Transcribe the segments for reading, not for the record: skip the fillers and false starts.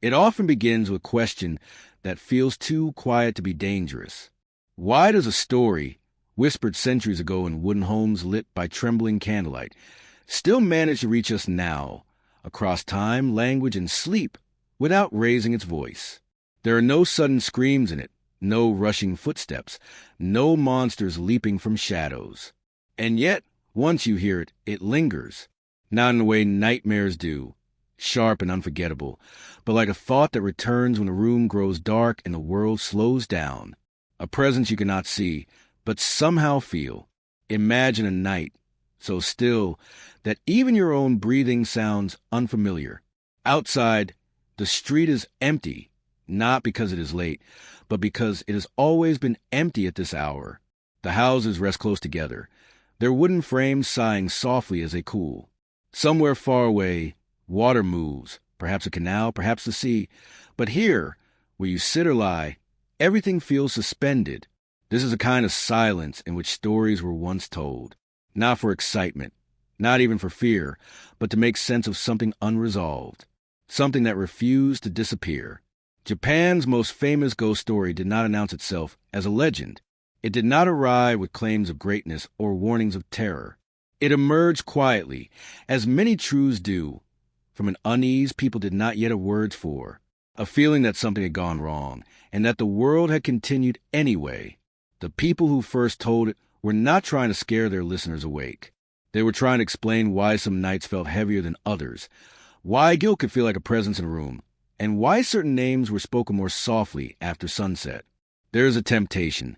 It often begins with a question that feels too quiet to be dangerous. Why does a story, whispered centuries ago in wooden homes lit by trembling candlelight, still manage to reach us now, across time, language, and sleep, without raising its voice? There are no sudden screams in it, no rushing footsteps, no monsters leaping from shadows. And yet, once you hear it, it lingers, not in the way nightmares do, sharp and unforgettable, but like a thought that returns when the room grows dark and the world slows down. A presence you cannot see, but somehow feel. Imagine a night so still that even your own breathing sounds unfamiliar. Outside, the street is empty, not because it is late, but because it has always been empty at this hour. The houses rest close together, their wooden frames sighing softly as they cool. Somewhere far away, water moves, perhaps a canal, perhaps the sea. But here, where you sit or lie, everything feels suspended. This is a kind of silence in which stories were once told, not for excitement, not even for fear, but to make sense of something unresolved, something that refused to disappear. Japan's most famous ghost story did not announce itself as a legend. It did not arrive with claims of greatness or warnings of terror. It emerged quietly, as many truths do, from an unease people did not yet have words for, a feeling that something had gone wrong, and that the world had continued anyway. The people who first told it were not trying to scare their listeners awake. They were trying to explain why some nights felt heavier than others, why guilt could feel like a presence in a room, and why certain names were spoken more softly after sunset. There is a temptation,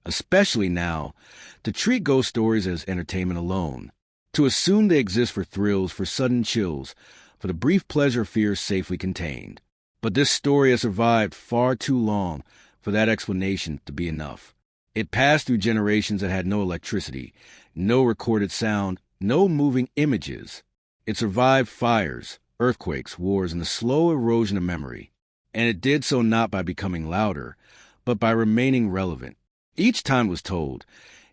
especially now, to treat ghost stories as entertainment alone, to assume they exist for thrills, for sudden chills, for the brief pleasure of fear safely contained. But this story has survived far too long for that explanation to be enough. It passed through generations that had no electricity, no recorded sound, no moving images. It survived fires, earthquakes, wars, and the slow erosion of memory. And it did so not by becoming louder, but by remaining relevant. Each time it was told,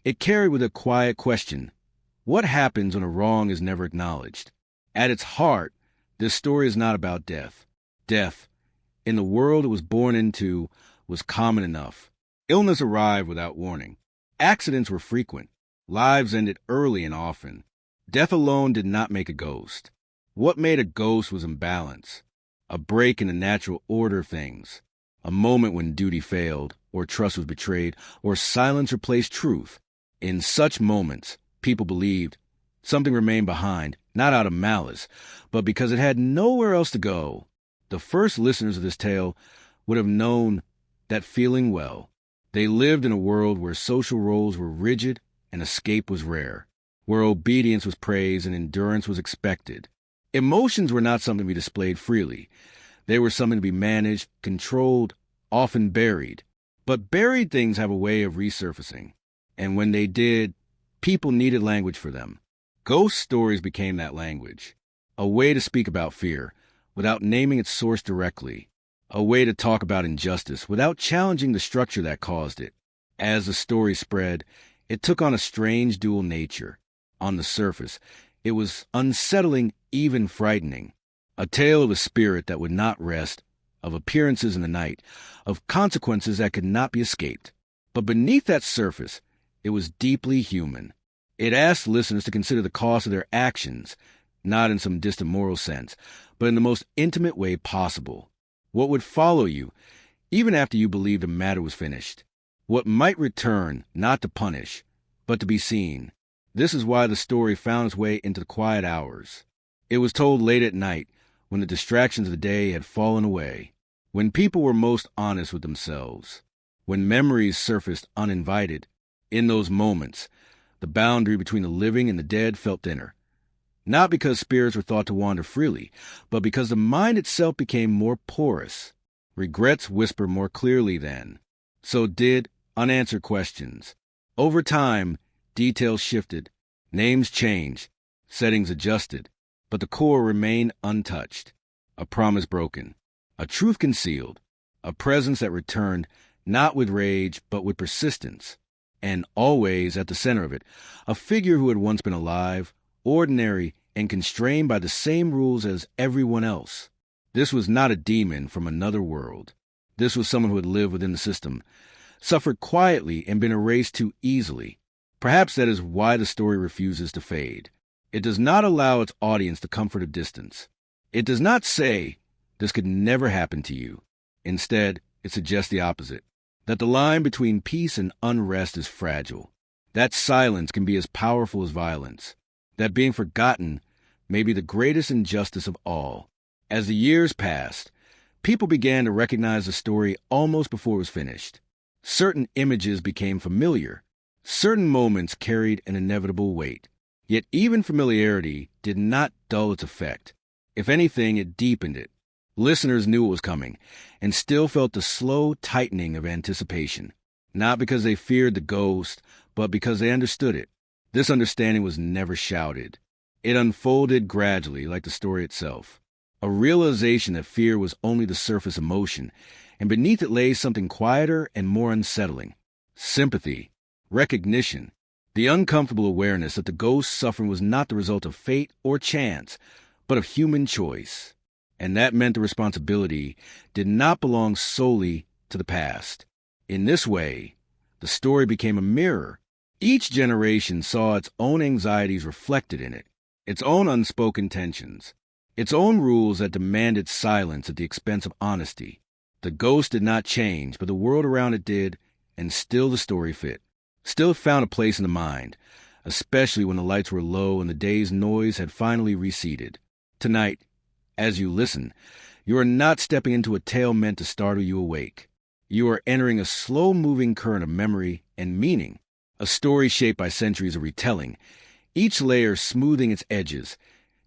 it carried with a quiet question: what happens when a wrong is never acknowledged? At its heart, this story is not about death. Death, in the world it was born into, was common enough. Illness arrived without warning. Accidents were frequent. Lives ended early and often. Death alone did not make a ghost. What made a ghost was imbalance, a break in the natural order of things, a moment when duty failed, or trust was betrayed, or silence replaced truth. In such moments, people believed something remained behind, not out of malice, but because it had nowhere else to go. The first listeners of this tale would have known that feeling well. They lived in a world where social roles were rigid and escape was rare, where obedience was praised and endurance was expected. Emotions were not something to be displayed freely. They were something to be managed, controlled, often buried. But buried things have a way of resurfacing, and when they did, people needed language for them. Ghost stories became that language, a way to speak about fear without naming its source directly, a way to talk about injustice without challenging the structure that caused it. As the story spread, it took on a strange dual nature. On the surface, it was unsettling, even frightening, a tale of a spirit that would not rest, of appearances in the night, of consequences that could not be escaped. But beneath that surface, it was deeply human. It asked listeners to consider the cost of their actions, not in some distant moral sense, but in the most intimate way possible. What would follow you, even after you believed the matter was finished? What might return, not to punish, but to be seen? This is why the story found its way into the quiet hours. It was told late at night, when the distractions of the day had fallen away, when people were most honest with themselves, when memories surfaced uninvited. In those moments, the boundary between the living and the dead felt thinner. Not because spirits were thought to wander freely, but because the mind itself became more porous. Regrets whisper more clearly then. So did unanswered questions. Over time, details shifted, names changed, settings adjusted, but the core remained untouched. A promise broken, a truth concealed, a presence that returned not with rage but with persistence. And always at the center of it, a figure who had once been alive, ordinary, and constrained by the same rules as everyone else. This was not a demon from another world. This was someone who had lived within the system, suffered quietly, and been erased too easily. Perhaps that is why the story refuses to fade. It does not allow its audience the comfort of distance. It does not say, "This could never happen to you." Instead, it suggests the opposite, that the line between peace and unrest is fragile, that silence can be as powerful as violence, that being forgotten may be the greatest injustice of all. As the years passed, people began to recognize the story almost before it was finished. Certain images became familiar. Certain moments carried an inevitable weight. Yet even familiarity did not dull its effect. If anything, it deepened it. Listeners knew it was coming, and still felt the slow tightening of anticipation, not because they feared the ghost, but because they understood it. This understanding was never shouted. It unfolded gradually, like the story itself. A realization that fear was only the surface emotion, and beneath it lay something quieter and more unsettling. Sympathy, recognition, the uncomfortable awareness that the ghost's suffering was not the result of fate or chance, but of human choice. And that meant the responsibility did not belong solely to the past. In this way, the story became a mirror. Each generation saw its own anxieties reflected in it, its own unspoken tensions, its own rules that demanded silence at the expense of honesty. The ghost did not change, but the world around it did, and still the story fit. Still it found a place in the mind, especially when the lights were low and the day's noise had finally receded. Tonight, as you listen, you are not stepping into a tale meant to startle you awake. You are entering a slow-moving current of memory and meaning, a story shaped by centuries of retelling, each layer smoothing its edges,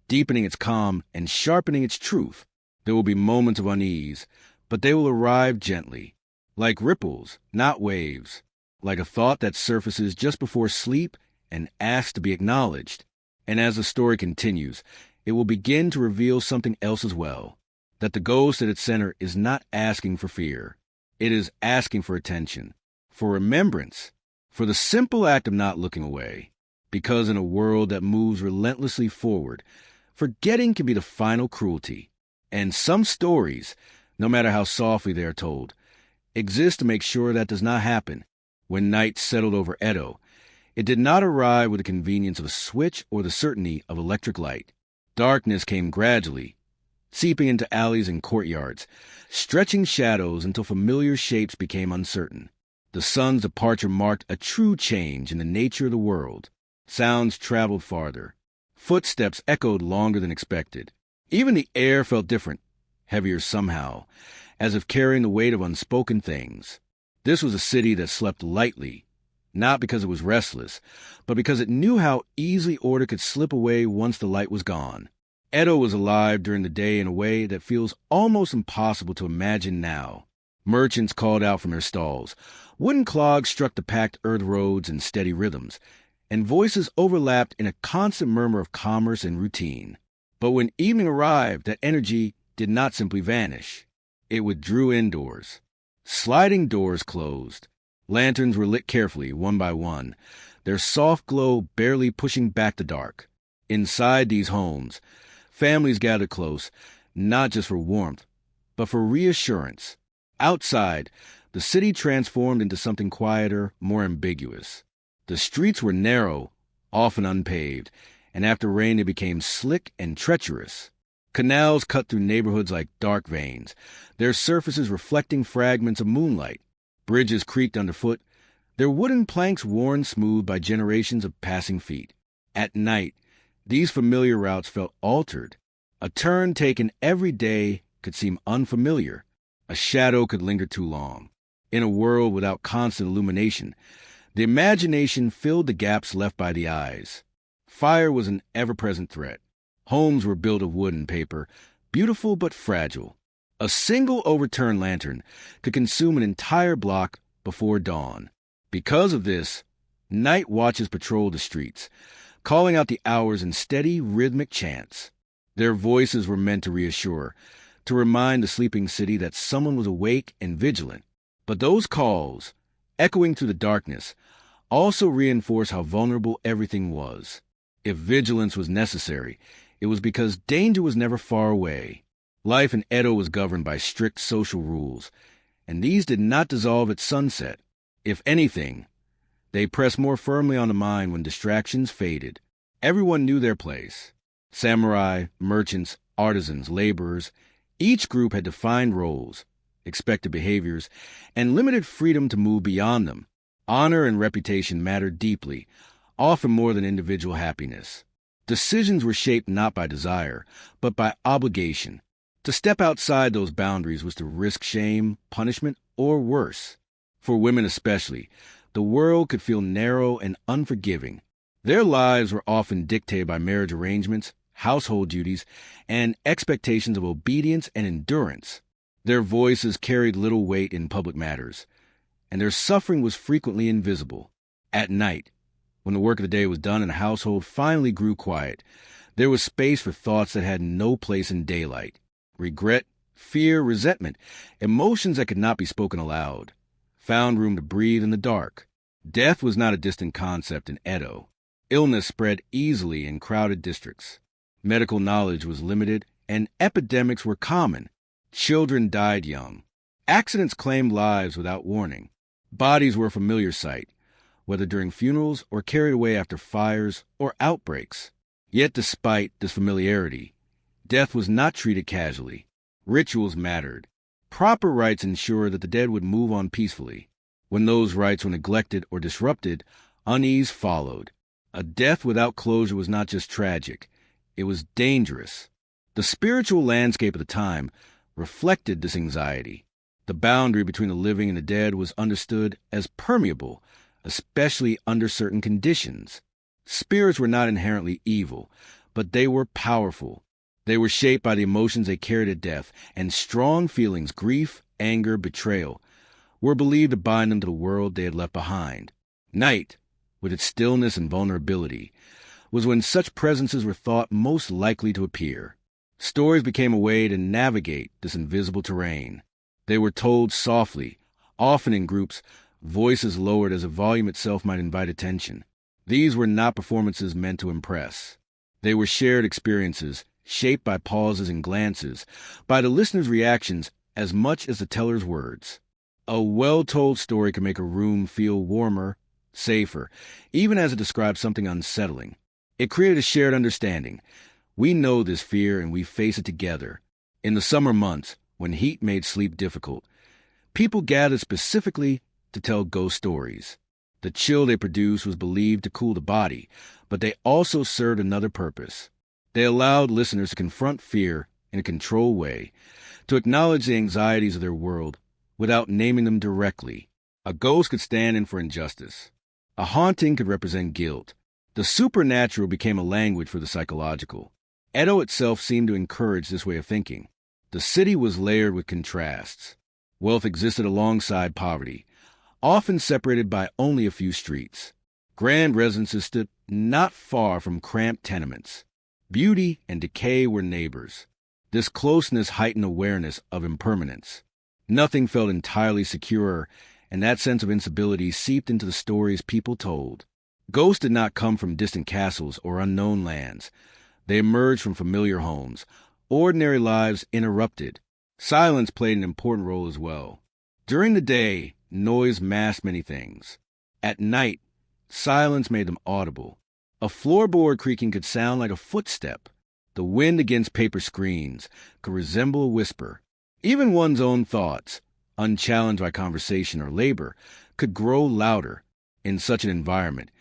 deepening its calm, and sharpening its truth. There will be moments of unease, but they will arrive gently, like ripples, not waves, like a thought that surfaces just before sleep and asks to be acknowledged. And as the story continues, it will begin to reveal something else as well, that the ghost at its center is not asking for fear. It is asking for attention, for remembrance, for the simple act of not looking away. Because in a world that moves relentlessly forward, forgetting can be the final cruelty. And some stories, no matter how softly they are told, exist to make sure that does not happen. When night settled over Edo, it did not arrive with the convenience of a switch or the certainty of electric light. Darkness came gradually, seeping into alleys and courtyards, stretching shadows until familiar shapes became uncertain. The sun's departure marked a true change in the nature of the world. Sounds traveled farther. Footsteps echoed longer than expected. Even the air felt different, heavier somehow, as if carrying the weight of unspoken things. This was a city that slept lightly, not because it was restless, but because it knew how easily order could slip away once the light was gone. Edo was alive during the day in a way that feels almost impossible to imagine now. Merchants called out from their stalls. Wooden clogs struck the packed earth roads in steady rhythms, and voices overlapped in a constant murmur of commerce and routine. But when evening arrived, that energy did not simply vanish. It withdrew indoors. Sliding doors closed. Lanterns were lit carefully, one by one, their soft glow barely pushing back the dark. Inside these homes, families gathered close, not just for warmth, but for reassurance. Outside, the city transformed into something quieter, more ambiguous. The streets were narrow, often unpaved, and after rain they became slick and treacherous. Canals cut through neighborhoods like dark veins, their surfaces reflecting fragments of moonlight. Bridges creaked underfoot, their wooden planks worn smooth by generations of passing feet. At night, these familiar routes felt altered. A turn taken every day could seem unfamiliar. A shadow could linger too long. In a world without constant illumination, the imagination filled the gaps left by the eyes. Fire was an ever-present threat. Homes were built of wood and paper, beautiful but fragile. A single overturned lantern could consume an entire block before dawn. Because of this, night watches patrolled the streets, calling out the hours in steady, rhythmic chants. Their voices were meant to reassure, to remind the sleeping city that someone was awake and vigilant. But those calls, echoing through the darkness, also reinforced how vulnerable everything was. If vigilance was necessary, it was because danger was never far away. Life in Edo was governed by strict social rules, and these did not dissolve at sunset. If anything, they pressed more firmly on the mind when distractions faded. Everyone knew their place. Samurai, merchants, artisans, laborers, each group had defined roles, expected behaviors, and limited freedom to move beyond them. Honor and reputation mattered deeply, often more than individual happiness. Decisions were shaped not by desire, but by obligation. To step outside those boundaries was to risk shame, punishment, or worse. For women especially, the world could feel narrow and unforgiving. Their lives were often dictated by marriage arrangements, household duties, and expectations of obedience and endurance. Their voices carried little weight in public matters, and their suffering was frequently invisible. At night, when the work of the day was done and the household finally grew quiet, there was space for thoughts that had no place in daylight. Regret, fear, resentment, emotions that could not be spoken aloud, found room to breathe in the dark. Death was not a distant concept in Edo. Illness spread easily in crowded districts. Medical knowledge was limited, and epidemics were common. Children died young. Accidents claimed lives without warning. Bodies were a familiar sight, whether during funerals or carried away after fires or outbreaks. Yet despite this familiarity, death was not treated casually. Rituals mattered. Proper rites ensured that the dead would move on peacefully. When those rites were neglected or disrupted, unease followed. A death without closure was not just tragic, it was dangerous. The spiritual landscape of the time reflected this anxiety. The boundary between the living and the dead was understood as permeable, especially under certain conditions. Spirits were not inherently evil, but they were powerful. They were shaped by the emotions they carried at death, and strong feelings, grief, anger, betrayal, were believed to bind them to the world they had left behind. Night, with its stillness and vulnerability, was when such presences were thought most likely to appear. Stories became a way to navigate this invisible terrain. They were told softly, often in groups, voices lowered as the volume itself might invite attention. These were not performances meant to impress. They were shared experiences, shaped by pauses and glances, by the listener's reactions as much as the teller's words. A well-told story can make a room feel warmer, safer, even as it describes something unsettling. It created a shared understanding. We know this fear and we face it together. In the summer months, when heat made sleep difficult, people gathered specifically to tell ghost stories. The chill they produced was believed to cool the body, but they also served another purpose. They allowed listeners to confront fear in a controlled way, to acknowledge the anxieties of their world without naming them directly. A ghost could stand in for injustice. A haunting could represent guilt. The supernatural became a language for the psychological. Edo itself seemed to encourage this way of thinking. The city was layered with contrasts. Wealth existed alongside poverty, often separated by only a few streets. Grand residences stood not far from cramped tenements. Beauty and decay were neighbors. This closeness heightened awareness of impermanence. Nothing felt entirely secure, and that sense of instability seeped into the stories people told. Ghosts did not come from distant castles or unknown lands. They emerged from familiar homes, ordinary lives interrupted. Silence played an important role as well. During the day, noise masked many things. At night, silence made them audible. A floorboard creaking could sound like a footstep. The wind against paper screens could resemble a whisper. Even one's own thoughts, unchallenged by conversation or labor, could grow louder. In such an environment,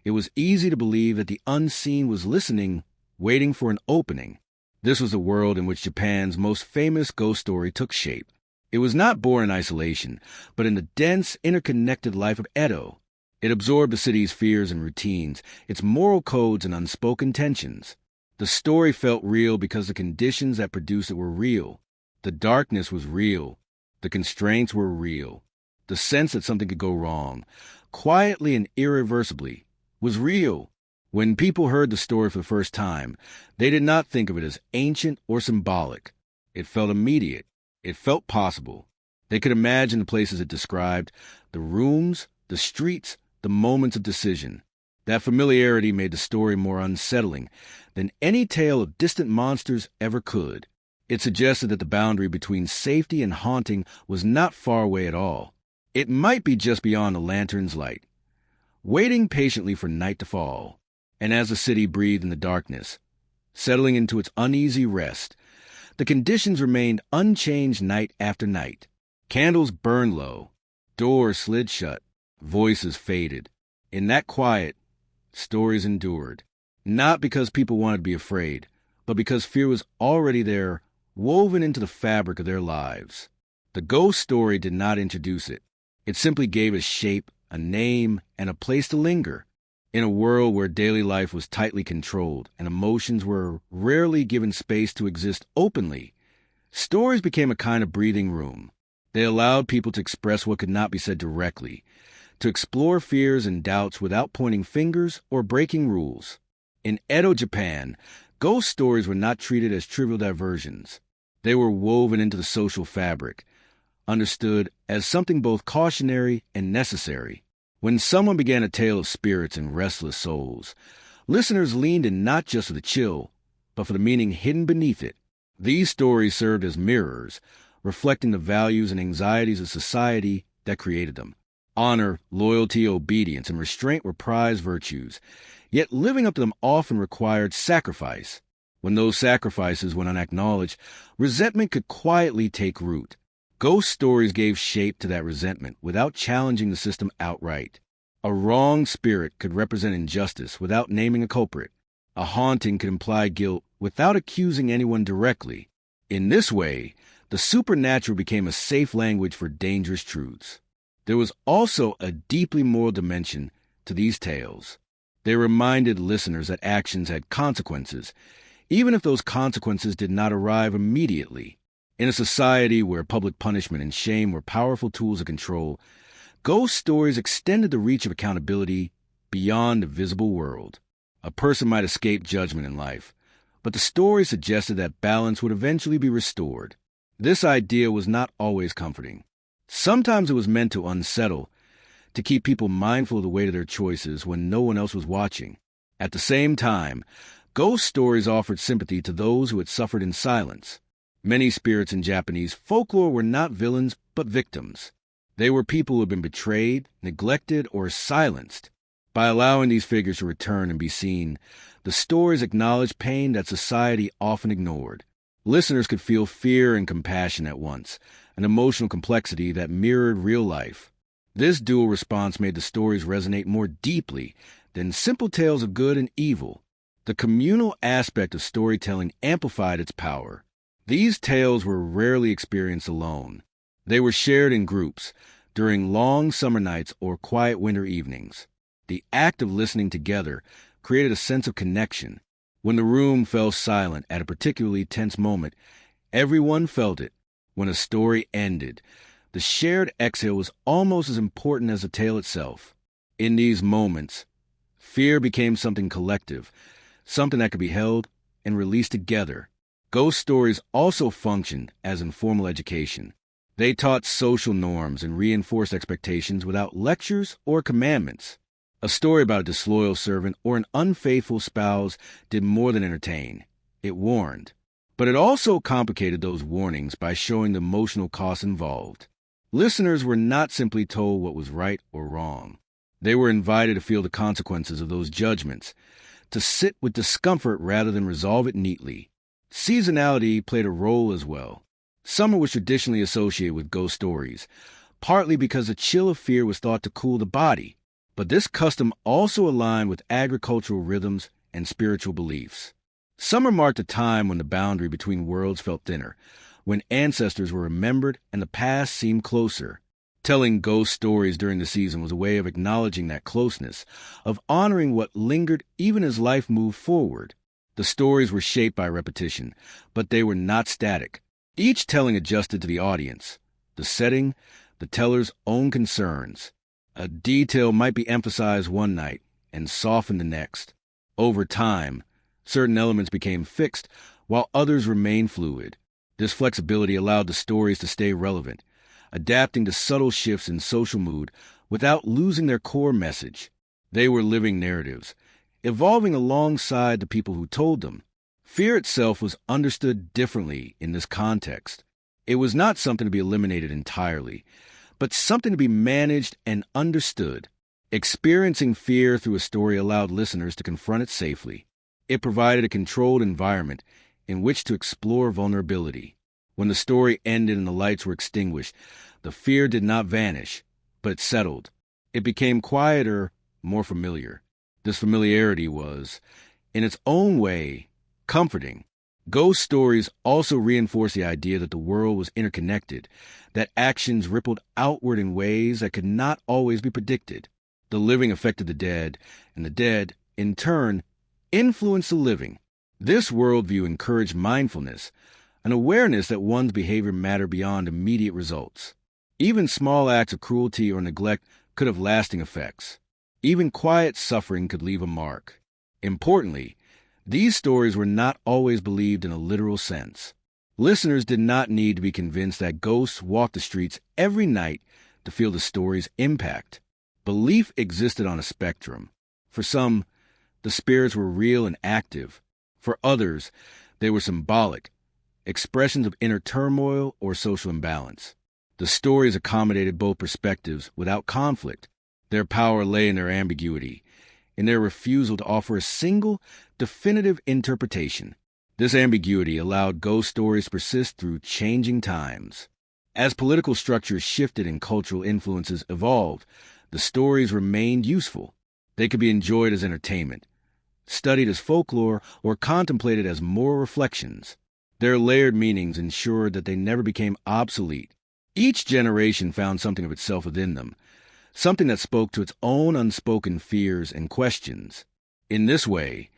it was easy to believe that the unseen was listening, waiting for an opening. This was the world in which Japan's most famous ghost story took shape. It was not born in isolation, but in the dense, interconnected life of Edo. It absorbed the city's fears and routines, its moral codes and unspoken tensions. The story felt real because the conditions that produced it were real. The darkness was real. The constraints were real. The sense that something could go wrong, quietly and irreversibly, was real. When people heard the story for the first time, they did not think of it as ancient or symbolic. It felt immediate. It felt possible. They could imagine the places it described, the rooms, the streets, the moments of decision. That familiarity made the story more unsettling than any tale of distant monsters ever could. It suggested that the boundary between safety and haunting was not far away at all. It might be just beyond the lantern's light, waiting patiently for night to fall. And as the city breathed in the darkness, settling into its uneasy rest, the conditions remained unchanged night after night. Candles burned low, doors slid shut, voices faded. In that quiet, stories endured, not because people wanted to be afraid, but because fear was already there, woven into the fabric of their lives. The ghost story did not introduce it. It simply gave it shape, a name, and a place to linger. In a world where daily life was tightly controlled and emotions were rarely given space to exist openly, stories became a kind of breathing room. They allowed people to express what could not be said directly, to explore fears and doubts without pointing fingers or breaking rules. In Edo, Japan, ghost stories were not treated as trivial diversions. They were woven into the social fabric, understood as something both cautionary and necessary. When someone began a tale of spirits and restless souls, listeners leaned in not just for the chill, but for the meaning hidden beneath it. These stories served as mirrors, reflecting the values and anxieties of society that created them. Honor, loyalty, obedience, and restraint were prized virtues, yet living up to them often required sacrifice. When those sacrifices went unacknowledged, resentment could quietly take root. Ghost stories gave shape to that resentment without challenging the system outright. A wrong spirit could represent injustice without naming a culprit. A haunting could imply guilt without accusing anyone directly. In this way, the supernatural became a safe language for dangerous truths. There was also a deeply moral dimension to these tales. They reminded listeners that actions had consequences, even if those consequences did not arrive immediately. In a society where public punishment and shame were powerful tools of control, ghost stories extended the reach of accountability beyond the visible world. A person might escape judgment in life, but the story suggested that balance would eventually be restored. This idea was not always comforting. Sometimes it was meant to unsettle, to keep people mindful of the weight of their choices when no one else was watching. At the same time, ghost stories offered sympathy to those who had suffered in silence. Many spirits in Japanese folklore were not villains, but victims. They were people who had been betrayed, neglected, or silenced. By allowing these figures to return and be seen, the stories acknowledged pain that society often ignored. Listeners could feel fear and compassion at once, an emotional complexity that mirrored real life. This dual response made the stories resonate more deeply than simple tales of good and evil. The communal aspect of storytelling amplified its power. These tales were rarely experienced alone. They were shared in groups, during long summer nights or quiet winter evenings. The act of listening together created a sense of connection. When the room fell silent at a particularly tense moment, everyone felt it. When a story ended, the shared exhale was almost as important as the tale itself. In these moments, fear became something collective, something that could be held and released together. Ghost stories also functioned as informal education. They taught social norms and reinforced expectations without lectures or commandments. A story about a disloyal servant or an unfaithful spouse did more than entertain. It warned. But it also complicated those warnings by showing the emotional costs involved. Listeners were not simply told what was right or wrong. They were invited to feel the consequences of those judgments, to sit with discomfort rather than resolve it neatly. Seasonality played a role as well. Summer was traditionally associated with ghost stories, partly because the chill of fear was thought to cool the body. But this custom also aligned with agricultural rhythms and spiritual beliefs. Summer marked a time when the boundary between worlds felt thinner, when ancestors were remembered and the past seemed closer. Telling ghost stories during the season was a way of acknowledging that closeness, of honoring what lingered even as life moved forward. The stories were shaped by repetition, but they were not static. Each telling adjusted to the audience, the setting, the teller's own concerns. A detail might be emphasized one night and softened the next. Over time, certain elements became fixed while others remained fluid. This flexibility allowed the stories to stay relevant, adapting to subtle shifts in social mood without losing their core message. They were living narratives, evolving alongside the people who told them. Fear itself was understood differently in this context. It was not something to be eliminated entirely, but something to be managed and understood. Experiencing fear through a story allowed listeners to confront it safely. It provided a controlled environment in which to explore vulnerability. When the story ended and the lights were extinguished, the fear did not vanish, but it settled. It became quieter, more familiar. This familiarity was, in its own way, comforting. Ghost stories also reinforce the idea that the world was interconnected, that actions rippled outward in ways that could not always be predicted. The living affected the dead, and the dead, in turn, influenced the living. This worldview encouraged mindfulness, an awareness that one's behavior mattered beyond immediate results. Even small acts of cruelty or neglect could have lasting effects. Even quiet suffering could leave a mark. Importantly, these stories were not always believed in a literal sense. Listeners did not need to be convinced that ghosts walked the streets every night to feel the story's impact. Belief existed on a spectrum. For some, the spirits were real and active. For others, they were symbolic, expressions of inner turmoil or social imbalance. The stories accommodated both perspectives without conflict. Their power lay in their ambiguity, in their refusal to offer a single, definitive interpretation. This ambiguity allowed ghost stories to persist through changing times. As political structures shifted and cultural influences evolved, the stories remained useful. They could be enjoyed as entertainment, studied as folklore, or contemplated as moral reflections. Their layered meanings ensured that they never became obsolete. Each generation found something of itself within them, something that spoke to its own unspoken fears and questions. In this way,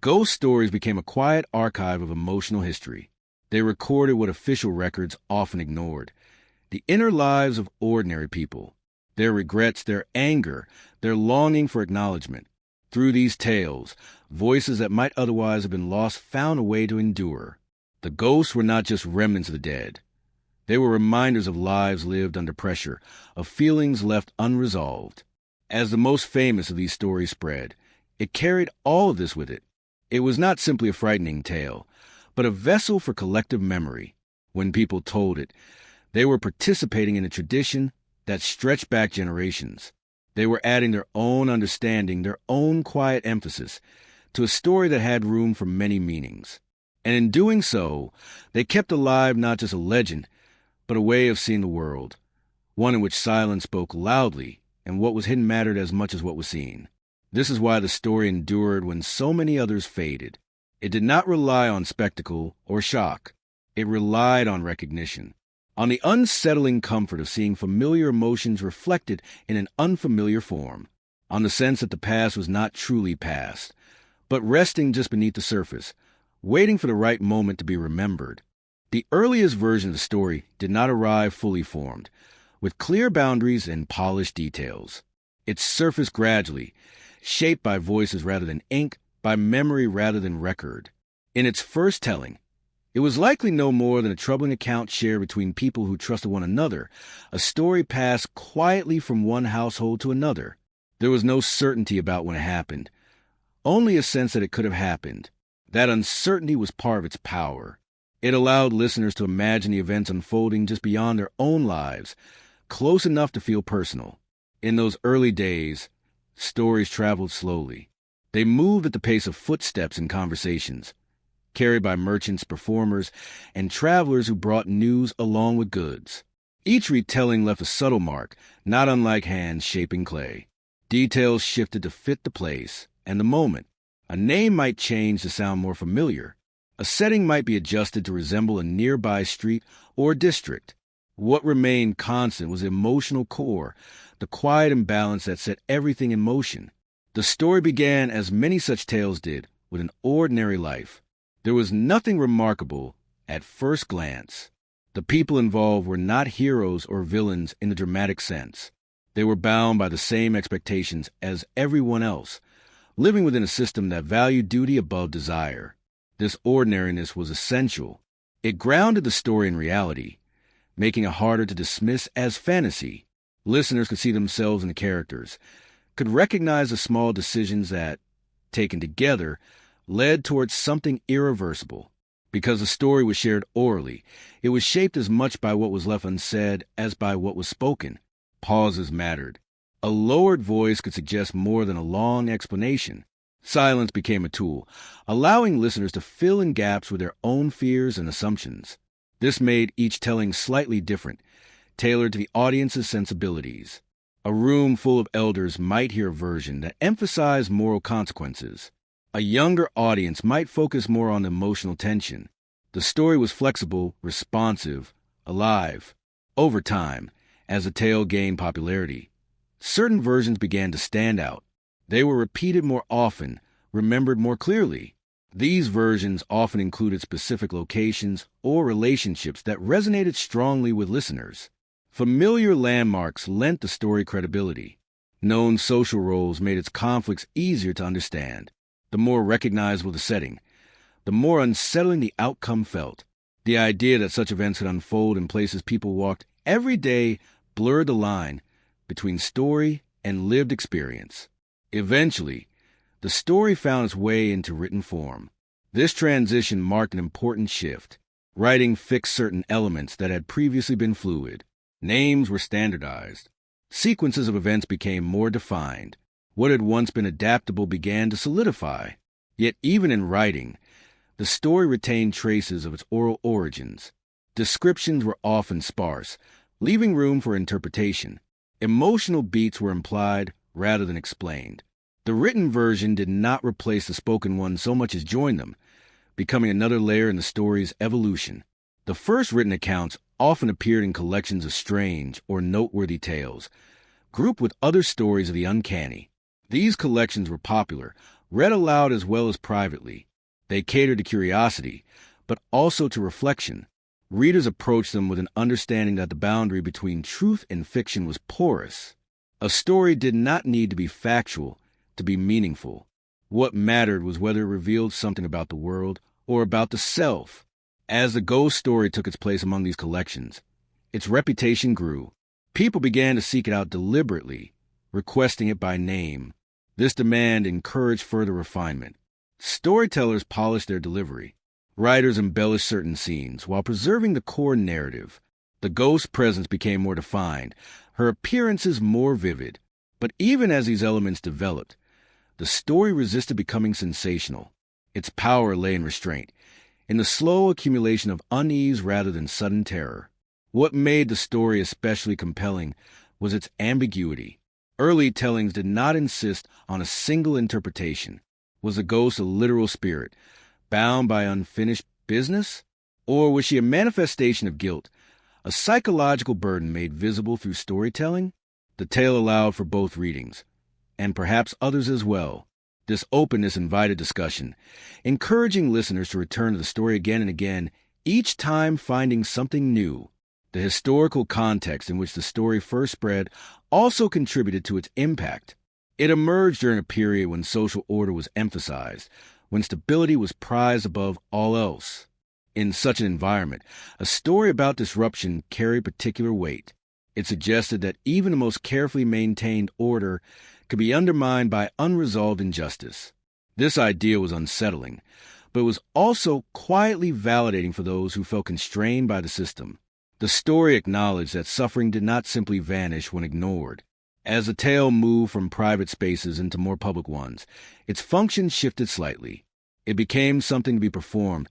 ghost stories became a quiet archive of emotional history. They recorded what official records often ignored: the inner lives of ordinary people, their regrets, their anger, their longing for acknowledgement. Through these tales, voices that might otherwise have been lost found a way to endure. The ghosts were not just remnants of the dead. They were reminders of lives lived under pressure, of feelings left unresolved. As the most famous of these stories spread, it carried all of this with it. It was not simply a frightening tale, but a vessel for collective memory. When people told it, they were participating in a tradition that stretched back generations. They were adding their own understanding, their own quiet emphasis, to a story that had room for many meanings. And in doing so, they kept alive not just a legend, but a way of seeing the world, one in which silence spoke loudly and what was hidden mattered as much as what was seen. This is why the story endured when so many others faded. It did not rely on spectacle or shock. It relied on recognition, on the unsettling comfort of seeing familiar emotions reflected in an unfamiliar form, on the sense that the past was not truly past, but resting just beneath the surface, waiting for the right moment to be remembered. The earliest version of the story did not arrive fully formed, with clear boundaries and polished details. It surfaced gradually, shaped by voices rather than ink, by memory rather than record. In its first telling, it was likely no more than a troubling account shared between people who trusted one another, a story passed quietly from one household to another. There was no certainty about when it happened, only a sense that it could have happened. That uncertainty was part of its power. It allowed listeners to imagine the events unfolding just beyond their own lives, close enough to feel personal. In those early days, stories traveled slowly. They moved at the pace of footsteps and conversations, carried by merchants, performers, and travelers who brought news along with goods. Each retelling left a subtle mark, not unlike hands shaping clay. Details shifted to fit the place and the moment. A name might change to sound more familiar. A setting might be adjusted to resemble a nearby street or district. What remained constant was the emotional core, the quiet imbalance that set everything in motion. The story began, as many such tales did, with an ordinary life. There was nothing remarkable at first glance. The people involved were not heroes or villains in the dramatic sense. They were bound by the same expectations as everyone else, living within a system that valued duty above desire. This ordinariness was essential. It grounded the story in reality, making it harder to dismiss as fantasy. Listeners could see themselves in the characters, could recognize the small decisions that, taken together, led towards something irreversible. Because the story was shared orally, it was shaped as much by what was left unsaid as by what was spoken. Pauses mattered. A lowered voice could suggest more than a long explanation. Silence became a tool, allowing listeners to fill in gaps with their own fears and assumptions. This made each telling slightly different, tailored to the audience's sensibilities. A room full of elders might hear a version that emphasized moral consequences. A younger audience might focus more on emotional tension. The story was flexible, responsive, alive. Over time, as the tale gained popularity, certain versions began to stand out. They were repeated more often, remembered more clearly. These versions often included specific locations or relationships that resonated strongly with listeners. Familiar landmarks lent the story credibility. Known social roles made its conflicts easier to understand. The more recognizable the setting, the more unsettling the outcome felt. The idea that such events could unfold in places people walked every day blurred the line between story and lived experience. Eventually, the story found its way into written form. This transition marked an important shift. Writing fixed certain elements that had previously been fluid. Names were standardized. Sequences of events became more defined. What had once been adaptable began to solidify. Yet even in writing, the story retained traces of its oral origins. Descriptions were often sparse, leaving room for interpretation. Emotional beats were implied rather than explained. The written version did not replace the spoken one so much as join them, becoming another layer in the story's evolution. The first written accounts often appeared in collections of strange or noteworthy tales, grouped with other stories of the uncanny. These collections were popular, read aloud as well as privately. They catered to curiosity, but also to reflection. Readers approached them with an understanding that the boundary between truth and fiction was porous. A story did not need to be factual to be meaningful. What mattered was whether it revealed something about the world or about the self. As the ghost story took its place among these collections, its reputation grew. People began to seek it out deliberately, requesting it by name. This demand encouraged further refinement. Storytellers polished their delivery. Writers embellished certain scenes while preserving the core narrative. The ghost's presence became more defined, her appearances more vivid. But even as these elements developed, the story resisted becoming sensational. Its power lay in restraint, in the slow accumulation of unease rather than sudden terror. What made the story especially compelling was its ambiguity. Early tellings did not insist on a single interpretation. Was the ghost a literal spirit, bound by unfinished business? Or was she a manifestation of guilt, a psychological burden made visible through storytelling? The tale allowed for both readings, and perhaps others as well. This openness invited discussion, encouraging listeners to return to the story again and again, each time finding something new. The historical context in which the story first spread also contributed to its impact. It emerged during a period when social order was emphasized, when stability was prized above all else. In such an environment, a story about disruption carried particular weight. It suggested that even the most carefully maintained order could be undermined by unresolved injustice. This idea was unsettling, but it was also quietly validating for those who felt constrained by the system. The story acknowledged that suffering did not simply vanish when ignored. As the tale moved from private spaces into more public ones, its function shifted slightly. It became something to be performed,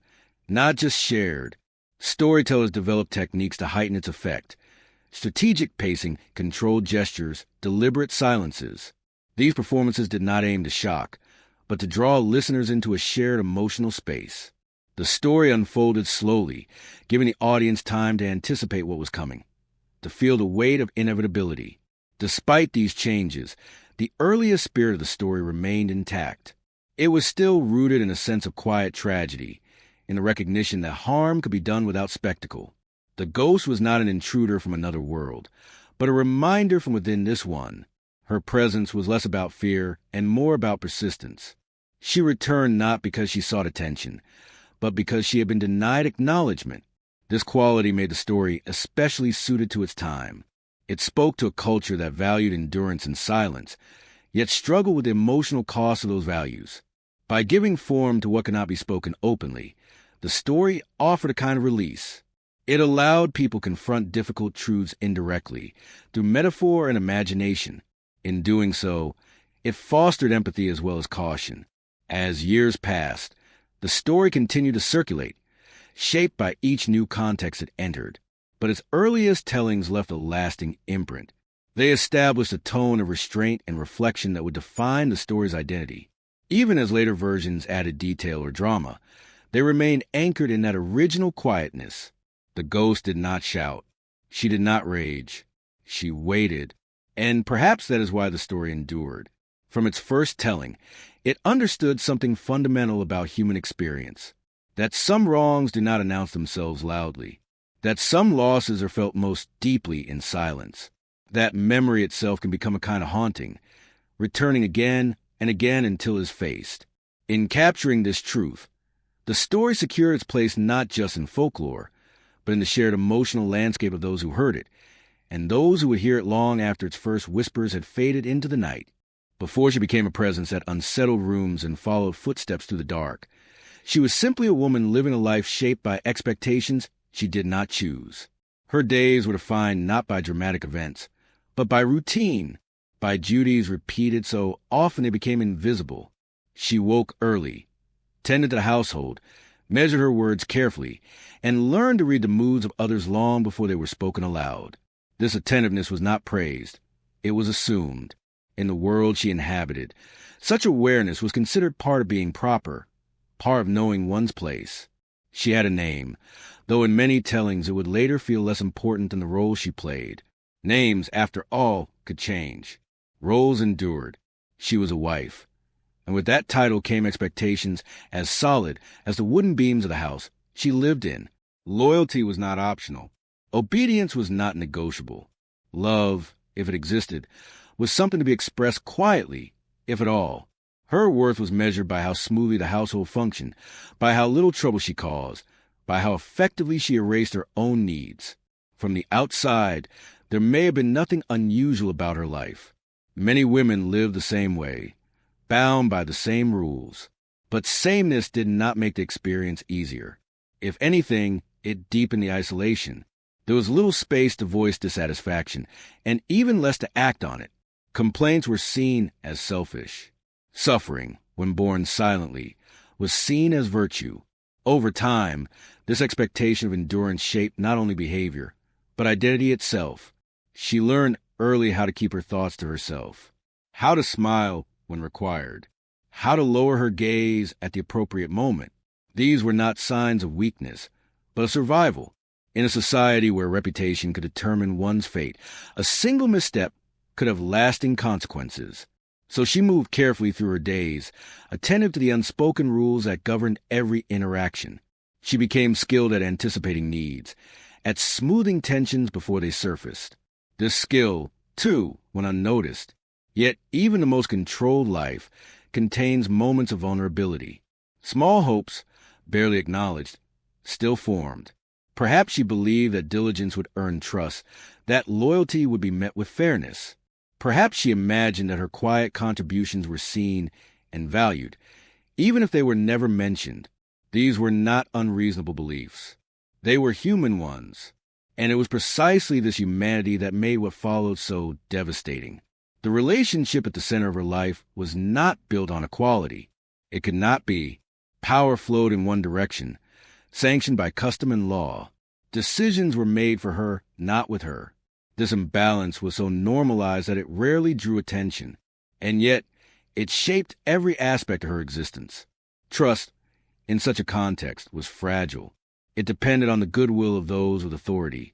not just shared. Storytellers developed techniques to heighten its effect. Strategic pacing, controlled gestures, deliberate silences. These performances did not aim to shock, but to draw listeners into a shared emotional space. The story unfolded slowly, giving the audience time to anticipate what was coming, to feel the weight of inevitability. Despite these changes, the earliest spirit of the story remained intact. It was still rooted in a sense of quiet tragedy, in the recognition that harm could be done without spectacle. The ghost was not an intruder from another world, but a reminder from within this one. Her presence was less about fear and more about persistence. She returned not because she sought attention, but because she had been denied acknowledgement. This quality made the story especially suited to its time. It spoke to a culture that valued endurance and silence, yet struggled with the emotional cost of those values. By giving form to what cannot be spoken openly, the story offered a kind of release. It allowed people to confront difficult truths indirectly, through metaphor and imagination. In doing so, it fostered empathy as well as caution. As years passed, the story continued to circulate, shaped by each new context it entered. But its earliest tellings left a lasting imprint. They established a tone of restraint and reflection that would define the story's identity. Even as later versions added detail or drama, they remained anchored in that original quietness. The ghost did not shout. She did not rage. She waited. And perhaps that is why the story endured. From its first telling, it understood something fundamental about human experience. That some wrongs do not announce themselves loudly. That some losses are felt most deeply in silence. That memory itself can become a kind of haunting, returning again and again until it is faced. In capturing this truth, the story secured its place not just in folklore, but in the shared emotional landscape of those who heard it, and those who would hear it long after its first whispers had faded into the night. Before she became a presence that unsettled rooms and followed footsteps through the dark, she was simply a woman living a life shaped by expectations she did not choose. Her days were defined not by dramatic events, but by routine, by duties repeated so often they became invisible. She woke early, tended to the household, measured her words carefully, and learned to read the moods of others long before they were spoken aloud. This attentiveness was not praised. It was assumed. In the world she inhabited, such awareness was considered part of being proper, part of knowing one's place. She had a name, though in many tellings it would later feel less important than the role she played. Names, after all, could change. Roles endured. She was a wife. And with that title came expectations as solid as the wooden beams of the house she lived in. Loyalty was not optional. Obedience was not negotiable. Love, if it existed, was something to be expressed quietly, if at all. Her worth was measured by how smoothly the household functioned, by how little trouble she caused, by how effectively she erased her own needs. From the outside, there may have been nothing unusual about her life. Many women lived the same way, bound by the same rules. But sameness did not make the experience easier. If anything, it deepened the isolation. There was little space to voice dissatisfaction, and even less to act on it. Complaints were seen as selfish. Suffering, when borne silently, was seen as virtue. Over time, this expectation of endurance shaped not only behavior, but identity itself. She learned early how to keep her thoughts to herself, how to smile when required, how to lower her gaze at the appropriate moment. These were not signs of weakness, but of survival. In a society where reputation could determine one's fate, a single misstep could have lasting consequences. So she moved carefully through her days, attentive to the unspoken rules that governed every interaction. She became skilled at anticipating needs, at smoothing tensions before they surfaced. This skill, too, went unnoticed. Yet even the most controlled life contains moments of vulnerability. Small hopes, barely acknowledged, still formed. Perhaps she believed that diligence would earn trust, that loyalty would be met with fairness. Perhaps she imagined that her quiet contributions were seen and valued, even if they were never mentioned. These were not unreasonable beliefs. They were human ones, and it was precisely this humanity that made what followed so devastating. The relationship at the center of her life was not built on equality. It could not be. Power flowed in one direction, sanctioned by custom and law. Decisions were made for her, not with her. This imbalance was so normalized that it rarely drew attention, and yet it shaped every aspect of her existence. Trust, in such a context, was fragile. It depended on the goodwill of those with authority,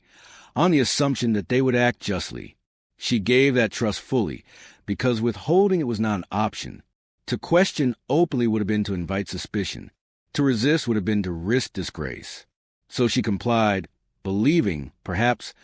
on the assumption that they would act justly. She gave that trust fully, because withholding it was not an option. To question openly would have been to invite suspicion. To resist would have been to risk disgrace. So she complied, believing, perhaps,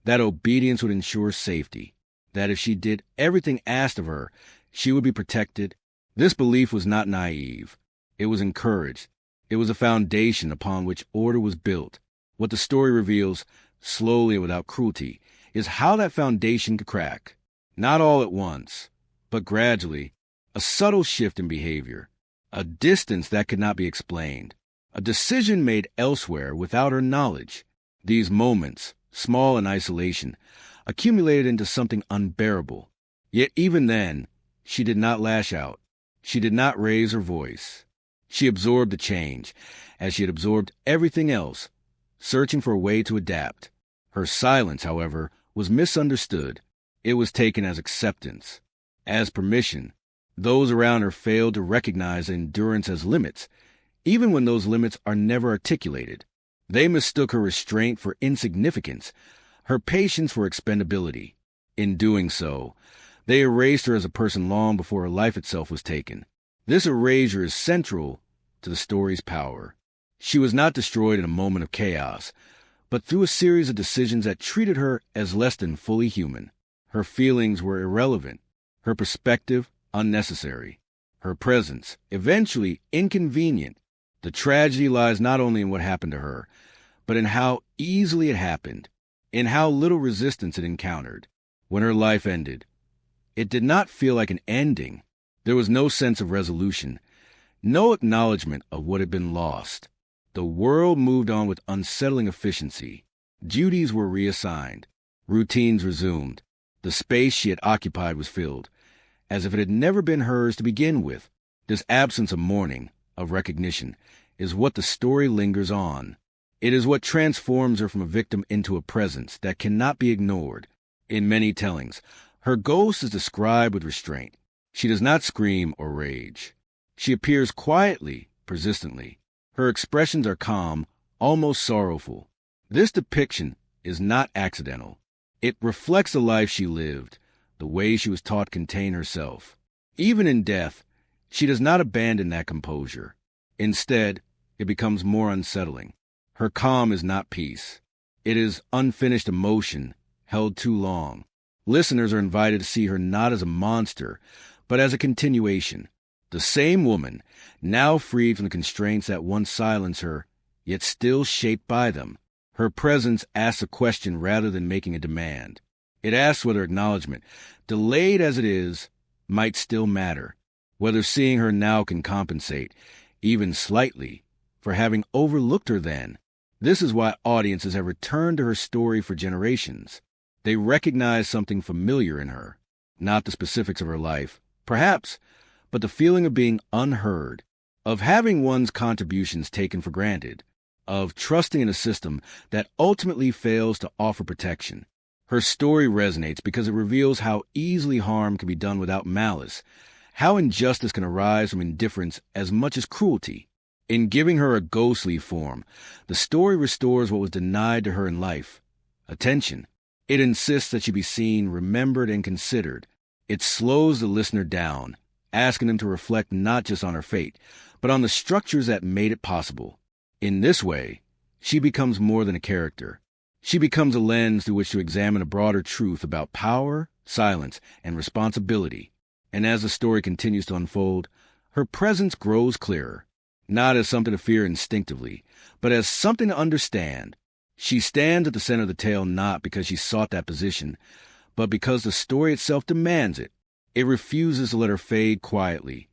that obedience would ensure safety, that if she did everything asked of her, she would be protected. This belief was not naive. It was encouraged. It was a foundation upon which order was built. What the story reveals, slowly and without cruelty, is how that foundation could crack. Not all at once, but gradually, a subtle shift in behavior, a distance that could not be explained, a decision made elsewhere without her knowledge. These moments, small in isolation, accumulated into something unbearable. Yet even then, she did not lash out. She did not raise her voice. She absorbed the change, as she had absorbed everything else, searching for a way to adapt. Her silence, however, was misunderstood. It was taken as acceptance, as permission. Those around her failed to recognize endurance as limits, even when those limits are never articulated. They mistook her restraint for insignificance, her patience for expendability. In doing so, they erased her as a person long before her life itself was taken. This erasure is central to the story's power. She was not destroyed in a moment of chaos, but through a series of decisions that treated her as less than fully human. Her feelings were irrelevant, her perspective unnecessary, her presence eventually inconvenient. The tragedy lies not only in what happened to her, but in how easily it happened, in how little resistance it encountered. When her life ended, it did not feel like an ending. There was no sense of resolution, no acknowledgement of what had been lost. The world moved on with unsettling efficiency. Duties were reassigned, routines resumed. The space she had occupied was filled, as if it had never been hers to begin with. This absence of mourning, of recognition, is what the story lingers on. It is what transforms her from a victim into a presence that cannot be ignored. In many tellings, her ghost is described with restraint. She does not scream or rage. She appears quietly, persistently. Her expressions are calm, almost sorrowful. This depiction is not accidental. It reflects the life she lived, the way she was taught to contain herself. Even in death, she does not abandon that composure. Instead, it becomes more unsettling. Her calm is not peace. It is unfinished emotion held too long. Listeners are invited to see her not as a monster, but as a continuation. The same woman, now freed from the constraints that once silenced her, yet still shaped by them. Her presence asks a question rather than making a demand. It asks whether acknowledgement, delayed as it is, might still matter, whether seeing her now can compensate, even slightly, for having overlooked her then. This is why audiences have returned to her story for generations. They recognize something familiar in her, not the specifics of her life, perhaps, but the feeling of being unheard, of having one's contributions taken for granted, of trusting in a system that ultimately fails to offer protection. Her story resonates because it reveals how easily harm can be done without malice, how injustice can arise from indifference as much as cruelty. In giving her a ghostly form, the story restores what was denied to her in life: attention. It insists that she be seen, remembered, and considered. It slows the listener down, asking them to reflect not just on her fate, but on the structures that made it possible. In this way, she becomes more than a character. She becomes a lens through which to examine a broader truth about power, silence, and responsibility. And as the story continues to unfold, her presence grows clearer, not as something to fear instinctively, but as something to understand. She stands at the center of the tale not because she sought that position, but because the story itself demands it. It refuses to let her fade quietly,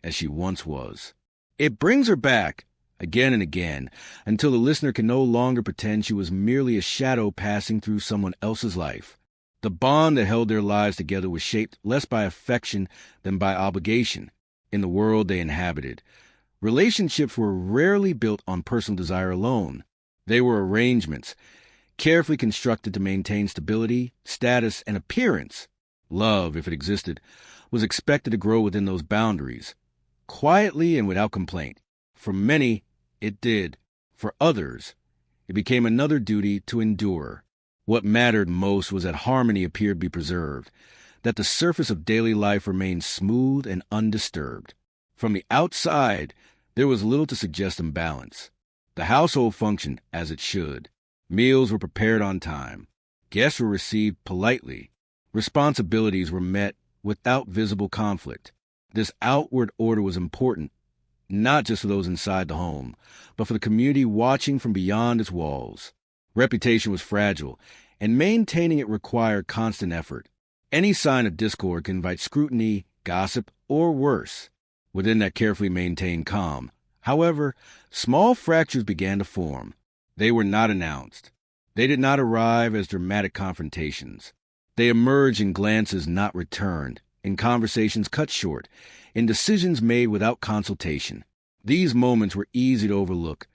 as she once was. It brings her back, again and again, until the listener can no longer pretend she was merely a shadow passing through someone else's life. The bond that held their lives together was shaped less by affection than by obligation. In the world they inhabited, relationships were rarely built on personal desire alone. They were arrangements, carefully constructed to maintain stability, status, and appearance. Love, if it existed, was expected to grow within those boundaries, quietly and without complaint. For many, it did. For others, it became another duty to endure. What mattered most was that harmony appeared to be preserved, that the surface of daily life remained smooth and undisturbed. From the outside, there was little to suggest imbalance. The household functioned as it should. Meals were prepared on time. Guests were received politely. Responsibilities were met without visible conflict. This outward order was important, not just for those inside the home, but for the community watching from beyond its walls. Reputation was fragile, and maintaining it required constant effort. Any sign of discord could invite scrutiny, gossip, or worse. within that carefully maintained calm. However, small fractures began to form. They were not announced. They did not arrive as dramatic confrontations. They emerged in glances not returned, in conversations cut short, in decisions made without consultation. These moments were easy to overlook,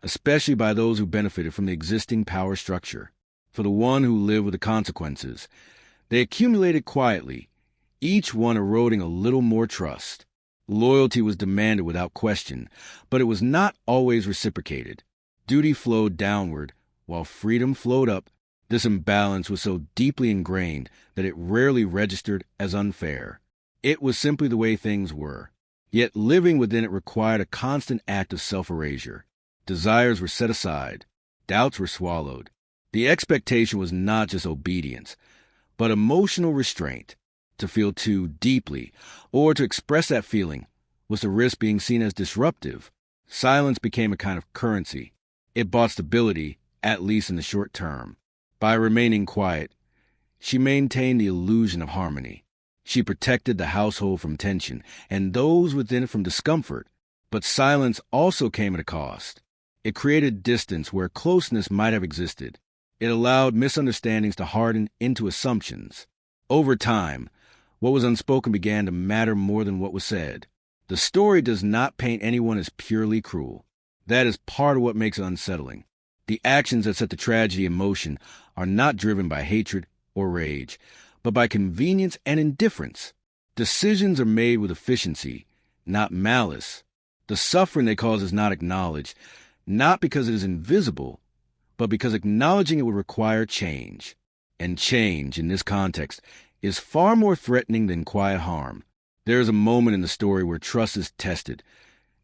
especially by those who benefited from the existing power structure. For the one who lived with the consequences, they accumulated quietly, each one eroding a little more trust. Loyalty was demanded without question, but it was not always reciprocated. Duty flowed downward, while freedom flowed up. This imbalance was so deeply ingrained that it rarely registered as unfair. It was simply the way things were. Yet living within it required a constant act of self-erasure. Desires were set aside. Doubts were swallowed. The expectation was not just obedience, but emotional restraint. To feel too deeply, or to express that feeling, was to risk being seen as disruptive. Silence became a kind of currency. It bought stability, at least in the short term. By remaining quiet, she maintained the illusion of harmony. She protected the household from tension, and those within it from discomfort. But silence also came at a cost. It created distance where closeness might have existed. It allowed misunderstandings to harden into assumptions. Over time, what was unspoken began to matter more than what was said. The story does not paint anyone as purely cruel. That is part of what makes it unsettling. The actions that set the tragedy in motion are not driven by hatred or rage, but by convenience and indifference. Decisions are made with efficiency, not malice. The suffering they cause is not acknowledged, not because it is invisible, but because acknowledging it would require change. And change, in this context, is far more threatening than quiet harm. There is a moment in the story where trust is tested,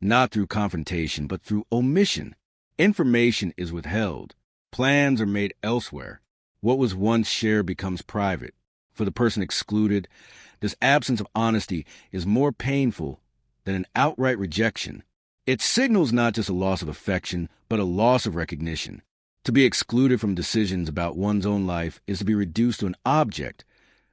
not through confrontation, but through omission. Information is withheld. Plans are made elsewhere. What was once shared becomes private. For the person excluded, this absence of honesty is more painful than an outright rejection. It signals not just a loss of affection, but a loss of recognition. To be excluded from decisions about one's own life is to be reduced to an object,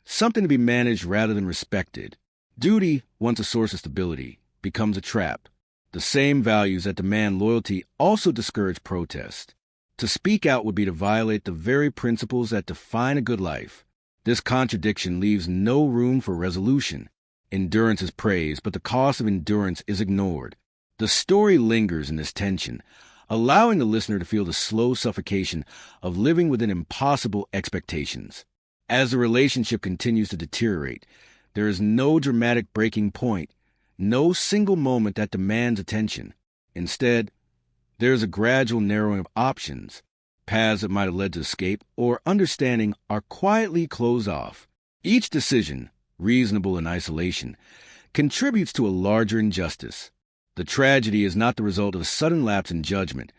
something to be managed rather than respected. Duty, once a source of stability, becomes a trap. The same values that demand loyalty also discourage protest. To speak out would be to violate the very principles that define a good life. This contradiction leaves no room for resolution. Endurance is praised, but the cost of endurance is ignored. The story lingers in this tension, allowing the listener to feel the slow suffocation of living within impossible expectations. As the relationship continues to deteriorate, there is no dramatic breaking point, no single moment that demands attention. Instead, there is a gradual narrowing of options. Paths that might have led to escape or understanding are quietly closed off. Each decision, reasonable in isolation, contributes to a larger injustice. The tragedy is not the result of a sudden lapse in judgment,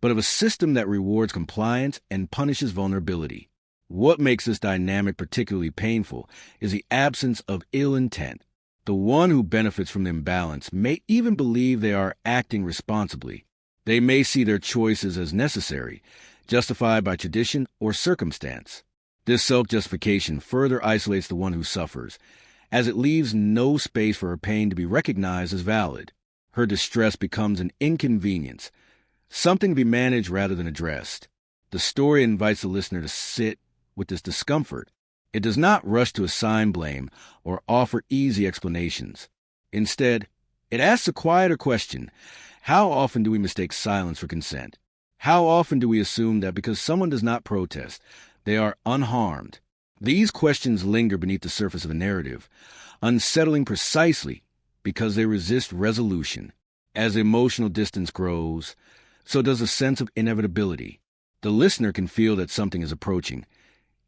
but of a system that rewards compliance and punishes vulnerability. What makes this dynamic particularly painful is the absence of ill intent. The one who benefits from the imbalance may even believe they are acting responsibly. They may see their choices as necessary, justified by tradition or circumstance. This self-justification further isolates the one who suffers, as it leaves no space for her pain to be recognized as valid. Her distress becomes an inconvenience, something to be managed rather than addressed. The story invites the listener to sit with this discomfort. It does not rush to assign blame or offer easy explanations. Instead, it asks a quieter question: how often do we mistake silence for consent? How often do we assume that because someone does not protest, they are unharmed? These questions linger beneath the surface of the narrative, unsettling precisely because they resist resolution. As emotional distance grows, so does a sense of inevitability. The listener can feel that something is approaching,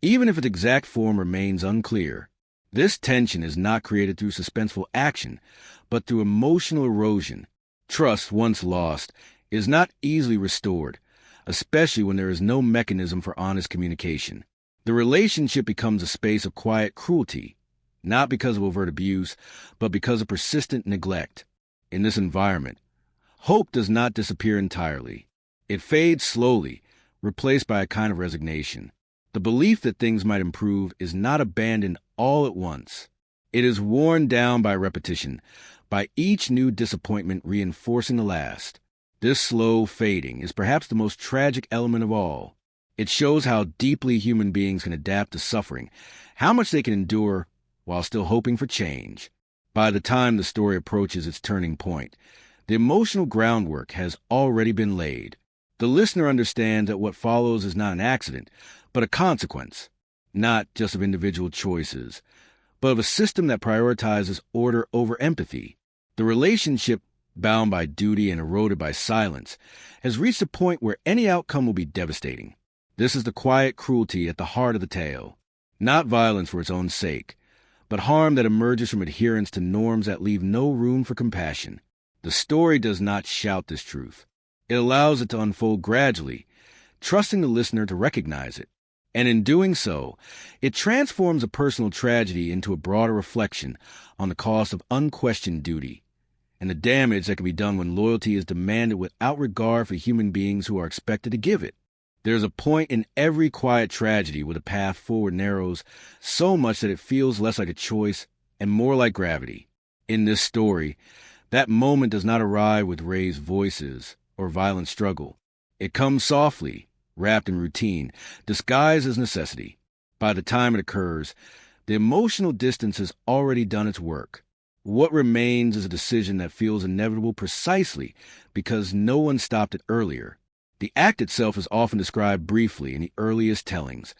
even if its exact form remains unclear. This tension is not created through suspenseful action, but through emotional erosion. Trust, once lost, is not easily restored, especially when there is no mechanism for honest communication. The relationship becomes a space of quiet cruelty, not because of overt abuse, but because of persistent neglect. In this environment, hope does not disappear entirely. It fades slowly, replaced by a kind of resignation. The belief that things might improve is not abandoned all at once. It is worn down by repetition, by each new disappointment reinforcing the last. This slow fading is perhaps the most tragic element of all. It shows how deeply human beings can adapt to suffering, how much they can endure while still hoping for change. By the time the story approaches its turning point, the emotional groundwork has already been laid. The listener understands that what follows is not an accident, but a consequence, not just of individual choices, but of a system that prioritizes order over empathy. The relationship, bound by duty and eroded by silence, has reached a point where any outcome will be devastating. This is the quiet cruelty at the heart of the tale. Not violence for its own sake, but harm that emerges from adherence to norms that leave no room for compassion. The story does not shout this truth. It allows it to unfold gradually, trusting the listener to recognize it. And in doing so, it transforms a personal tragedy into a broader reflection on the cost of unquestioned duty and the damage that can be done when loyalty is demanded without regard for human beings who are expected to give it. There's a point in every quiet tragedy where the path forward narrows so much that it feels less like a choice and more like gravity. In this story, that moment does not arrive with raised voices or violent struggle. It comes softly, wrapped in routine, disguised as necessity. By the time it occurs, the emotional distance has already done its work. What remains is a decision that feels inevitable precisely because no one stopped it earlier. The act itself is often described briefly in the earliest tellings,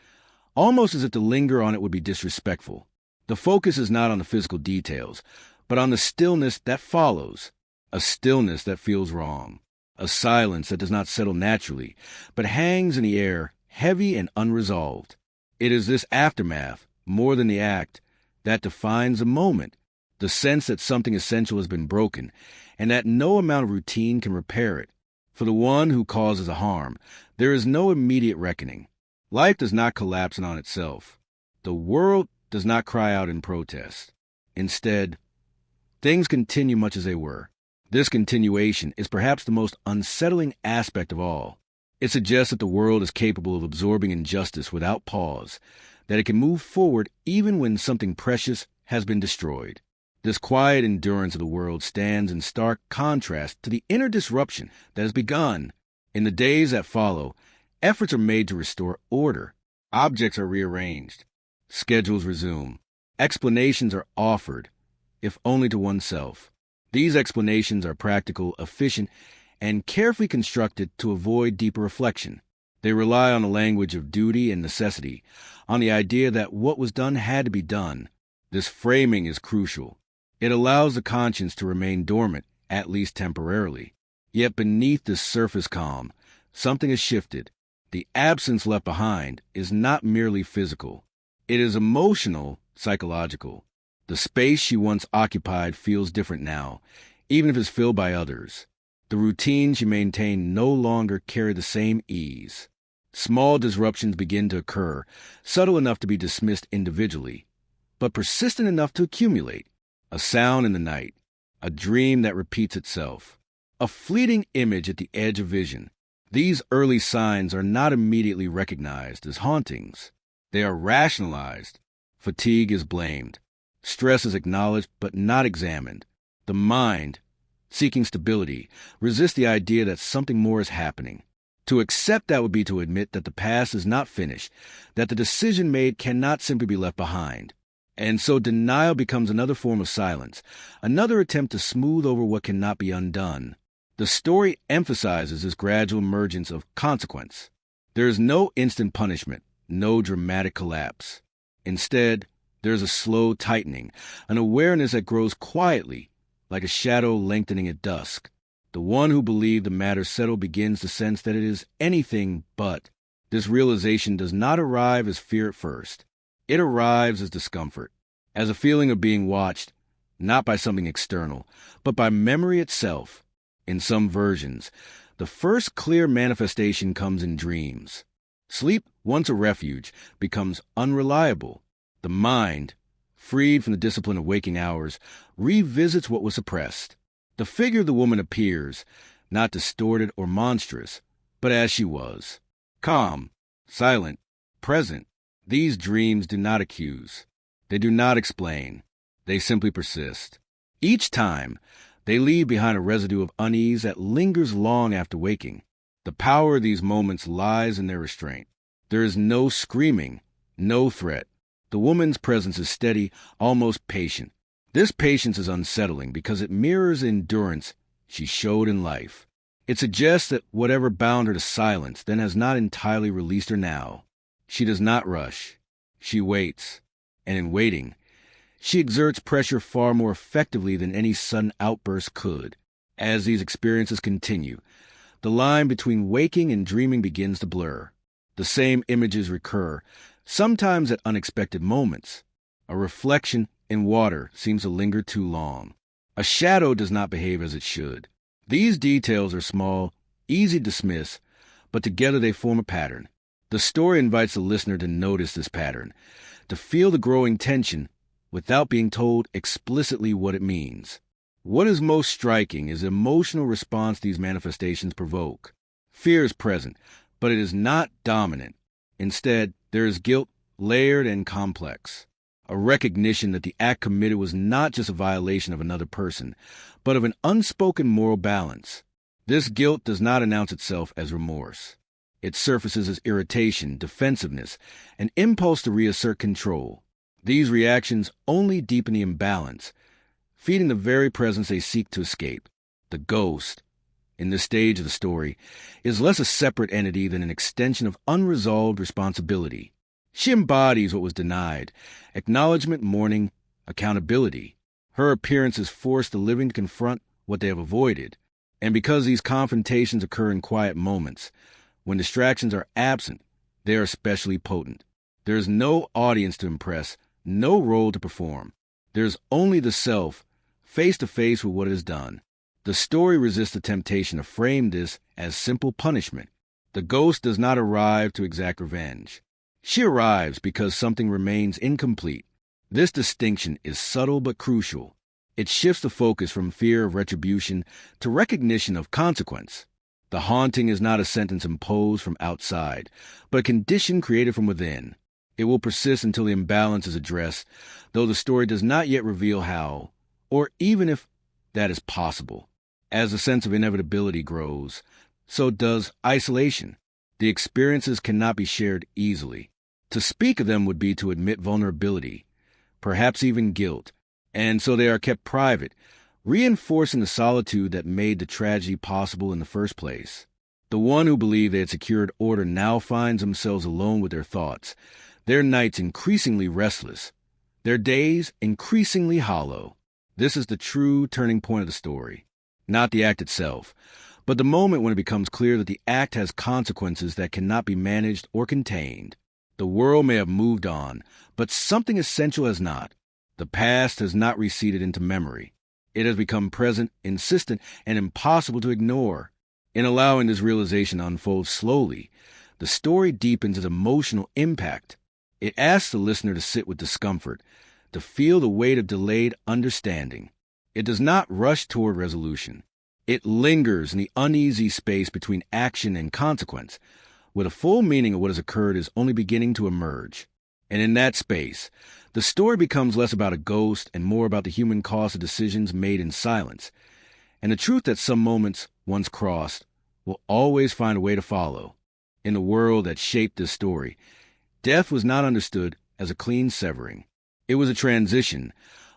almost as if to linger on it would be disrespectful. The focus is not on the physical details, but on the stillness that follows, a stillness that feels wrong, a silence that does not settle naturally, but hangs in the air, heavy and unresolved. It is this aftermath, more than the act, that defines a moment, the sense that something essential has been broken, and that no amount of routine can repair it. For the one who causes a harm, there is no immediate reckoning. Life does not collapse in on itself. The world does not cry out in protest. Instead, things continue much as they were. This continuation is perhaps the most unsettling aspect of all. It suggests that the world is capable of absorbing injustice without pause, that it can move forward even when something precious has been destroyed. This quiet endurance of the world stands in stark contrast to the inner disruption that has begun. In the days that follow, efforts are made to restore order. Objects are rearranged. Schedules resume. Explanations are offered, if only to oneself. These explanations are practical, efficient, and carefully constructed to avoid deeper reflection. They rely on the language of duty and necessity, on the idea that what was done had to be done. This framing is crucial. It allows the conscience to remain dormant, at least temporarily. Yet beneath this surface calm, something has shifted. The absence left behind is not merely physical. It is emotional, psychological. The space she once occupied feels different now, even if it's filled by others. The routine she maintained no longer carry the same ease. Small disruptions begin to occur, subtle enough to be dismissed individually, but persistent enough to accumulate. A sound in the night, a dream that repeats itself, a fleeting image at the edge of vision. These early signs are not immediately recognized as hauntings. They are rationalized. Fatigue is blamed. Stress is acknowledged but not examined. The mind, seeking stability, resists the idea that something more is happening. To accept that would be to admit that the past is not finished, that the decision made cannot simply be left behind. And so denial becomes another form of silence, another attempt to smooth over what cannot be undone. The story emphasizes this gradual emergence of consequence. There is no instant punishment, no dramatic collapse. Instead, there is a slow tightening, an awareness that grows quietly, like a shadow lengthening at dusk. The one who believed the matter settled begins to sense that it is anything but. This realization does not arrive as fear at first. It arrives as discomfort, as a feeling of being watched, not by something external, but by memory itself. In some versions, the first clear manifestation comes in dreams. Sleep, once a refuge, becomes unreliable. The mind, freed from the discipline of waking hours, revisits what was suppressed. The figure of the woman appears, not distorted or monstrous, but as she was. Calm, silent, present. These dreams do not accuse. They do not explain. They simply persist. Each time, they leave behind a residue of unease that lingers long after waking. The power of these moments lies in their restraint. There is no screaming, no threat. The woman's presence is steady, almost patient. This patience is unsettling because it mirrors the endurance she showed in life. It suggests that whatever bound her to silence then has not entirely released her now. She does not rush. She waits. And in waiting, she exerts pressure far more effectively than any sudden outburst could. As these experiences continue, the line between waking and dreaming begins to blur. The same images recur, sometimes at unexpected moments. A reflection in water seems to linger too long. A shadow does not behave as it should. These details are small, easy to dismiss, but together they form a pattern. The story invites the listener to notice this pattern, to feel the growing tension without being told explicitly what it means. What is most striking is the emotional response these manifestations provoke. Fear is present, but it is not dominant. Instead, there is guilt, layered and complex. A recognition that the act committed was not just a violation of another person, but of an unspoken moral balance. This guilt does not announce itself as remorse. It surfaces as irritation, defensiveness, an impulse to reassert control. These reactions only deepen the imbalance, feeding the very presence they seek to escape. The ghost, in this stage of the story, is less a separate entity than an extension of unresolved responsibility. She embodies what was denied: acknowledgement, mourning, accountability. Her appearance has forced the living to confront what they have avoided. And because these confrontations occur in quiet moments, when distractions are absent, they are especially potent. There is no audience to impress, no role to perform. There is only the self, face to face with what it has done. The story resists the temptation to frame this as simple punishment. The ghost does not arrive to exact revenge. She arrives because something remains incomplete. This distinction is subtle but crucial. It shifts the focus from fear of retribution to recognition of consequence. The haunting is not a sentence imposed from outside, but a condition created from within. It will persist until the imbalance is addressed, though the story does not yet reveal how, or even if that is possible. As the sense of inevitability grows, so does isolation. The experiences cannot be shared easily. To speak of them would be to admit vulnerability, perhaps even guilt, and so they are kept private, reinforcing the solitude that made the tragedy possible in the first place. The one who believed they had secured order now finds themselves alone with their thoughts, their nights increasingly restless, their days increasingly hollow. This is the true turning point of the story, not the act itself, but the moment when it becomes clear that the act has consequences that cannot be managed or contained. The world may have moved on, but something essential has not. The past has not receded into memory. It has become present, insistent, and impossible to ignore. In allowing this realization to unfold slowly, the story deepens its emotional impact. It asks the listener to sit with discomfort, to feel the weight of delayed understanding. It does not rush toward resolution. It lingers in the uneasy space between action and consequence, where the full meaning of what has occurred is only beginning to emerge. And in that space, the story becomes less about a ghost and more about the human cost of decisions made in silence, and the truth that some moments, once crossed, will always find a way to follow. In the world that shaped this story, death was not understood as a clean severing. It was a transition,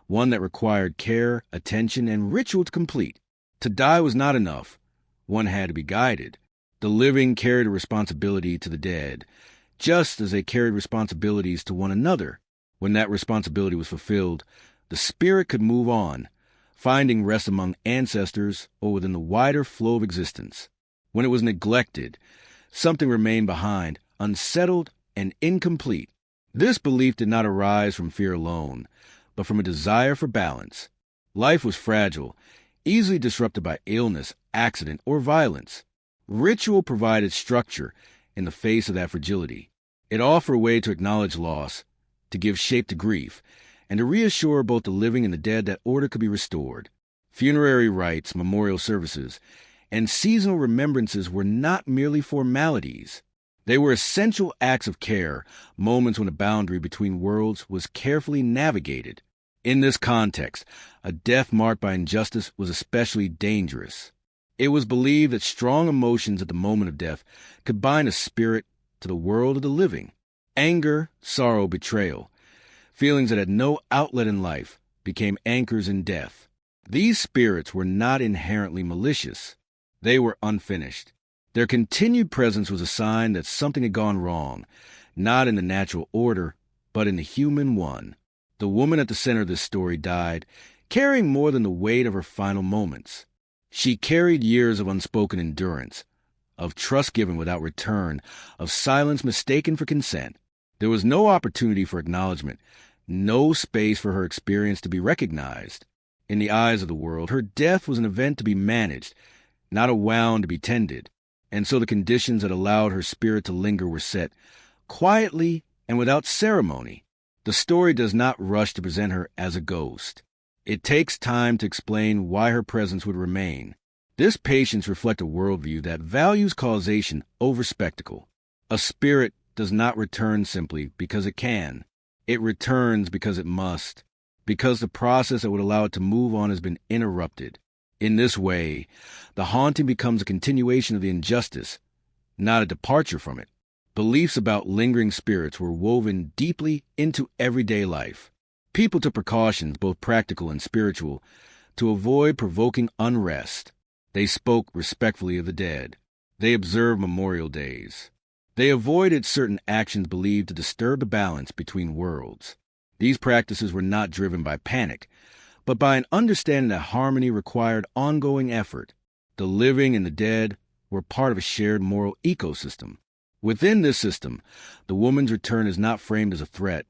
one that required care, attention, and ritual to complete. To die was not enough. One had to be guided. The living carried a responsibility to the dead, just as they carried responsibilities to one another. When that responsibility was fulfilled, the spirit could move on, finding rest among ancestors or within the wider flow of existence. When it was neglected, something remained behind, unsettled and incomplete. This belief did not arise from fear alone, but from a desire for balance. Life was fragile, easily disrupted by illness, accident, or violence. Ritual provided structure in the face of that fragility. It offered a way to acknowledge loss, to give shape to grief, and to reassure both the living and the dead that order could be restored. Funerary rites, memorial services, and seasonal remembrances were not merely formalities. They were essential acts of care, moments when the boundary between worlds was carefully navigated. In this context, a death marked by injustice was especially dangerous. It was believed that strong emotions at the moment of death could bind a spirit to the world of the living. Anger, sorrow, betrayal, feelings that had no outlet in life, became anchors in death. These spirits were not inherently malicious. They were unfinished. Their continued presence was a sign that something had gone wrong, not in the natural order, but in the human one. The woman at the center of this story died, carrying more than the weight of her final moments. She carried years of unspoken endurance, of trust given without return, of silence mistaken for consent. There was no opportunity for acknowledgement, no space for her experience to be recognized. In the eyes of the world, her death was an event to be managed, not a wound to be tended. And so the conditions that allowed her spirit to linger were set, quietly and without ceremony. The story does not rush to present her as a ghost. It takes time to explain why her presence would remain. This patience reflects a worldview that values causation over spectacle. A spirit does not return simply because it can. It returns because it must, because the process that would allow it to move on has been interrupted. In this way, the haunting becomes a continuation of the injustice, not a departure from it. Beliefs about lingering spirits were woven deeply into everyday life. People took precautions, both practical and spiritual, to avoid provoking unrest. They spoke respectfully of the dead. They observed memorial days. They avoided certain actions believed to disturb the balance between worlds. These practices were not driven by panic, but by an understanding that harmony required ongoing effort. The living and the dead were part of a shared moral ecosystem. Within this system, the woman's return is not framed as a threat,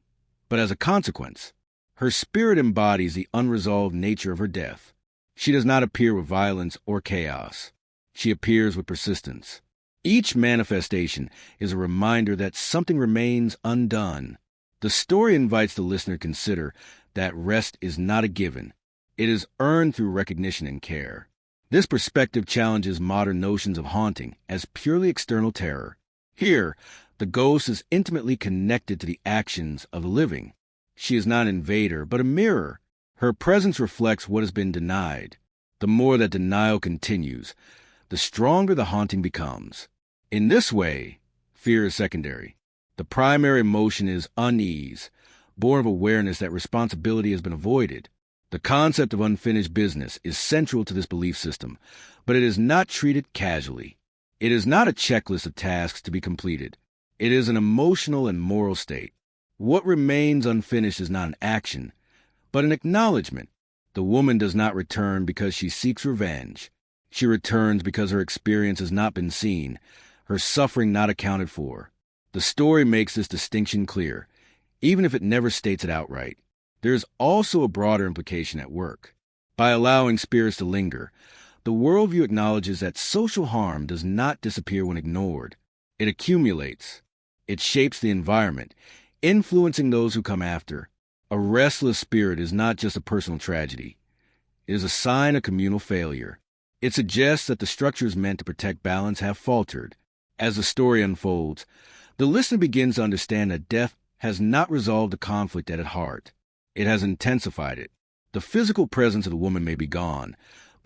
but as a consequence. Her spirit embodies the unresolved nature of her death. She does not appear with violence or chaos. She appears with persistence. Each manifestation is a reminder that something remains undone. The story invites the listener to consider that rest is not a given. It is earned through recognition and care. This perspective challenges modern notions of haunting as purely external terror. Here, the ghost is intimately connected to the actions of the living. She is not an invader, but a mirror. Her presence reflects what has been denied. The more that denial continues, the stronger the haunting becomes. In this way, fear is secondary. The primary emotion is unease, born of awareness that responsibility has been avoided. The concept of unfinished business is central to this belief system, but it is not treated casually. It is not a checklist of tasks to be completed. It is an emotional and moral state. What remains unfinished is not an action, but an acknowledgement. The woman does not return because she seeks revenge. She returns because her experience has not been seen, her suffering not accounted for. The story makes this distinction clear, even if it never states it outright. There is also a broader implication at work. By allowing spirits to linger, the worldview acknowledges that social harm does not disappear when ignored. It accumulates. It shapes the environment, influencing those who come after. A restless spirit is not just a personal tragedy. It is a sign of communal failure. It suggests that the structures meant to protect balance have faltered. As the story unfolds, the listener begins to understand that death has not resolved the conflict at heart. It has intensified it. The physical presence of the woman may be gone,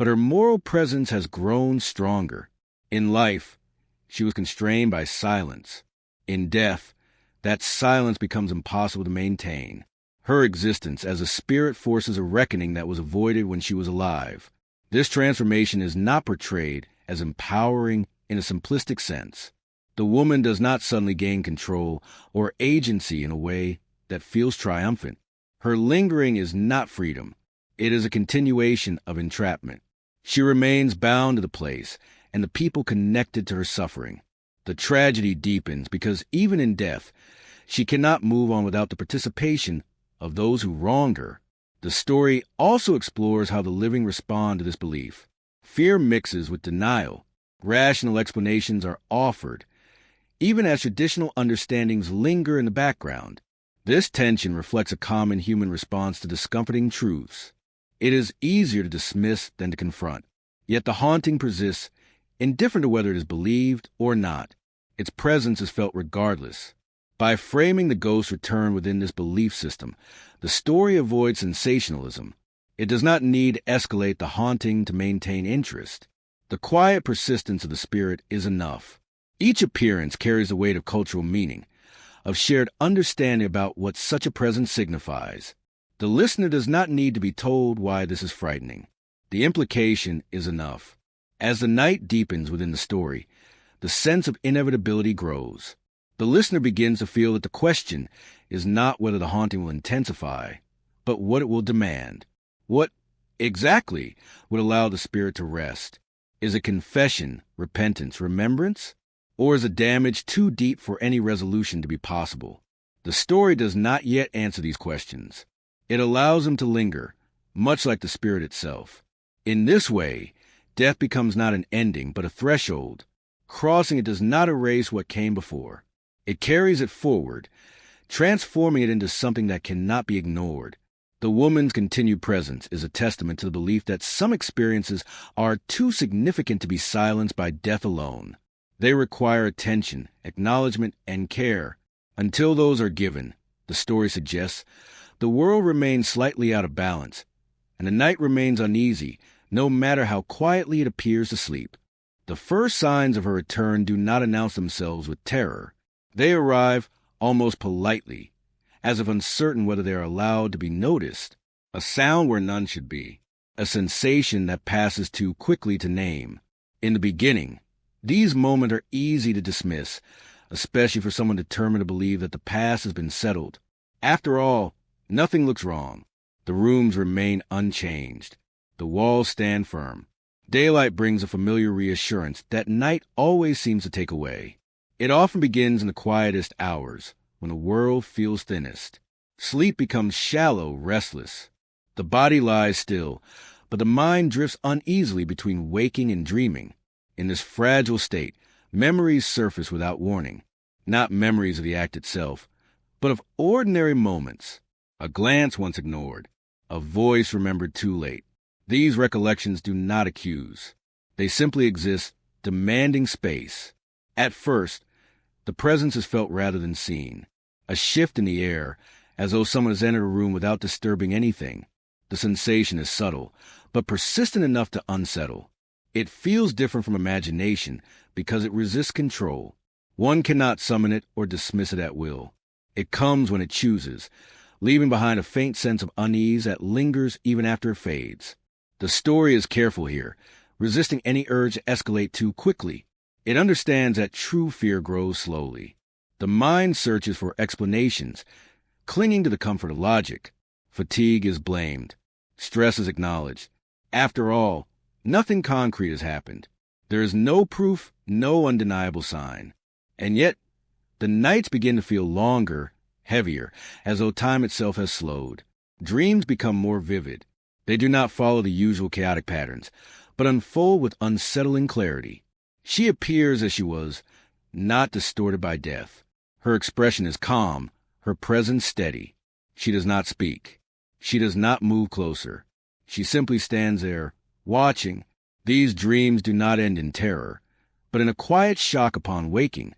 but her moral presence has grown stronger. In life, she was constrained by silence. In death, that silence becomes impossible to maintain. Her existence as a spirit forces a reckoning that was avoided when she was alive. This transformation is not portrayed as empowering in a simplistic sense. The woman does not suddenly gain control or agency in a way that feels triumphant. Her lingering is not freedom. It is a continuation of entrapment. She remains bound to the place and the people connected to her suffering. The tragedy deepens because even in death, she cannot move on without the participation of those who wronged her. The story also explores how the living respond to this belief. Fear mixes with denial. Rational explanations are offered, even as traditional understandings linger in the background. This tension reflects a common human response to discomforting truths. It is easier to dismiss than to confront. Yet the haunting persists, indifferent to whether it is believed or not. Its presence is felt regardless. By framing the ghost's return within this belief system, the story avoids sensationalism. It does not need to escalate the haunting to maintain interest. The quiet persistence of the spirit is enough. Each appearance carries the weight of cultural meaning, of shared understanding about what such a presence signifies. The listener does not need to be told why this is frightening. The implication is enough. As the night deepens within the story, the sense of inevitability grows. The listener begins to feel that the question is not whether the haunting will intensify, but what it will demand. What exactly would allow the spirit to rest? Is it confession, repentance, remembrance? Or is the damage too deep for any resolution to be possible? The story does not yet answer these questions. It allows them to linger, much like the spirit itself. In this way, death becomes not an ending, but a threshold. Crossing it does not erase what came before. It carries it forward, transforming it into something that cannot be ignored. The woman's continued presence is a testament to the belief that some experiences are too significant to be silenced by death alone. They require attention, acknowledgement, and care. Until those are given, the story suggests, the world remains slightly out of balance, and the night remains uneasy, no matter how quietly it appears to sleep. The first signs of her return do not announce themselves with terror. They arrive almost politely, as if uncertain whether they are allowed to be noticed. A sound where none should be. A sensation that passes too quickly to name. In the beginning, these moments are easy to dismiss, especially for someone determined to believe that the past has been settled. After all, nothing looks wrong. The rooms remain unchanged. The walls stand firm. Daylight brings a familiar reassurance that night always seems to take away. It often begins in the quietest hours, when the world feels thinnest. Sleep becomes shallow, restless. The body lies still, but the mind drifts uneasily between waking and dreaming. In this fragile state, memories surface without warning. Not memories of the act itself, but of ordinary moments. A glance once ignored. A voice remembered too late. These recollections do not accuse. They simply exist, demanding space. At first, the presence is felt rather than seen. A shift in the air, as though someone has entered a room without disturbing anything. The sensation is subtle, but persistent enough to unsettle. It feels different from imagination because it resists control. One cannot summon it or dismiss it at will. It comes when it chooses, leaving behind a faint sense of unease that lingers even after it fades. The story is careful here, resisting any urge to escalate too quickly. It understands that true fear grows slowly. The mind searches for explanations, clinging to the comfort of logic. Fatigue is blamed. Stress is acknowledged. After all, nothing concrete has happened. There is no proof, no undeniable sign. And yet, the nights begin to feel longer, heavier, as though time itself has slowed. Dreams become more vivid. They do not follow the usual chaotic patterns, but unfold with unsettling clarity. She appears as she was, not distorted by death. Her expression is calm, her presence steady. She does not speak. She does not move closer. She simply stands there, watching. These dreams do not end in terror, but in a quiet shock upon waking,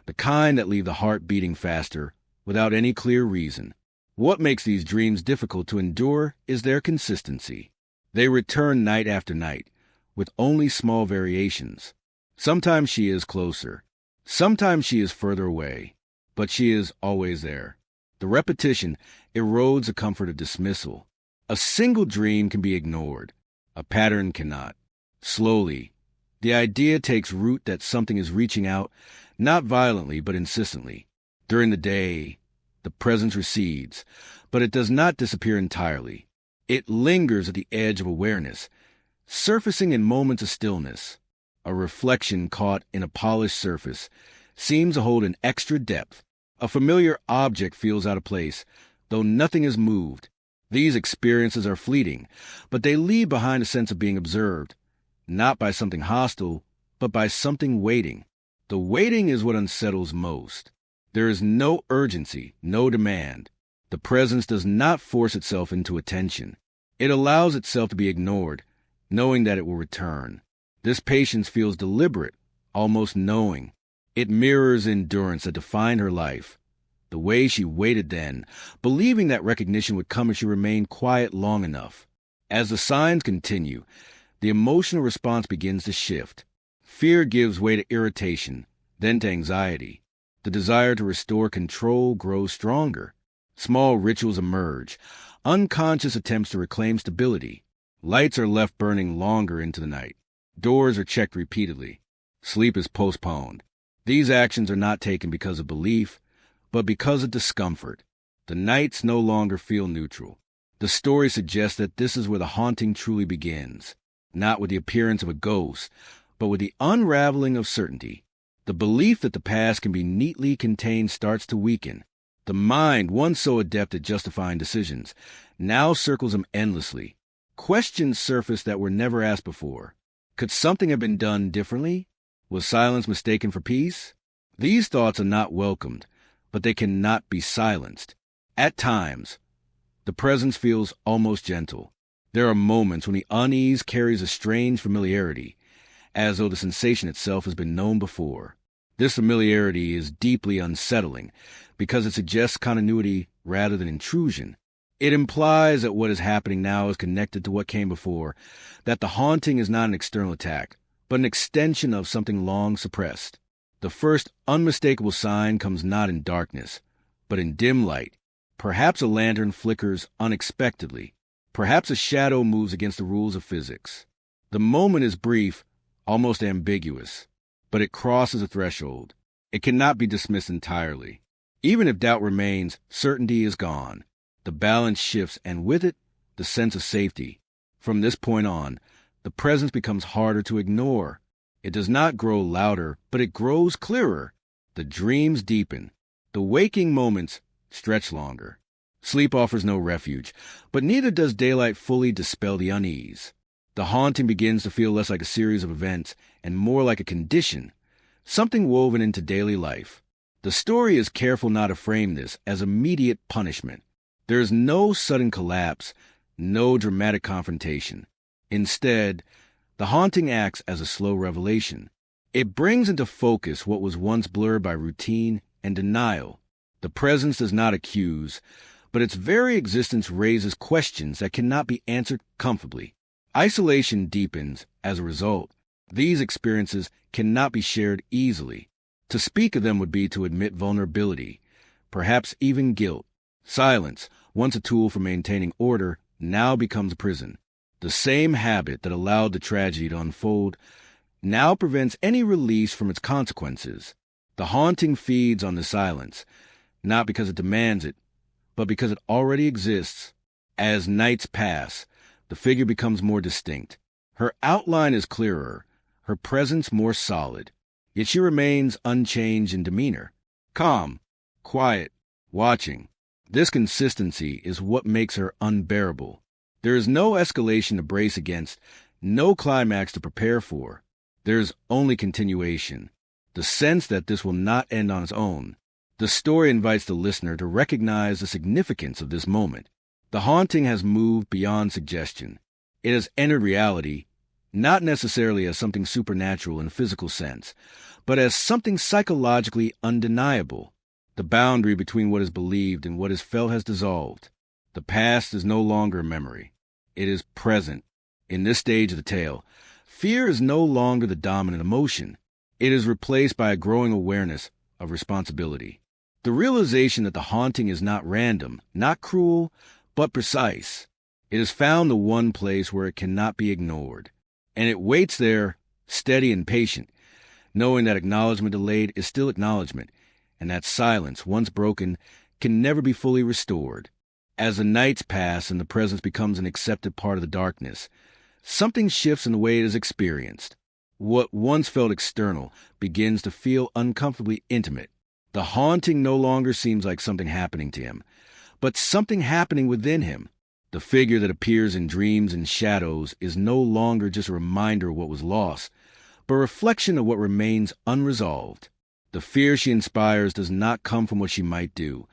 the kind that leave the heart beating faster, without any clear reason. What makes these dreams difficult to endure is their consistency. They return night after night, with only small variations. Sometimes she is closer. Sometimes she is further away, but she is always there. The repetition erodes the comfort of dismissal. A single dream can be ignored. A pattern cannot. Slowly, the idea takes root that something is reaching out, not violently but insistently. During the day, the presence recedes, but it does not disappear entirely. It lingers at the edge of awareness, surfacing in moments of stillness. A reflection caught in a polished surface seems to hold an extra depth. A familiar object feels out of place, though nothing is moved. These experiences are fleeting, but they leave behind a sense of being observed, not by something hostile, but by something waiting. The waiting is what unsettles most. There is no urgency, no demand. The presence does not force itself into attention. It allows itself to be ignored, knowing that it will return. This patience feels deliberate, almost knowing. It mirrors endurance that defined her life. The way she waited then, believing that recognition would come if she remained quiet long enough. As the signs continue, the emotional response begins to shift. Fear gives way to irritation, then to anxiety. The desire to restore control grows stronger. Small rituals emerge, unconscious attempts to reclaim stability. Lights are left burning longer into the night. Doors are checked repeatedly. Sleep is postponed. These actions are not taken because of belief, but because of discomfort. The nights no longer feel neutral. The story suggests that this is where the haunting truly begins, not with the appearance of a ghost, but with the unraveling of certainty. The belief that the past can be neatly contained starts to weaken. The mind, once so adept at justifying decisions, now circles them endlessly. Questions surface that were never asked before. Could something have been done differently? Was silence mistaken for peace? These thoughts are not welcomed, but they cannot be silenced. At times, the presence feels almost gentle. There are moments when the unease carries a strange familiarity, as though the sensation itself has been known before. This familiarity is deeply unsettling because it suggests continuity rather than intrusion. It implies that what is happening now is connected to what came before, that the haunting is not an external attack, but an extension of something long suppressed. The first unmistakable sign comes not in darkness, but in dim light. Perhaps a lantern flickers unexpectedly. Perhaps a shadow moves against the rules of physics. The moment is brief, almost ambiguous, but it crosses a threshold. It cannot be dismissed entirely. Even if doubt remains, certainty is gone. The balance shifts, and with it, the sense of safety. From this point on, the presence becomes harder to ignore. It does not grow louder, but it grows clearer. The dreams deepen. The waking moments stretch longer. Sleep offers no refuge, but neither does daylight fully dispel the unease. The haunting begins to feel less like a series of events and more like a condition, something woven into daily life. The story is careful not to frame this as immediate punishment. There is no sudden collapse, no dramatic confrontation. Instead, the haunting acts as a slow revelation. It brings into focus what was once blurred by routine and denial. The presence does not accuse, but its very existence raises questions that cannot be answered comfortably. Isolation deepens as a result. These experiences cannot be shared easily. To speak of them would be to admit vulnerability, perhaps even guilt. Silence, once a tool for maintaining order, now becomes a prison. The same habit that allowed the tragedy to unfold now prevents any release from its consequences. The haunting feeds on the silence, not because it demands it, but because it already exists. As nights pass, the figure becomes more distinct. Her outline is clearer, her presence more solid, yet she remains unchanged in demeanor. Calm, quiet, watching. This consistency is what makes her unbearable. There is no escalation to brace against, no climax to prepare for. There is only continuation, the sense that this will not end on its own. The story invites the listener to recognize the significance of this moment. The haunting has moved beyond suggestion. It has entered reality, not necessarily as something supernatural in a physical sense, but as something psychologically undeniable. The boundary between what is believed and what is felt has dissolved. The past is no longer a memory. It is present. In this stage of the tale, fear is no longer the dominant emotion. It is replaced by a growing awareness of responsibility. The realization that the haunting is not random, not cruel, but precise. It has found the one place where it cannot be ignored. And it waits there, steady and patient, knowing that acknowledgement delayed is still acknowledgement, and that silence, once broken, can never be fully restored. As the nights pass and the presence becomes an accepted part of the darkness, something shifts in the way it is experienced. What once felt external begins to feel uncomfortably intimate. The haunting no longer seems like something happening to him, but something happening within him. The figure that appears in dreams and shadows is no longer just a reminder of what was lost, but a reflection of what remains unresolved. The fear she inspires does not come from what she might do,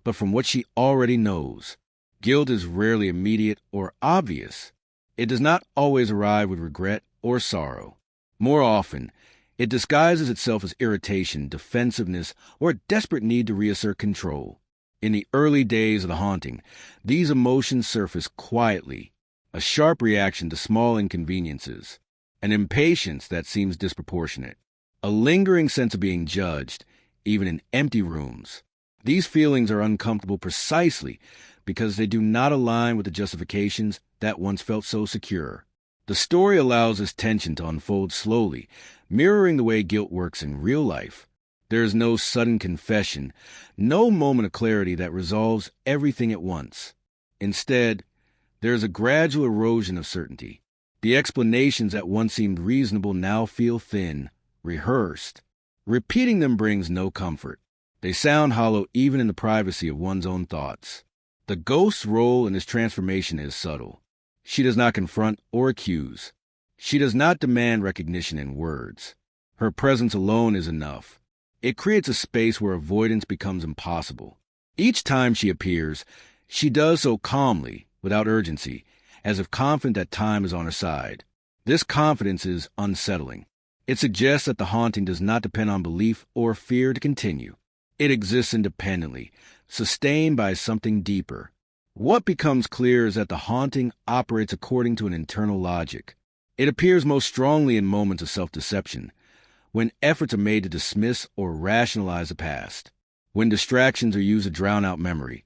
but from what she already knows. Guilt is rarely immediate or obvious. It does not always arrive with regret or sorrow. More often, It disguises itself as irritation, defensiveness, or a desperate need to reassert control. In the early days of the haunting, these emotions surface quietly, a sharp reaction to small inconveniences, an impatience that seems disproportionate, a lingering sense of being judged, even in empty rooms. These feelings are uncomfortable precisely because they do not align with the justifications that once felt so secure. The story allows this tension to unfold slowly, mirroring the way guilt works in real life. There is no sudden confession, no moment of clarity that resolves everything at once. Instead, there is a gradual erosion of certainty. The explanations that once seemed reasonable now feel thin, rehearsed. Repeating them brings no comfort. They sound hollow even in the privacy of one's own thoughts. The ghost's role in this transformation is subtle. She does not confront or accuse. She does not demand recognition in words. Her presence alone is enough. It creates a space where avoidance becomes impossible. Each time she appears, she does so calmly, without urgency, as if confident that time is on her side. This confidence is unsettling. It suggests that the haunting does not depend on belief or fear to continue. It exists independently, sustained by something deeper. What becomes clear is that the haunting operates according to an internal logic. It appears most strongly in moments of self-deception, when efforts are made to dismiss or rationalize the past. When distractions are used to drown out memory,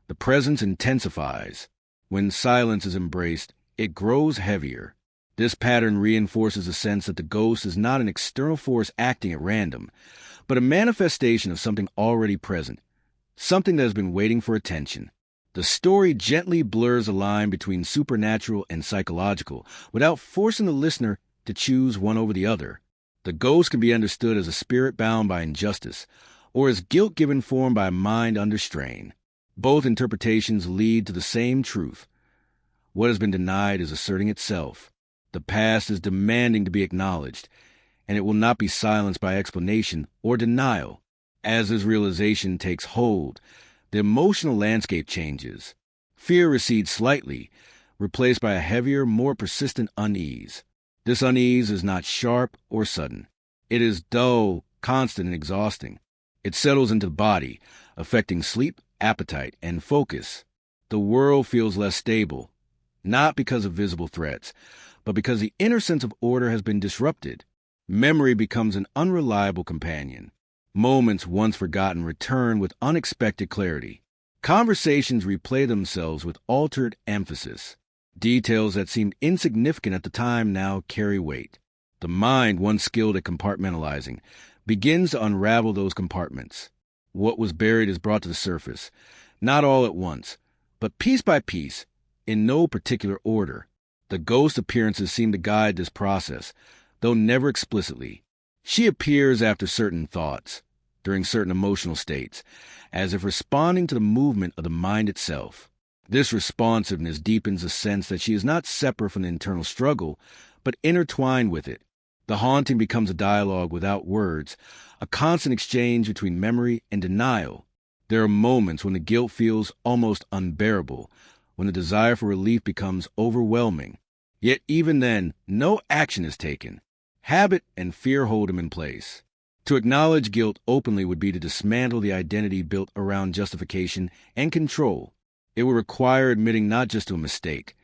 the presence intensifies. When silence is embraced, it grows heavier. This pattern reinforces the sense that the ghost is not an external force acting at random, but a manifestation of something already present, something that has been waiting for attention. The story gently blurs the line between supernatural and psychological without forcing the listener to choose one over the other. The ghost can be understood as a spirit bound by injustice, or as guilt given form by a mind under strain. Both interpretations lead to the same truth. What has been denied is asserting itself. The past is demanding to be acknowledged, and it will not be silenced by explanation or denial. As this realization takes hold, the emotional landscape changes. Fear recedes slightly, replaced by a heavier, more persistent unease. This unease is not sharp or sudden. It is dull, constant, and exhausting. It settles into the body, affecting sleep, appetite, and focus. The world feels less stable, not because of visible threats, but because the inner sense of order has been disrupted. Memory becomes an unreliable companion. Moments once forgotten return with unexpected clarity. Conversations replay themselves with altered emphasis. Details that seemed insignificant at the time now carry weight. The mind, once skilled at compartmentalizing, begins to unravel those compartments. What was buried is brought to the surface, not all at once, but piece by piece, in no particular order. The ghost appearances seem to guide this process, though never explicitly. She appears after certain thoughts, during certain emotional states, as if responding to the movement of the mind itself. This responsiveness deepens the sense that she is not separate from the internal struggle, but intertwined with it. The haunting becomes a dialogue without words, a constant exchange between memory and denial. There are moments when the guilt feels almost unbearable, when the desire for relief becomes overwhelming. Yet even then, no action is taken. Habit and fear hold him in place. To acknowledge guilt openly would be to dismantle the identity built around justification and control. It would require admitting not just to a mistake,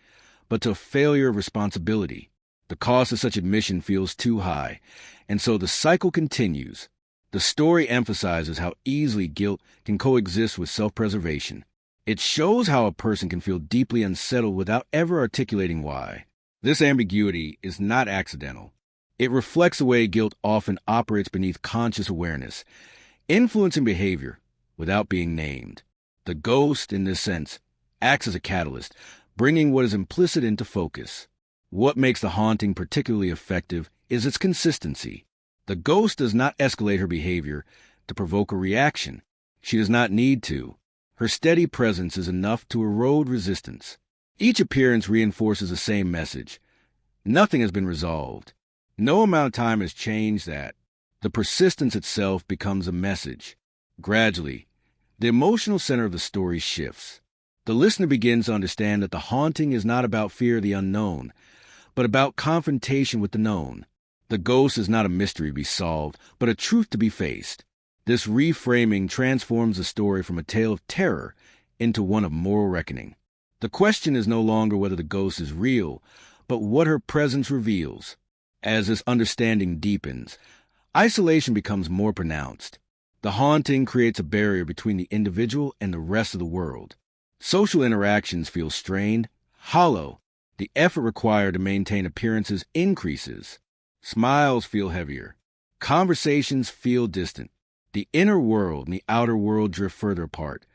but to a failure of responsibility. The cost of such admission feels too high, and so the cycle continues. The story emphasizes how easily guilt can coexist with self-preservation. It shows how a person can feel deeply unsettled without ever articulating why. This ambiguity is not accidental. It reflects the way guilt often operates beneath conscious awareness, influencing behavior without being named. The ghost, in this sense, acts as a catalyst, bringing what is implicit into focus. What makes the haunting particularly effective is its consistency. The ghost does not escalate her behavior to provoke a reaction. She does not need to. Her steady presence is enough to erode resistance. Each appearance reinforces the same message. Nothing has been resolved. No amount of time has changed that. The persistence itself becomes a message. Gradually, the emotional center of the story shifts. The listener begins to understand that the haunting is not about fear of the unknown, but about confrontation with the known. The ghost is not a mystery to be solved, but a truth to be faced. This reframing transforms the story from a tale of terror into one of moral reckoning. The question is no longer whether the ghost is real, but what her presence reveals. As this understanding deepens, isolation becomes more pronounced. The haunting creates a barrier between the individual and the rest of the world. Social interactions feel strained, hollow. The effort required to maintain appearances increases. Smiles feel heavier. Conversations feel distant. The inner world and the outer world drift further apart,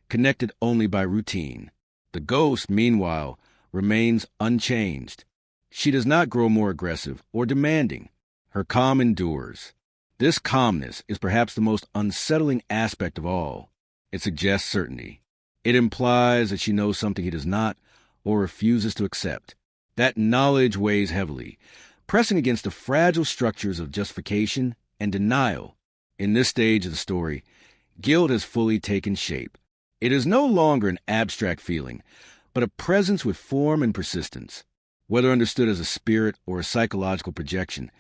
connected only by routine. The ghost, meanwhile, remains unchanged. She does not grow more aggressive or demanding. Her calm endures. This calmness is perhaps the most unsettling aspect of all. It suggests certainty. It implies that she knows something he does not, or refuses to accept. That knowledge weighs heavily, pressing against the fragile structures of justification and denial. In this stage of the story, guilt has fully taken shape. It is no longer an abstract feeling, but a presence with form and persistence. Whether understood as a spirit or a psychological projection,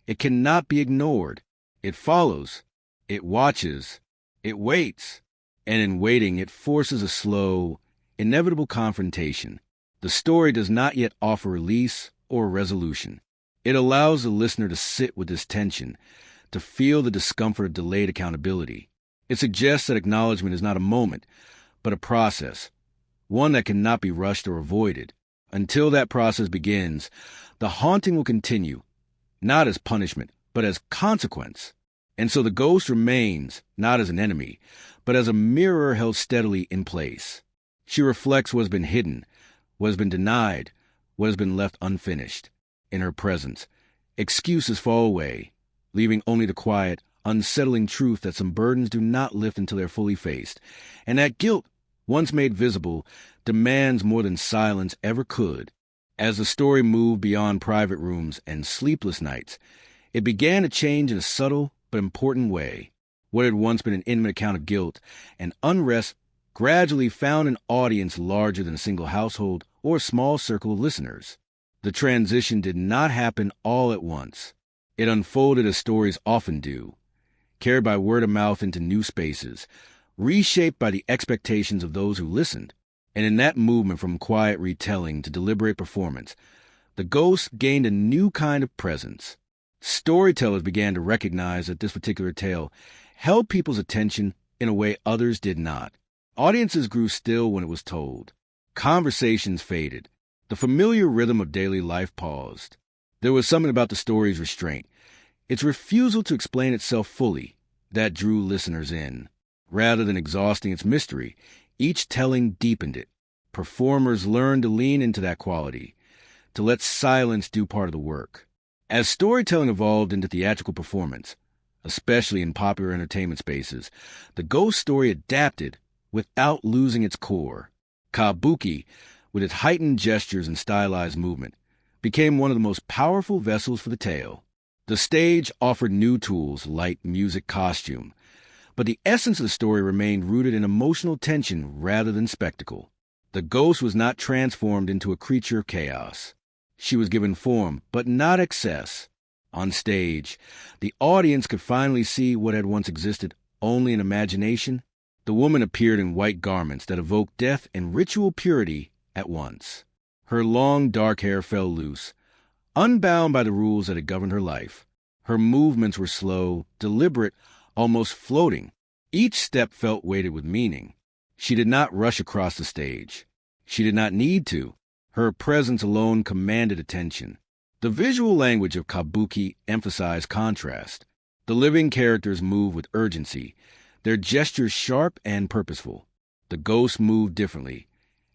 it cannot be ignored. It follows, it watches, it waits, and in waiting it forces a slow, inevitable confrontation. The story does not yet offer release or resolution. It allows the listener to sit with this tension, to feel the discomfort of delayed accountability. It suggests that acknowledgement is not a moment, but a process, one that cannot be rushed or avoided. Until that process begins, the haunting will continue, not as punishment, but as consequence. And so the ghost remains, not as an enemy, but as a mirror held steadily in place. She reflects what has been hidden, what has been denied, what has been left unfinished. In her presence, excuses fall away, leaving only the quiet, unsettling truth that some burdens do not lift until they're fully faced, and that guilt, once made visible, demands more than silence ever could. As the story moved beyond private rooms and sleepless nights, it began to change in a subtle but important way. What had once been an intimate account of guilt and unrest gradually found an audience larger than a single household or a small circle of listeners. The transition did not happen all at once. It unfolded as stories often do, carried by word of mouth into new spaces, reshaped by the expectations of those who listened. And in that movement from quiet retelling to deliberate performance, the ghost gained a new kind of presence. Storytellers began to recognize that this particular tale held people's attention in a way others did not. Audiences grew still when it was told. Conversations faded. The familiar rhythm of daily life paused. There was something about the story's restraint, its refusal to explain itself fully, that drew listeners in. Rather than exhausting its mystery, each telling deepened it. Performers learned to lean into that quality, to let silence do part of the work. As storytelling evolved into theatrical performance, especially in popular entertainment spaces, the ghost story adapted without losing its core. Kabuki, with its heightened gestures and stylized movement, became one of the most powerful vessels for the tale. The stage offered new tools, light, music, costume, but the essence of the story remained rooted in emotional tension rather than spectacle. The ghost was not transformed into a creature of chaos. She was given form, but not excess. On stage, the audience could finally see what had once existed only in imagination. The woman appeared in white garments that evoked death and ritual purity at once. Her long, dark hair fell loose, unbound by the rules that had governed her life. Her movements were slow, deliberate, almost floating. Each step felt weighted with meaning. She did not rush across the stage. She did not need to. Her presence alone commanded attention. The visual language of Kabuki emphasized contrast. The living characters moved with urgency, their gestures sharp and purposeful. The ghost moved differently,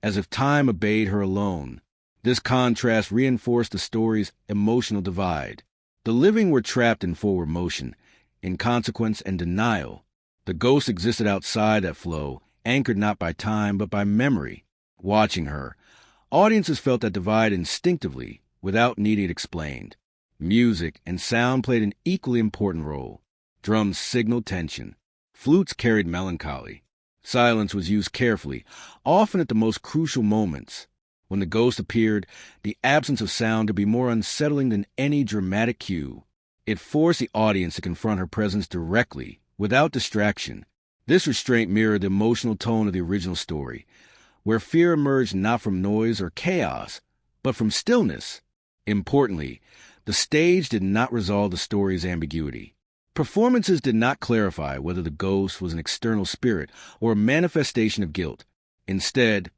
as if time obeyed her alone. This contrast reinforced the story's emotional divide. The living were trapped in forward motion, in consequence and denial. The ghost existed outside that flow, anchored not by time but by memory. Watching her, audiences felt that divide instinctively, without needing it explained. Music and sound played an equally important role. Drums signaled tension. Flutes carried melancholy. Silence was used carefully, often at the most crucial moments. When the ghost appeared, the absence of sound could be more unsettling than any dramatic cue. It forced the audience to confront her presence directly, without distraction. This restraint mirrored the emotional tone of the original story, where fear emerged not from noise or chaos, but from stillness. Importantly, the stage did not resolve the story's ambiguity. Performances did not clarify whether the ghost was an external spirit or a manifestation of guilt. Instead,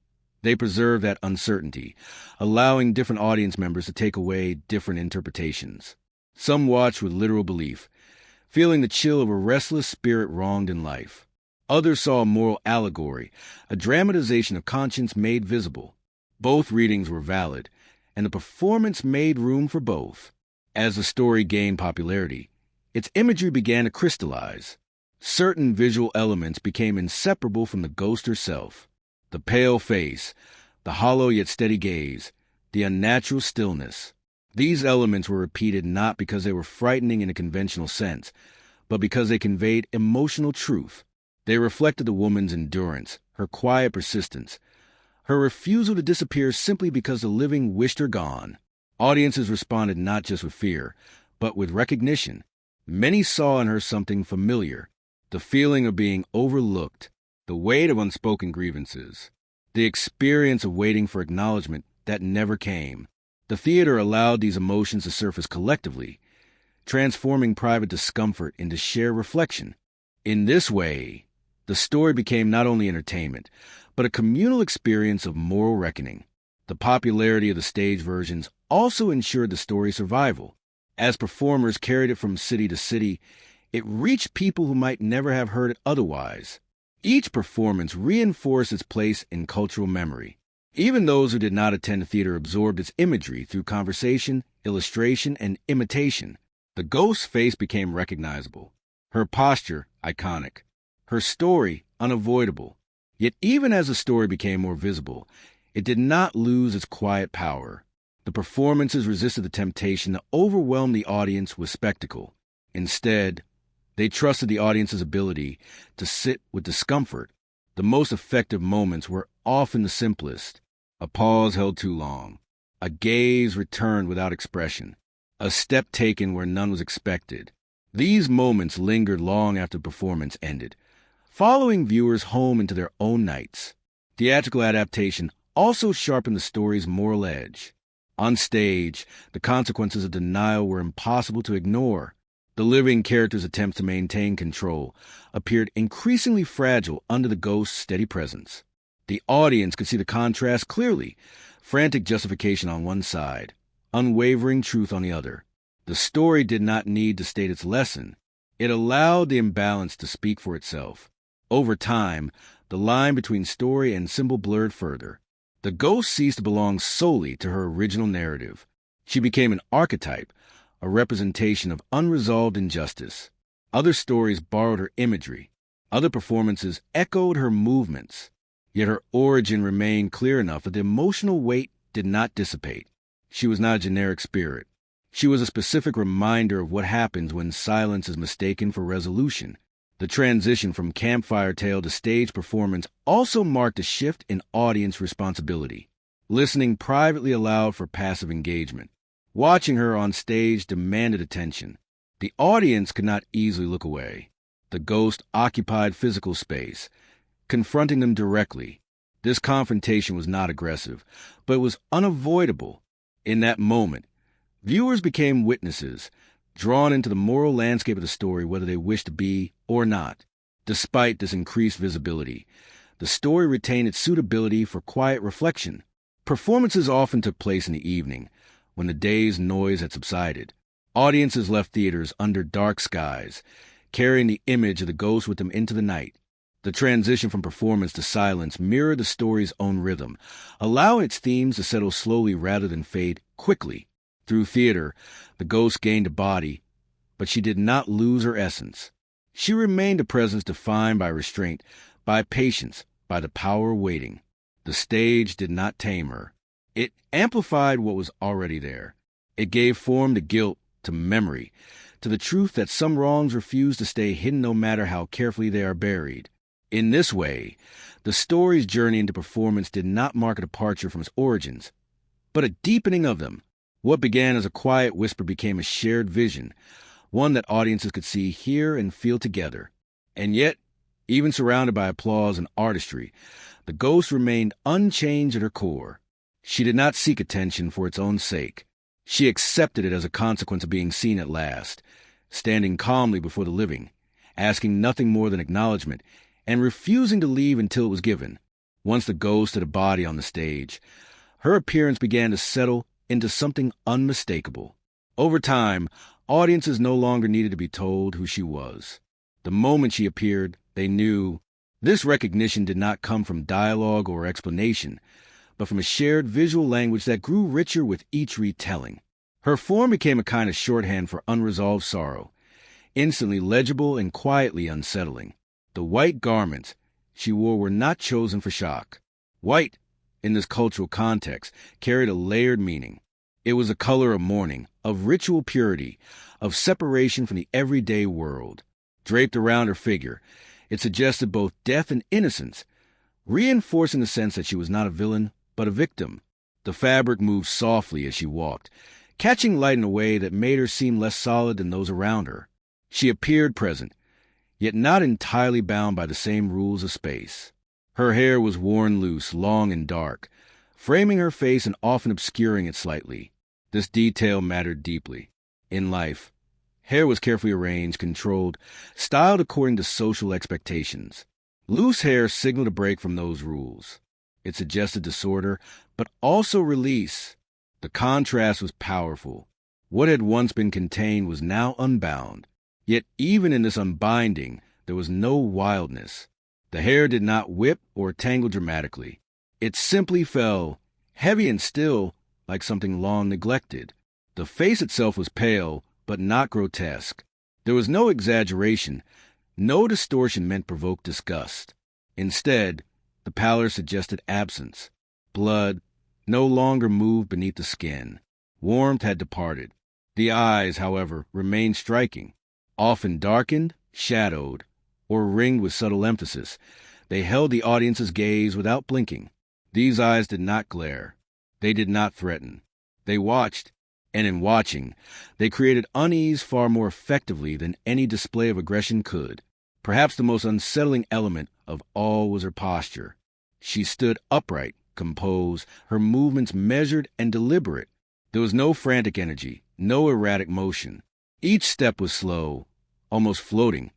they preserved that uncertainty, allowing different audience members to take away different interpretations. Some watched with literal belief, feeling the chill of a restless spirit wronged in life. Others saw a moral allegory, a dramatization of conscience made visible. Both readings were valid, and the performance made room for both. As the story gained popularity, its imagery began to crystallize. Certain visual elements became inseparable from the ghost herself. The pale face, the hollow yet steady gaze, the unnatural stillness. These elements were repeated not because they were frightening in a conventional sense, but because they conveyed emotional truth. They reflected the woman's endurance, her quiet persistence, her refusal to disappear simply because the living wished her gone. Audiences responded not just with fear, but with recognition. Many saw in her something familiar, the feeling of being overlooked, the weight of unspoken grievances, the experience of waiting for acknowledgement that never came. The theater allowed these emotions to surface collectively, transforming private discomfort into shared reflection. In this way, the story became not only entertainment, but a communal experience of moral reckoning. The popularity of the stage versions also ensured the story's survival. As performers carried it from city to city, it reached people who might never have heard it otherwise. Each performance reinforced its place in cultural memory. Even those who did not attend the theater absorbed its imagery through conversation, illustration, and imitation. The ghost's face became recognizable, her posture iconic, her story unavoidable. Yet even as the story became more visible, it did not lose its quiet power. The performances resisted the temptation to overwhelm the audience with spectacle. Instead, they trusted the audience's ability to sit with discomfort. The most effective moments were often the simplest. A pause held too long, a gaze returned without expression, a step taken where none was expected. These moments lingered long after the performance ended, following viewers home into their own nights. Theatrical adaptation also sharpened the story's moral edge. On stage, the consequences of denial were impossible to ignore. The living character's attempts to maintain control appeared increasingly fragile under the ghost's steady presence. The audience could see the contrast clearly, frantic justification on one side, unwavering truth on the other. The story did not need to state its lesson. It allowed the imbalance to speak for itself. Over time, the line between story and symbol blurred further. The ghost ceased to belong solely to her original narrative. She became an archetype, a representation of unresolved injustice. Other stories borrowed her imagery. Other performances echoed her movements. Yet her origin remained clear enough that the emotional weight did not dissipate. She was not a generic spirit. She was a specific reminder of what happens when silence is mistaken for resolution. The transition from campfire tale to stage performance also marked a shift in audience responsibility. Listening privately allowed for passive engagement. Watching her on stage demanded attention. The audience could not easily look away. The ghost occupied physical space, confronting them directly. This confrontation was not aggressive, but it was unavoidable. In that moment, viewers became witnesses, drawn into the moral landscape of the story whether they wished to be or not. Despite this increased visibility, the story retained its suitability for quiet reflection. Performances often took place in the evening, when the day's noise had subsided. Audiences left theaters under dark skies, carrying the image of the ghost with them into the night. The transition from performance to silence mirrored the story's own rhythm, allowing its themes to settle slowly rather than fade quickly. Through theater, the ghost gained a body, but she did not lose her essence. She remained a presence defined by restraint, by patience, by the power of waiting. The stage did not tame her. It amplified what was already there. It gave form to guilt, to memory, to the truth that some wrongs refuse to stay hidden no matter how carefully they are buried. In this way, the story's journey into performance did not mark a departure from its origins, but a deepening of them. What began as a quiet whisper became a shared vision, one that audiences could see, hear, and feel together. And yet, even surrounded by applause and artistry, the ghost remained unchanged at her core. She did not seek attention for its own sake. She accepted it as a consequence of being seen at last, standing calmly before the living, asking nothing more than acknowledgement, and refusing to leave until it was given. Once the ghost had a body on the stage, her appearance began to settle into something unmistakable. Over time, audiences no longer needed to be told who she was. The moment she appeared, they knew. This recognition did not come from dialogue or explanation, but from a shared visual language that grew richer with each retelling. Her form became a kind of shorthand for unresolved sorrow, instantly legible and quietly unsettling. The white garments she wore were not chosen for shock. White, in this cultural context, carried a layered meaning. It was a color of mourning, of ritual purity, of separation from the everyday world. Draped around her figure, it suggested both death and innocence, reinforcing the sense that she was not a villain, but a victim. The fabric moved softly as she walked, catching light in a way that made her seem less solid than those around her. She appeared present, yet not entirely bound by the same rules of space. Her hair was worn loose, long and dark, framing her face and often obscuring it slightly. This detail mattered deeply. In life, hair was carefully arranged, controlled, styled according to social expectations. Loose hair signaled a break from those rules. It suggested disorder, but also release. The contrast was powerful. What had once been contained was now unbound. Yet even in this unbinding, there was no wildness. The hair did not whip or tangle dramatically. It simply fell, heavy and still, like something long neglected. The face itself was pale, but not grotesque. There was no exaggeration. No distortion meant provoke disgust. Instead, the pallor suggested absence. Blood no longer moved beneath the skin. Warmth had departed. The eyes, however, remained striking. Often darkened, shadowed, or ringed with subtle emphasis, they held the audience's gaze without blinking. These eyes did not glare. They did not threaten. They watched, and in watching, they created unease far more effectively than any display of aggression could. Perhaps the most unsettling element of all was her posture. She stood upright, composed, her movements measured and deliberate. There was no frantic energy, no erratic motion. Each step was slow, almost floating,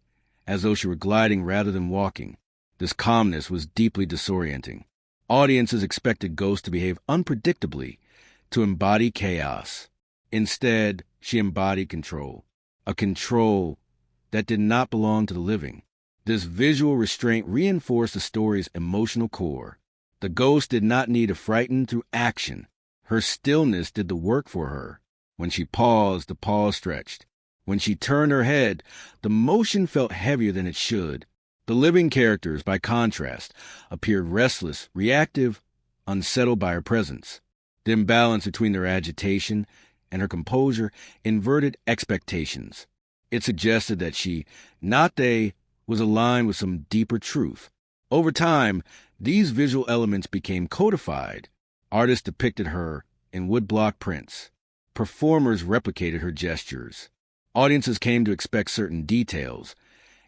as though she were gliding rather than walking. This calmness was deeply disorienting. Audiences expected ghosts to behave unpredictably, to embody chaos. Instead, she embodied control, a control that did not belong to the living. This visual restraint reinforced the story's emotional core. The ghost did not need to frighten through action. Her stillness did the work for her. When she paused, the pause stretched. When she turned her head, the motion felt heavier than it should. The living characters, by contrast, appeared restless, reactive, unsettled by her presence. The imbalance between their agitation and her composure inverted expectations. It suggested that she, not they, was aligned with some deeper truth. Over time, these visual elements became codified. Artists depicted her in woodblock prints. Performers replicated her gestures. Audiences came to expect certain details,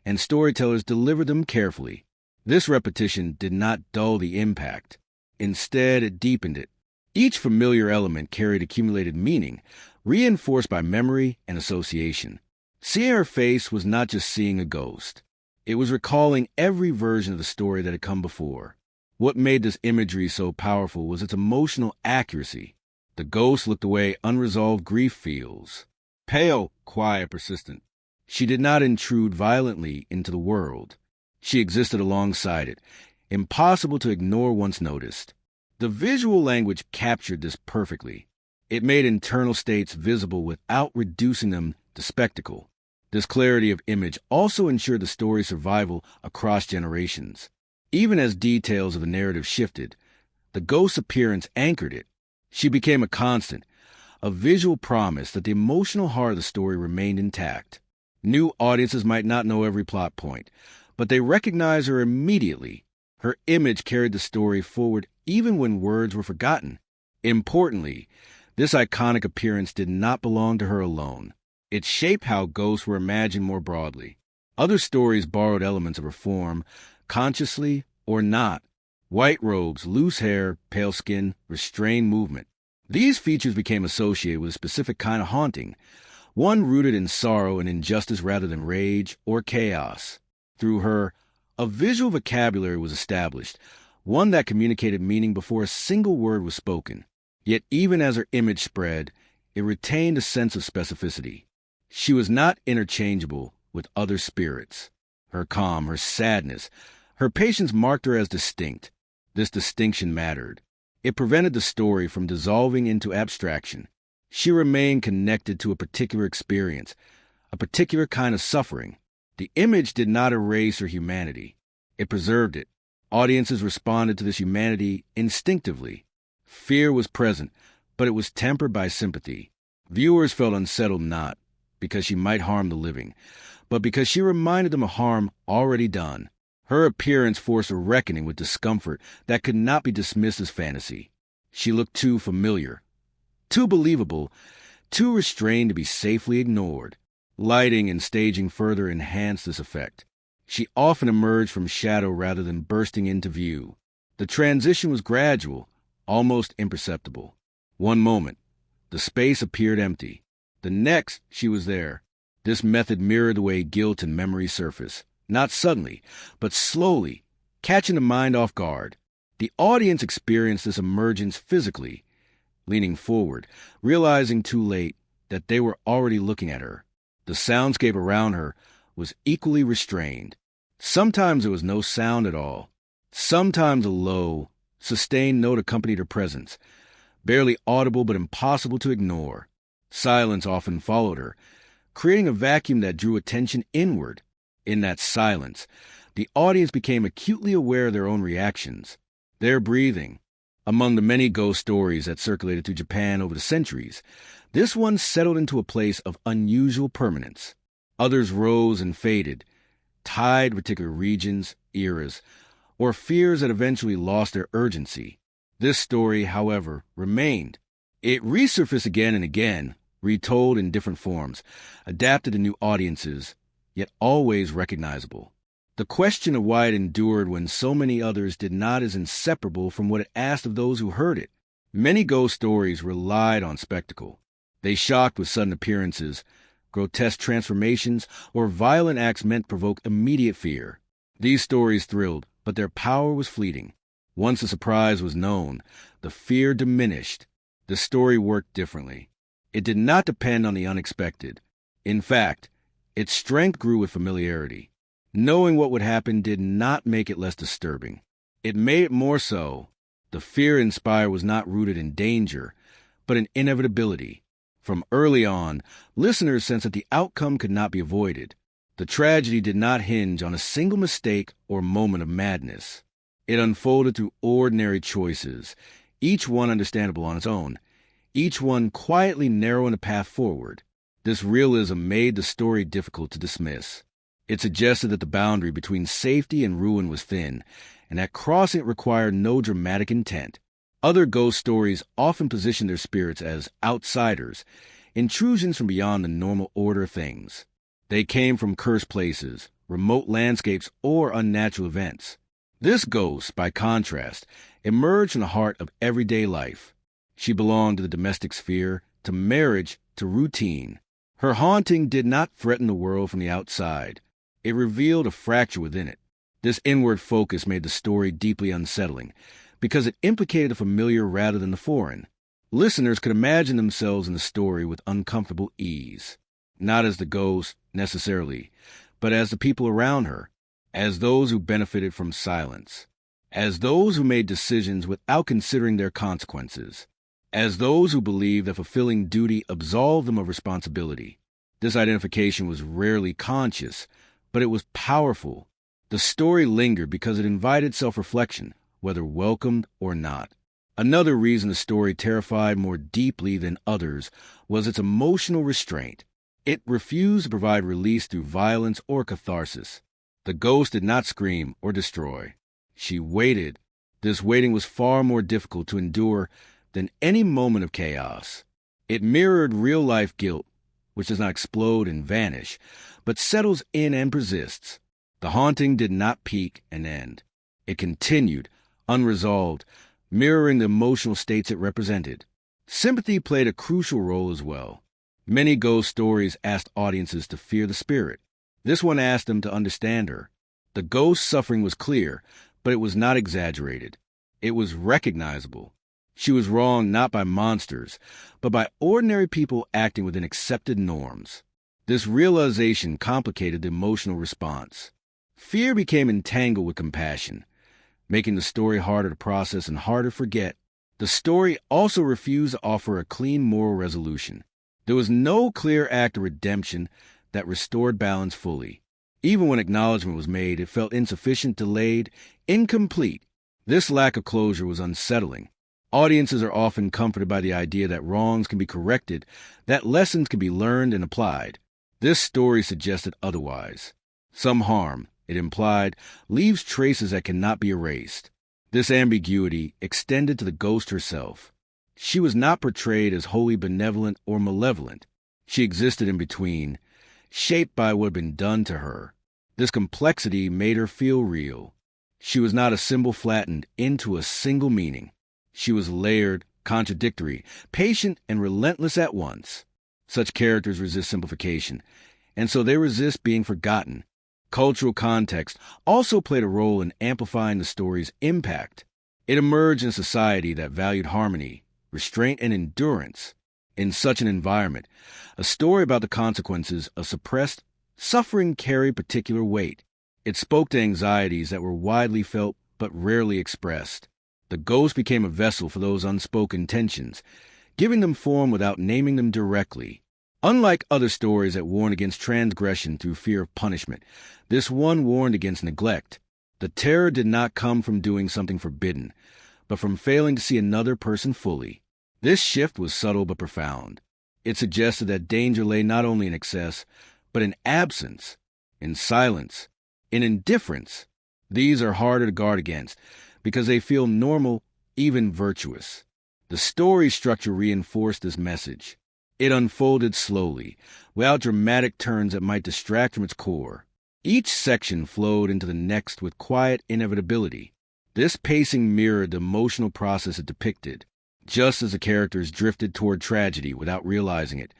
and storytellers delivered them carefully. This repetition did not dull the impact. Instead, it deepened it. Each familiar element carried accumulated meaning, reinforced by memory and association. Seeing her face was not just seeing a ghost. It was recalling every version of the story that had come before. What made this imagery so powerful was its emotional accuracy. The ghost looked the way unresolved grief feels. Pale, quiet, persistent. She did not intrude violently into the world. She existed alongside it, impossible to ignore once noticed. The visual language captured this perfectly. It made internal states visible without reducing them to spectacle. This clarity of image also ensured the story's survival across generations. Even as details of the narrative shifted, the ghost's appearance anchored it. She became a constant, a visual promise that the emotional heart of the story remained intact. New audiences might not know every plot point, but they recognized her immediately. Her image carried the story forward even when words were forgotten. Importantly, this iconic appearance did not belong to her alone. It shaped how ghosts were imagined more broadly. Other stories borrowed elements of her form, consciously or not. White robes, loose hair, pale skin, restrained movement. These features became associated with a specific kind of haunting, one rooted in sorrow and injustice rather than rage or chaos. Through her, a visual vocabulary was established, one that communicated meaning before a single word was spoken. Yet even as her image spread, it retained a sense of specificity. She was not interchangeable with other spirits. Her calm, her sadness, her patience marked her as distinct. This distinction mattered. It prevented the story from dissolving into abstraction. She remained connected to a particular experience, a particular kind of suffering. The image did not erase her humanity. It preserved it. Audiences responded to this humanity instinctively. Fear was present, but it was tempered by sympathy. Viewers felt unsettled not because she might harm the living, but because she reminded them of harm already done. Her appearance forced a reckoning with discomfort that could not be dismissed as fantasy. She looked too familiar, too believable, too restrained to be safely ignored. Lighting and staging further enhanced this effect. She often emerged from shadow rather than bursting into view. The transition was gradual, almost imperceptible. One moment, the space appeared empty. The next, she was there. This method mirrored the way guilt and memory surface, not suddenly, but slowly, catching the mind off guard. The audience experienced this emergence physically, leaning forward, realizing too late that they were already looking at her. The soundscape around her was equally restrained. Sometimes there was no sound at all. Sometimes a low, sustained note accompanied her presence, barely audible but impossible to ignore. Silence often followed her, creating a vacuum that drew attention inward. In that silence, the audience became acutely aware of their own reactions, their breathing. Among the many ghost stories that circulated through Japan over the centuries, this one settled into a place of unusual permanence. Others rose and faded, tied to particular regions, eras, or fears that eventually lost their urgency. This story, however, remained. It resurfaced again and again, retold in different forms, adapted to new audiences, yet always recognizable. The question of why it endured when so many others did not is inseparable from what it asked of those who heard it. Many ghost stories relied on spectacle. They shocked with sudden appearances, grotesque transformations, or violent acts meant to provoke immediate fear. These stories thrilled, but their power was fleeting. Once the surprise was known, the fear diminished. The story worked differently. It did not depend on the unexpected. In fact, its strength grew with familiarity. Knowing what would happen did not make it less disturbing. It made it more so. The fear inspired was not rooted in danger, but in inevitability. From early on, listeners sensed that the outcome could not be avoided. The tragedy did not hinge on a single mistake or moment of madness. It unfolded through ordinary choices, each one understandable on its own, each one quietly narrowing the path forward. This realism made the story difficult to dismiss. It suggested that the boundary between safety and ruin was thin, and that crossing it required no dramatic intent. Other ghost stories often positioned their spirits as outsiders, intrusions from beyond the normal order of things. They came from cursed places, remote landscapes, or unnatural events. This ghost, by contrast, emerged from the heart of everyday life. She belonged to the domestic sphere, to marriage, to routine. Her haunting did not threaten the world from the outside. It revealed a fracture within it. This inward focus made the story deeply unsettling, because it implicated the familiar rather than the foreign. Listeners could imagine themselves in the story with uncomfortable ease, not as the ghost, necessarily, but as the people around her, as those who benefited from silence, as those who made decisions without considering their consequences, as those who believed that fulfilling duty absolved them of responsibility. This identification was rarely conscious, but it was powerful. The story lingered because it invited self-reflection, whether welcomed or not. Another reason the story terrified more deeply than others was its emotional restraint. It refused to provide release through violence or catharsis. The ghost did not scream or destroy. She waited. This waiting was far more difficult to endure than any moment of chaos. It mirrored real-life guilt, which does not explode and vanish, but settles in and persists. The haunting did not peak and end. It continued, unresolved, mirroring the emotional states it represented. Sympathy played a crucial role as well. Many ghost stories asked audiences to fear the spirit. This one asked them to understand her. The ghost's suffering was clear, but it was not exaggerated. It was recognizable. She was wronged not by monsters, but by ordinary people acting within accepted norms. This realization complicated the emotional response. Fear became entangled with compassion, making the story harder to process and harder to forget. The story also refused to offer a clean moral resolution. There was no clear act of redemption that restored balance fully. Even when acknowledgement was made, it felt insufficient, delayed, incomplete. This lack of closure was unsettling. Audiences are often comforted by the idea that wrongs can be corrected, that lessons can be learned and applied. This story suggested otherwise. Some harm, it implied, leaves traces that cannot be erased. This ambiguity extended to the ghost herself. She was not portrayed as wholly benevolent or malevolent. She existed in between, shaped by what had been done to her. This complexity made her feel real. She was not a symbol flattened into a single meaning. She was layered, contradictory, patient, and relentless at once. Such characters resist simplification, and so they resist being forgotten. Cultural context also played a role in amplifying the story's impact. It emerged in a society that valued harmony, restraint, and endurance. In such an environment, a story about the consequences of suppressed suffering carried particular weight. It spoke to anxieties that were widely felt but rarely expressed. The ghost became a vessel for those unspoken tensions, giving them form without naming them directly. Unlike other stories that warned against transgression through fear of punishment, this one warned against neglect. The terror did not come from doing something forbidden, but from failing to see another person fully. This shift was subtle but profound. It suggested that danger lay not only in excess, but in absence, in silence, in indifference. These are harder to guard against, because they feel normal, even virtuous. The story structure reinforced this message. It unfolded slowly, without dramatic turns that might distract from its core. Each section flowed into the next with quiet inevitability. This pacing mirrored the emotional process it depicted. Just as the characters drifted toward tragedy without realizing it,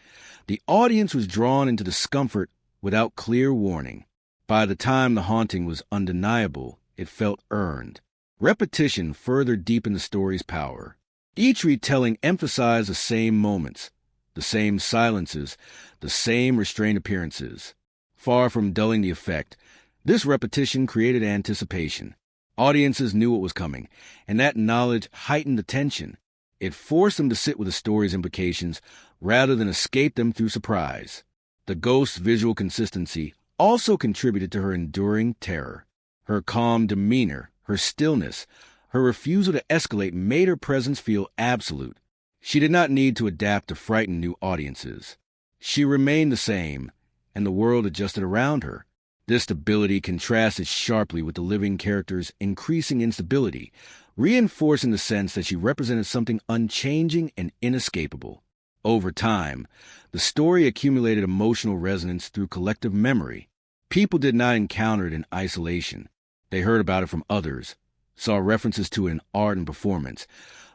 the audience was drawn into discomfort without clear warning. By the time the haunting was undeniable, it felt earned. Repetition further deepened the story's power. Each retelling emphasized the same moments, the same silences, the same restrained appearances. Far from dulling the effect, this repetition created anticipation. Audiences knew what was coming, and that knowledge heightened the tension. It forced them to sit with the story's implications rather than escape them through surprise. The ghost's visual consistency also contributed to her enduring terror. Her calm demeanor, her stillness, her refusal to escalate made her presence feel absolute. She did not need to adapt to frighten new audiences. She remained the same, and the world adjusted around her. This stability contrasted sharply with the living character's increasing instability, reinforcing the sense that she represented something unchanging and inescapable. Over time, the story accumulated emotional resonance through collective memory. People did not encounter it in isolation. They heard about it from others, saw references to it in art and performance,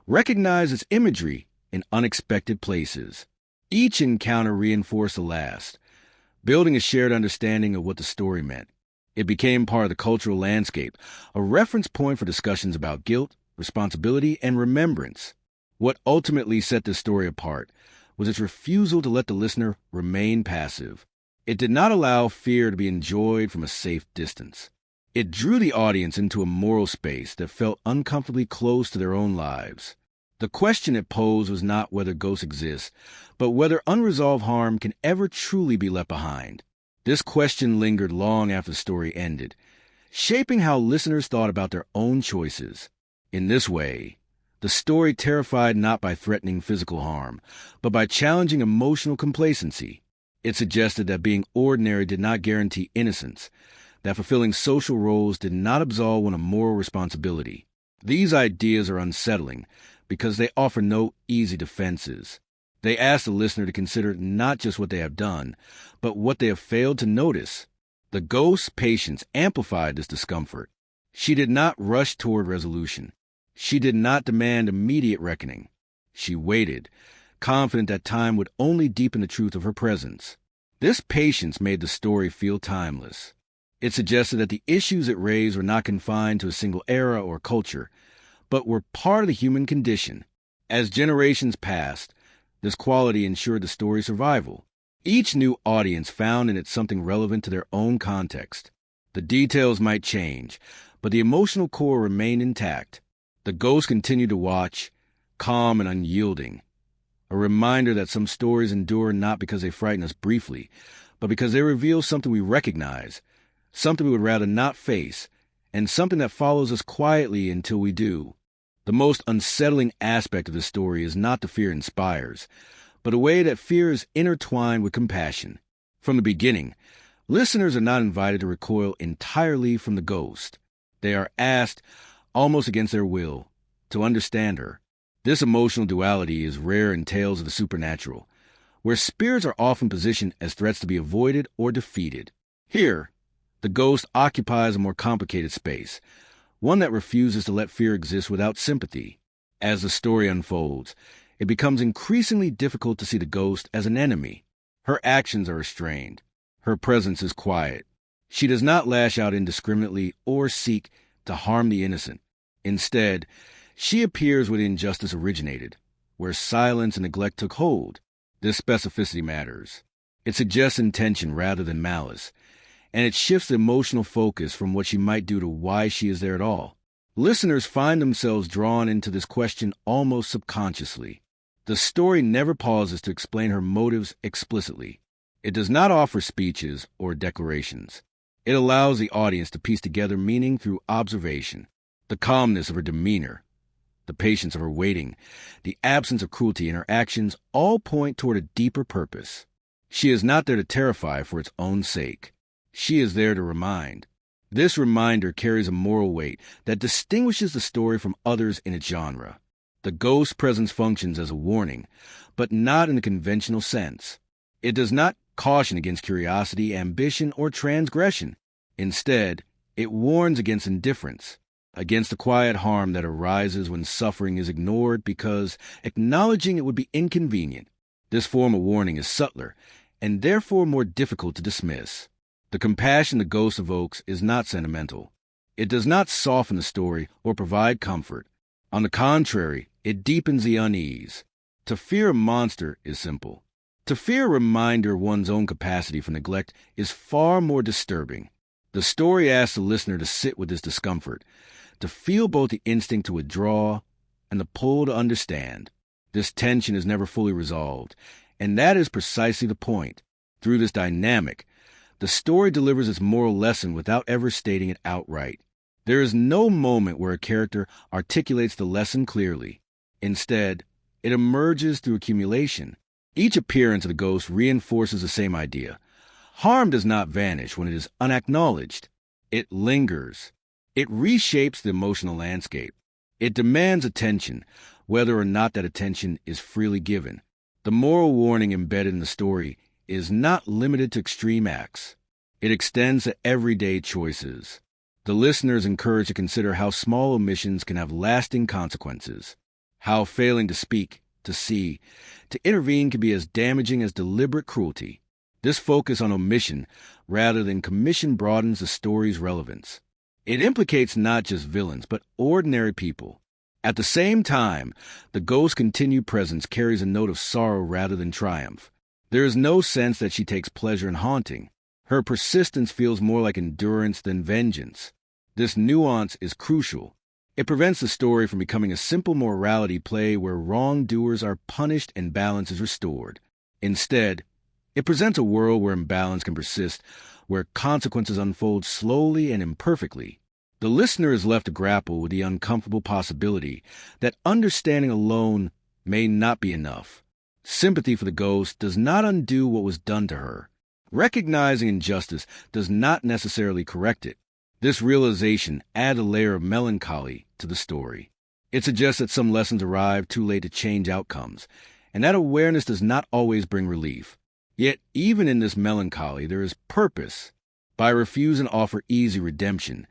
recognized its imagery in unexpected places. Each encounter reinforced the last, building a shared understanding of what the story meant. It became part of the cultural landscape, a reference point for discussions about guilt, responsibility, and remembrance. What ultimately set this story apart was its refusal to let the listener remain passive. It did not allow fear to be enjoyed from a safe distance. It drew the audience into a moral space that felt uncomfortably close to their own lives. The question it posed was not whether ghosts exist, but whether unresolved harm can ever truly be left behind. This question lingered long after the story ended, shaping how listeners thought about their own choices. In this way, the story terrified not by threatening physical harm, but by challenging emotional complacency. It suggested that being ordinary did not guarantee innocence, that fulfilling social roles did not absolve one of moral responsibility. These ideas are unsettling because they offer no easy defenses. They ask the listener to consider not just what they have done, but what they have failed to notice. The ghost's patience amplified this discomfort. She did not rush toward resolution. She did not demand immediate reckoning. She waited, confident that time would only deepen the truth of her presence. This patience made the story feel timeless. It suggested that the issues it raised were not confined to a single era or culture, but were part of the human condition. As generations passed, this quality ensured the story's survival. Each new audience found in it something relevant to their own context. The details might change, but the emotional core remained intact. The ghost continued to watch, calm and unyielding. A reminder that some stories endure not because they frighten us briefly, but because they reveal something we recognize, something we would rather not face, and something that follows us quietly until we do. The most unsettling aspect of the story is not the fear it inspires, but a way that fear is intertwined with compassion. From the beginning, listeners are not invited to recoil entirely from the ghost. They are asked, almost against their will, to understand her. This emotional duality is rare in tales of the supernatural, where spirits are often positioned as threats to be avoided or defeated. Here, the ghost occupies a more complicated space, one that refuses to let fear exist without sympathy. As the story unfolds, it becomes increasingly difficult to see the ghost as an enemy. Her actions are restrained. Her presence is quiet. She does not lash out indiscriminately or seek to harm the innocent. Instead, she appears where the injustice originated, where silence and neglect took hold. This specificity matters. It suggests intention rather than malice, and it shifts the emotional focus from what she might do to why she is there at all. Listeners find themselves drawn into this question almost subconsciously. The story never pauses to explain her motives explicitly. It does not offer speeches or declarations. It allows the audience to piece together meaning through observation. The calmness of her demeanor, the patience of her waiting, the absence of cruelty in her actions all point toward a deeper purpose. She is not there to terrify for its own sake. She is there to remind. This reminder carries a moral weight that distinguishes the story from others in its genre. The ghost's presence functions as a warning, but not in the conventional sense. It does not caution against curiosity, ambition, or transgression. Instead, it warns against indifference, against the quiet harm that arises when suffering is ignored because acknowledging it would be inconvenient. This form of warning is subtler, and therefore more difficult to dismiss. The compassion the ghost evokes is not sentimental. It does not soften the story or provide comfort. On the contrary, it deepens the unease. To fear a monster is simple. To fear a reminder of one's own capacity for neglect is far more disturbing. The story asks the listener to sit with this discomfort, to feel both the instinct to withdraw and the pull to understand. This tension is never fully resolved, and that is precisely the point. Through this dynamic, the story delivers its moral lesson without ever stating it outright. There is no moment where a character articulates the lesson clearly. Instead, it emerges through accumulation. Each appearance of the ghost reinforces the same idea. Harm does not vanish when it is unacknowledged. It lingers. It reshapes the emotional landscape. It demands attention, whether or not that attention is freely given. The moral warning embedded in the story is not limited to extreme acts. It extends to everyday choices. The listener is encouraged to consider how small omissions can have lasting consequences, how failing to speak, to see, to intervene can be as damaging as deliberate cruelty. This focus on omission rather than commission broadens the story's relevance. It implicates not just villains, but ordinary people. At the same time, the ghost's continued presence carries a note of sorrow rather than triumph. There is no sense that she takes pleasure in haunting. Her persistence feels more like endurance than vengeance. This nuance is crucial. It prevents the story from becoming a simple morality play where wrongdoers are punished and balance is restored. Instead, it presents a world where imbalance can persist, where consequences unfold slowly and imperfectly. The listener is left to grapple with the uncomfortable possibility that understanding alone may not be enough. Sympathy for the ghost does not undo what was done to her. Recognizing injustice does not necessarily correct it. This realization adds a layer of melancholy to the story. It suggests that some lessons arrive too late to change outcomes, and that awareness does not always bring relief. Yet, even in this melancholy, there is purpose. By refusing to offer easy redemption,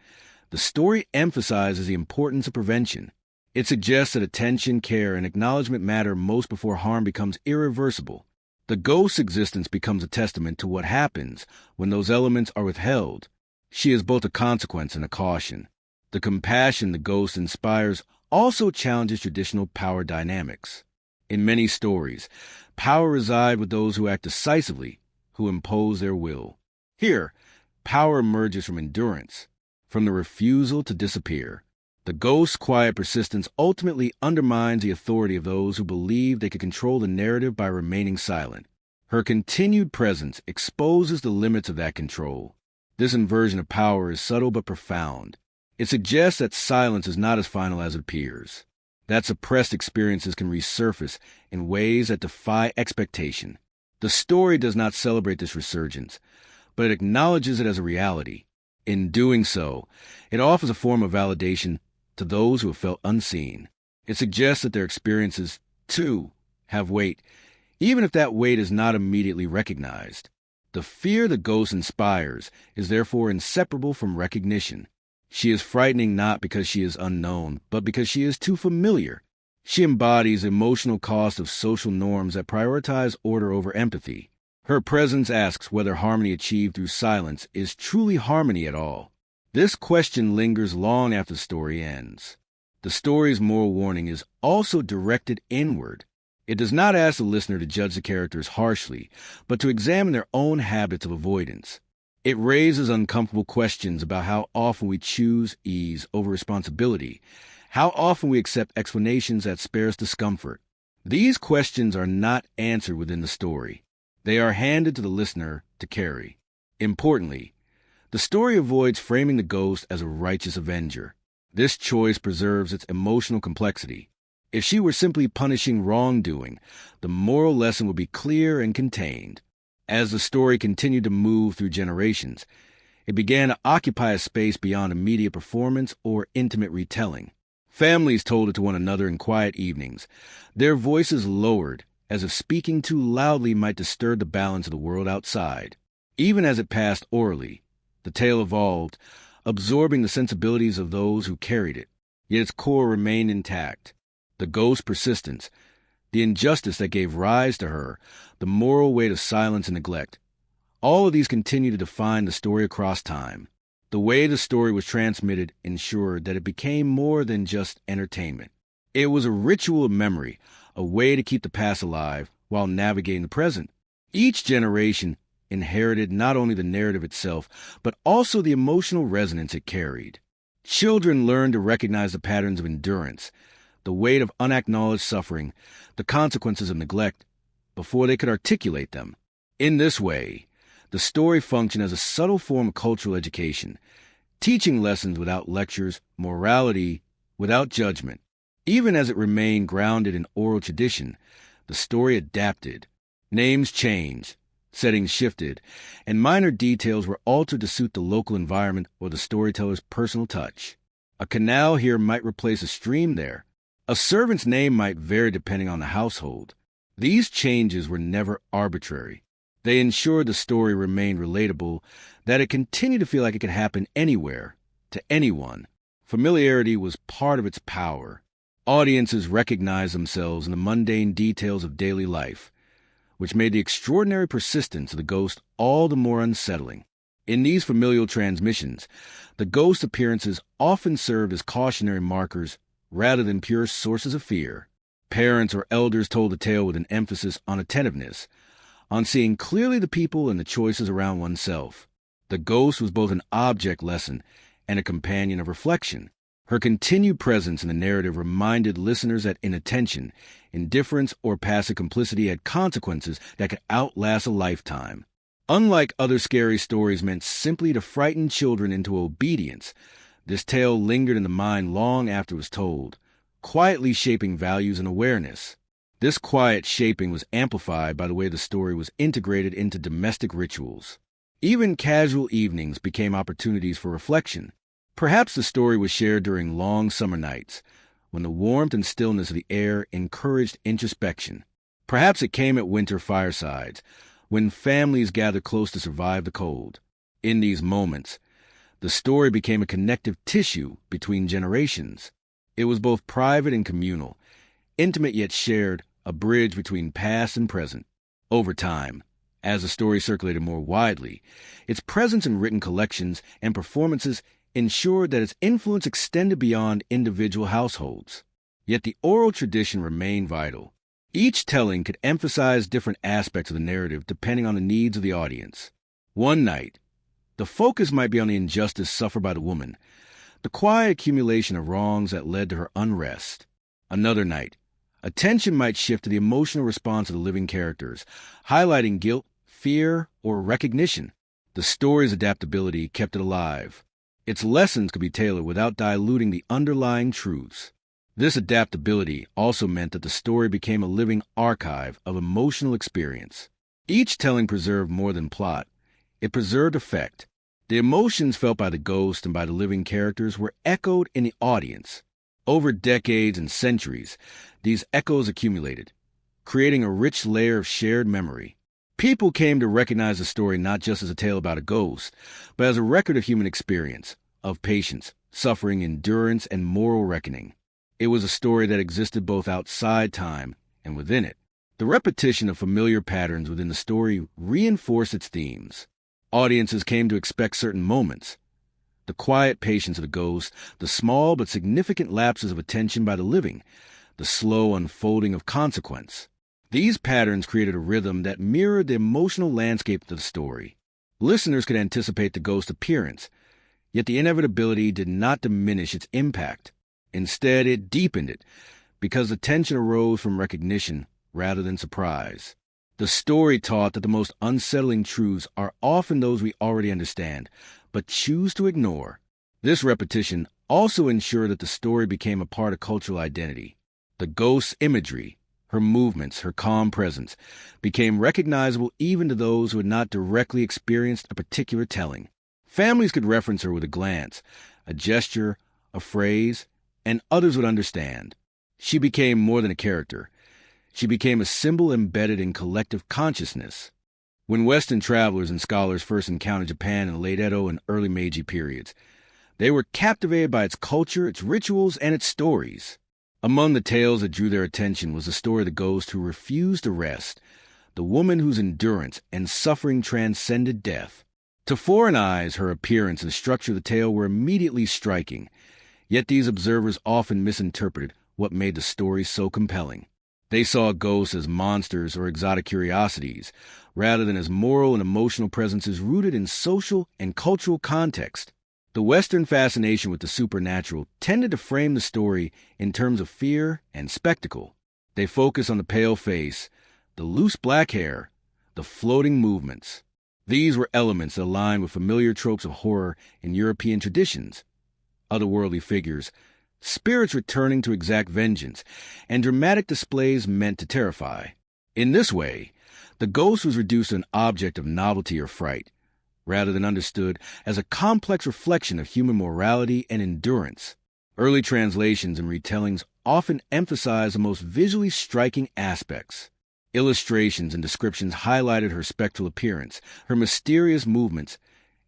the story emphasizes the importance of prevention. It suggests that attention, care, and acknowledgement matter most before harm becomes irreversible. The ghost's existence becomes a testament to what happens when those elements are withheld. She is both a consequence and a caution. The compassion the ghost inspires also challenges traditional power dynamics. In many stories, power resides with those who act decisively, who impose their will. Here, power emerges from endurance, from the refusal to disappear. The ghost's quiet persistence ultimately undermines the authority of those who believe they could control the narrative by remaining silent. Her continued presence exposes the limits of that control. This inversion of power is subtle but profound. It suggests that silence is not as final as it appears, that suppressed experiences can resurface in ways that defy expectation. The story does not celebrate this resurgence, but it acknowledges it as a reality. In doing so, it offers a form of validation to those who have felt unseen. It suggests that their experiences, too, have weight, even if that weight is not immediately recognized. The fear the ghost inspires is therefore inseparable from recognition. She is frightening not because she is unknown, but because she is too familiar. She embodies the emotional cost of social norms that prioritize order over empathy. Her presence asks whether harmony achieved through silence is truly harmony at all. This question lingers long after the story ends. The story's moral warning is also directed inward. It does not ask the listener to judge the characters harshly, but to examine their own habits of avoidance. It raises uncomfortable questions about how often we choose ease over responsibility, how often we accept explanations that spare us discomfort. These questions are not answered within the story. They are handed to the listener to carry. Importantly, the story avoids framing the ghost as a righteous avenger. This choice preserves its emotional complexity. If she were simply punishing wrongdoing, the moral lesson would be clear and contained. As the story continued to move through generations, it began to occupy a space beyond immediate performance or intimate retelling. Families told it to one another in quiet evenings, their voices lowered, as if speaking too loudly might disturb the balance of the world outside. Even as it passed orally, the tale evolved, absorbing the sensibilities of those who carried it, yet its core remained intact. The ghost's persistence, the injustice that gave rise to her, the moral weight of silence and neglect. All of these continue to define the story across time. The way the story was transmitted ensured that it became more than just entertainment. It was a ritual of memory, a way to keep the past alive while navigating the present. Each generation inherited not only the narrative itself, but also the emotional resonance it carried. Children learned to recognize the patterns of endurance, the weight of unacknowledged suffering, the consequences of neglect, before they could articulate them. In this way, the story functioned as a subtle form of cultural education, teaching lessons without lectures, morality without judgment. Even as it remained grounded in oral tradition, the story adapted. Names changed, settings shifted, and minor details were altered to suit the local environment or the storyteller's personal touch. A canal here might replace a stream there. A servant's name might vary depending on the household. These changes were never arbitrary. They ensured the story remained relatable, that it continued to feel like it could happen anywhere, to anyone. Familiarity was part of its power. Audiences recognized themselves in the mundane details of daily life, which made the extraordinary persistence of the ghost all the more unsettling. In these familial transmissions, the ghost appearances often served as cautionary markers rather than pure sources of fear. Parents or elders told the tale with an emphasis on attentiveness, on seeing clearly the people and the choices around oneself. The ghost was both an object lesson and a companion of reflection. Her continued presence in the narrative reminded listeners that inattention, indifference, or passive complicity had consequences that could outlast a lifetime. Unlike other scary stories meant simply to frighten children into obedience, this tale lingered in the mind long after it was told, quietly shaping values and awareness. This quiet shaping was amplified by the way the story was integrated into domestic rituals. Even casual evenings became opportunities for reflection. Perhaps the story was shared during long summer nights, when the warmth and stillness of the air encouraged introspection. Perhaps it came at winter firesides, when families gathered close to survive the cold. In these moments, the story became a connective tissue between generations. It was both private and communal, intimate yet shared, a bridge between past and present. Over time, as the story circulated more widely, its presence in written collections and performances ensured that its influence extended beyond individual households. Yet the oral tradition remained vital. Each telling could emphasize different aspects of the narrative depending on the needs of the audience. One night, the focus might be on the injustice suffered by the woman, the quiet accumulation of wrongs that led to her unrest. Another night, attention might shift to the emotional response of the living characters, highlighting guilt, fear, or recognition. The story's adaptability kept it alive. Its lessons could be tailored without diluting the underlying truths. This adaptability also meant that the story became a living archive of emotional experience. Each telling preserved more than plot. It preserved effect. The emotions felt by the ghost and by the living characters were echoed in the audience. Over decades and centuries, these echoes accumulated, creating a rich layer of shared memory. People came to recognize the story not just as a tale about a ghost, but as a record of human experience, of patience, suffering, endurance, and moral reckoning. It was a story that existed both outside time and within it. The repetition of familiar patterns within the story reinforced its themes. Audiences came to expect certain moments. The quiet patience of the ghost, the small but significant lapses of attention by the living, the slow unfolding of consequence. These patterns created a rhythm that mirrored the emotional landscape of the story. Listeners could anticipate the ghost's appearance, yet the inevitability did not diminish its impact. Instead, it deepened it, because the tension arose from recognition rather than surprise. The story taught that the most unsettling truths are often those we already understand, but choose to ignore. This repetition also ensured that the story became a part of cultural identity. The ghost's imagery, her movements, her calm presence, became recognizable even to those who had not directly experienced a particular telling. Families could reference her with a glance, a gesture, a phrase, and others would understand. She became more than a character. She became a symbol embedded in collective consciousness. When Western travelers and scholars first encountered Japan in the late Edo and early Meiji periods, they were captivated by its culture, its rituals, and its stories. Among the tales that drew their attention was the story of the ghost who refused to rest, the woman whose endurance and suffering transcended death. To foreign eyes, her appearance and the structure of the tale were immediately striking, yet these observers often misinterpreted what made the story so compelling. They saw ghosts as monsters or exotic curiosities, rather than as moral and emotional presences rooted in social and cultural context. The Western fascination with the supernatural tended to frame the story in terms of fear and spectacle. They focus on the pale face, the loose black hair, the floating movements. These were elements that aligned with familiar tropes of horror in European traditions. Otherworldly figures, spirits returning to exact vengeance, and dramatic displays meant to terrify. In this way, the ghost was reduced to an object of novelty or fright, rather than understood as a complex reflection of human morality and endurance. Early translations and retellings often emphasized the most visually striking aspects. Illustrations and descriptions highlighted her spectral appearance, her mysterious movements,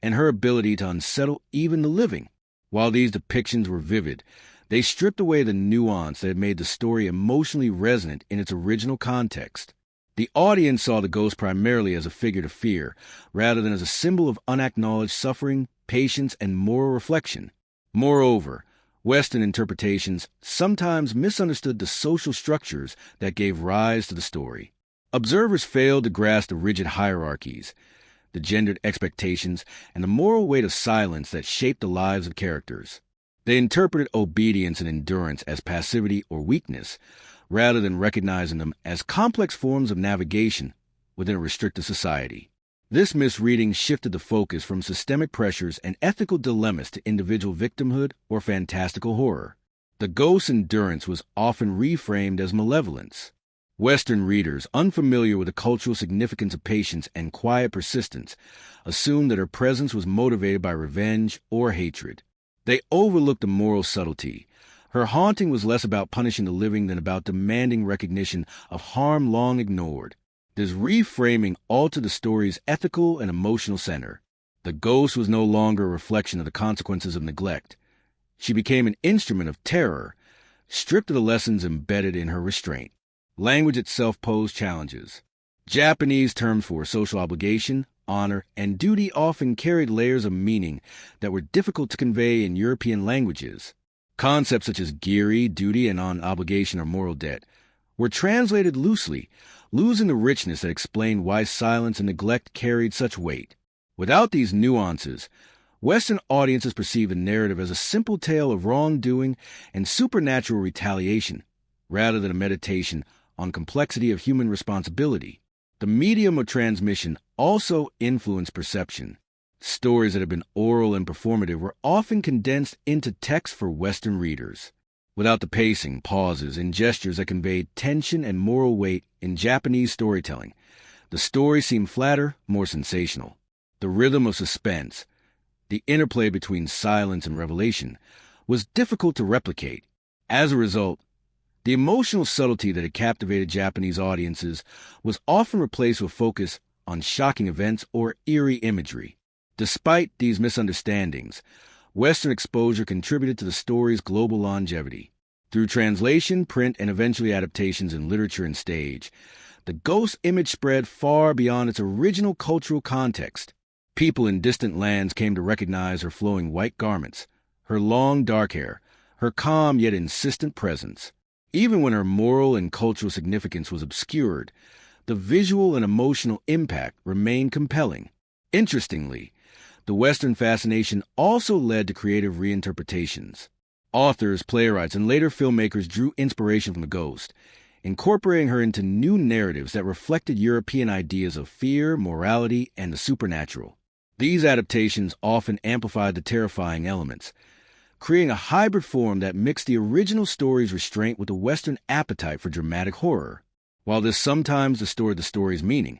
and her ability to unsettle even the living. While these depictions were vivid, they stripped away the nuance that had made the story emotionally resonant in its original context. The audience saw the ghost primarily as a figure to fear, rather than as a symbol of unacknowledged suffering, patience, and moral reflection. Moreover, Western interpretations sometimes misunderstood the social structures that gave rise to the story. Observers failed to grasp the rigid hierarchies, the gendered expectations, and the moral weight of silence that shaped the lives of characters. They interpreted obedience and endurance as passivity or weakness, rather than recognizing them as complex forms of navigation within a restricted society. This misreading shifted the focus from systemic pressures and ethical dilemmas to individual victimhood or fantastical horror. The ghost's endurance was often reframed as malevolence. Western readers, unfamiliar with the cultural significance of patience and quiet persistence, assumed that her presence was motivated by revenge or hatred. They overlooked the moral subtlety, Her haunting was less about punishing the living than about demanding recognition of harm long ignored. This reframing altered the story's ethical and emotional center. The ghost was no longer a reflection of the consequences of neglect. She became an instrument of terror, stripped of the lessons embedded in her restraint. Language itself posed challenges. Japanese terms for social obligation, honor, and duty often carried layers of meaning that were difficult to convey in European languages. Concepts such as giri, duty, and obligation or moral debt were translated loosely, losing the richness that explained why silence and neglect carried such weight. Without these nuances, Western audiences perceived the narrative as a simple tale of wrongdoing and supernatural retaliation, rather than a meditation on complexity of human responsibility. The medium of transmission also influenced perception. Stories that had been oral and performative were often condensed into text for Western readers. Without the pacing, pauses, and gestures that conveyed tension and moral weight in Japanese storytelling, the story seemed flatter, more sensational. The rhythm of suspense, the interplay between silence and revelation, was difficult to replicate. As a result, the emotional subtlety that had captivated Japanese audiences was often replaced with focus on shocking events or eerie imagery. Despite these misunderstandings, Western exposure contributed to the story's global longevity. Through translation, print, and eventually adaptations in literature and stage, the ghost image spread far beyond its original cultural context. People in distant lands came to recognize her flowing white garments, her long dark hair, her calm yet insistent presence. Even when her moral and cultural significance was obscured, the visual and emotional impact remained compelling. Interestingly, the Western fascination also led to creative reinterpretations. Authors, playwrights, and later filmmakers drew inspiration from the ghost, incorporating her into new narratives that reflected European ideas of fear, morality, and the supernatural. These adaptations often amplified the terrifying elements, creating a hybrid form that mixed the original story's restraint with the Western appetite for dramatic horror. While this sometimes distorted the story's meaning,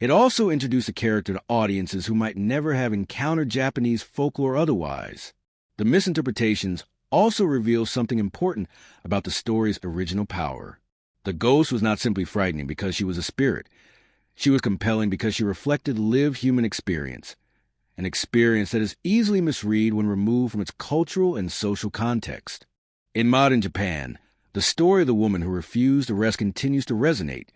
it also introduced a character to audiences who might never have encountered Japanese folklore otherwise. The misinterpretations also reveal something important about the story's original power. The ghost was not simply frightening because she was a spirit. She was compelling because she reflected lived human experience, an experience that is easily misread when removed from its cultural and social context. In modern Japan, the story of the woman who refused arrest continues to resonate,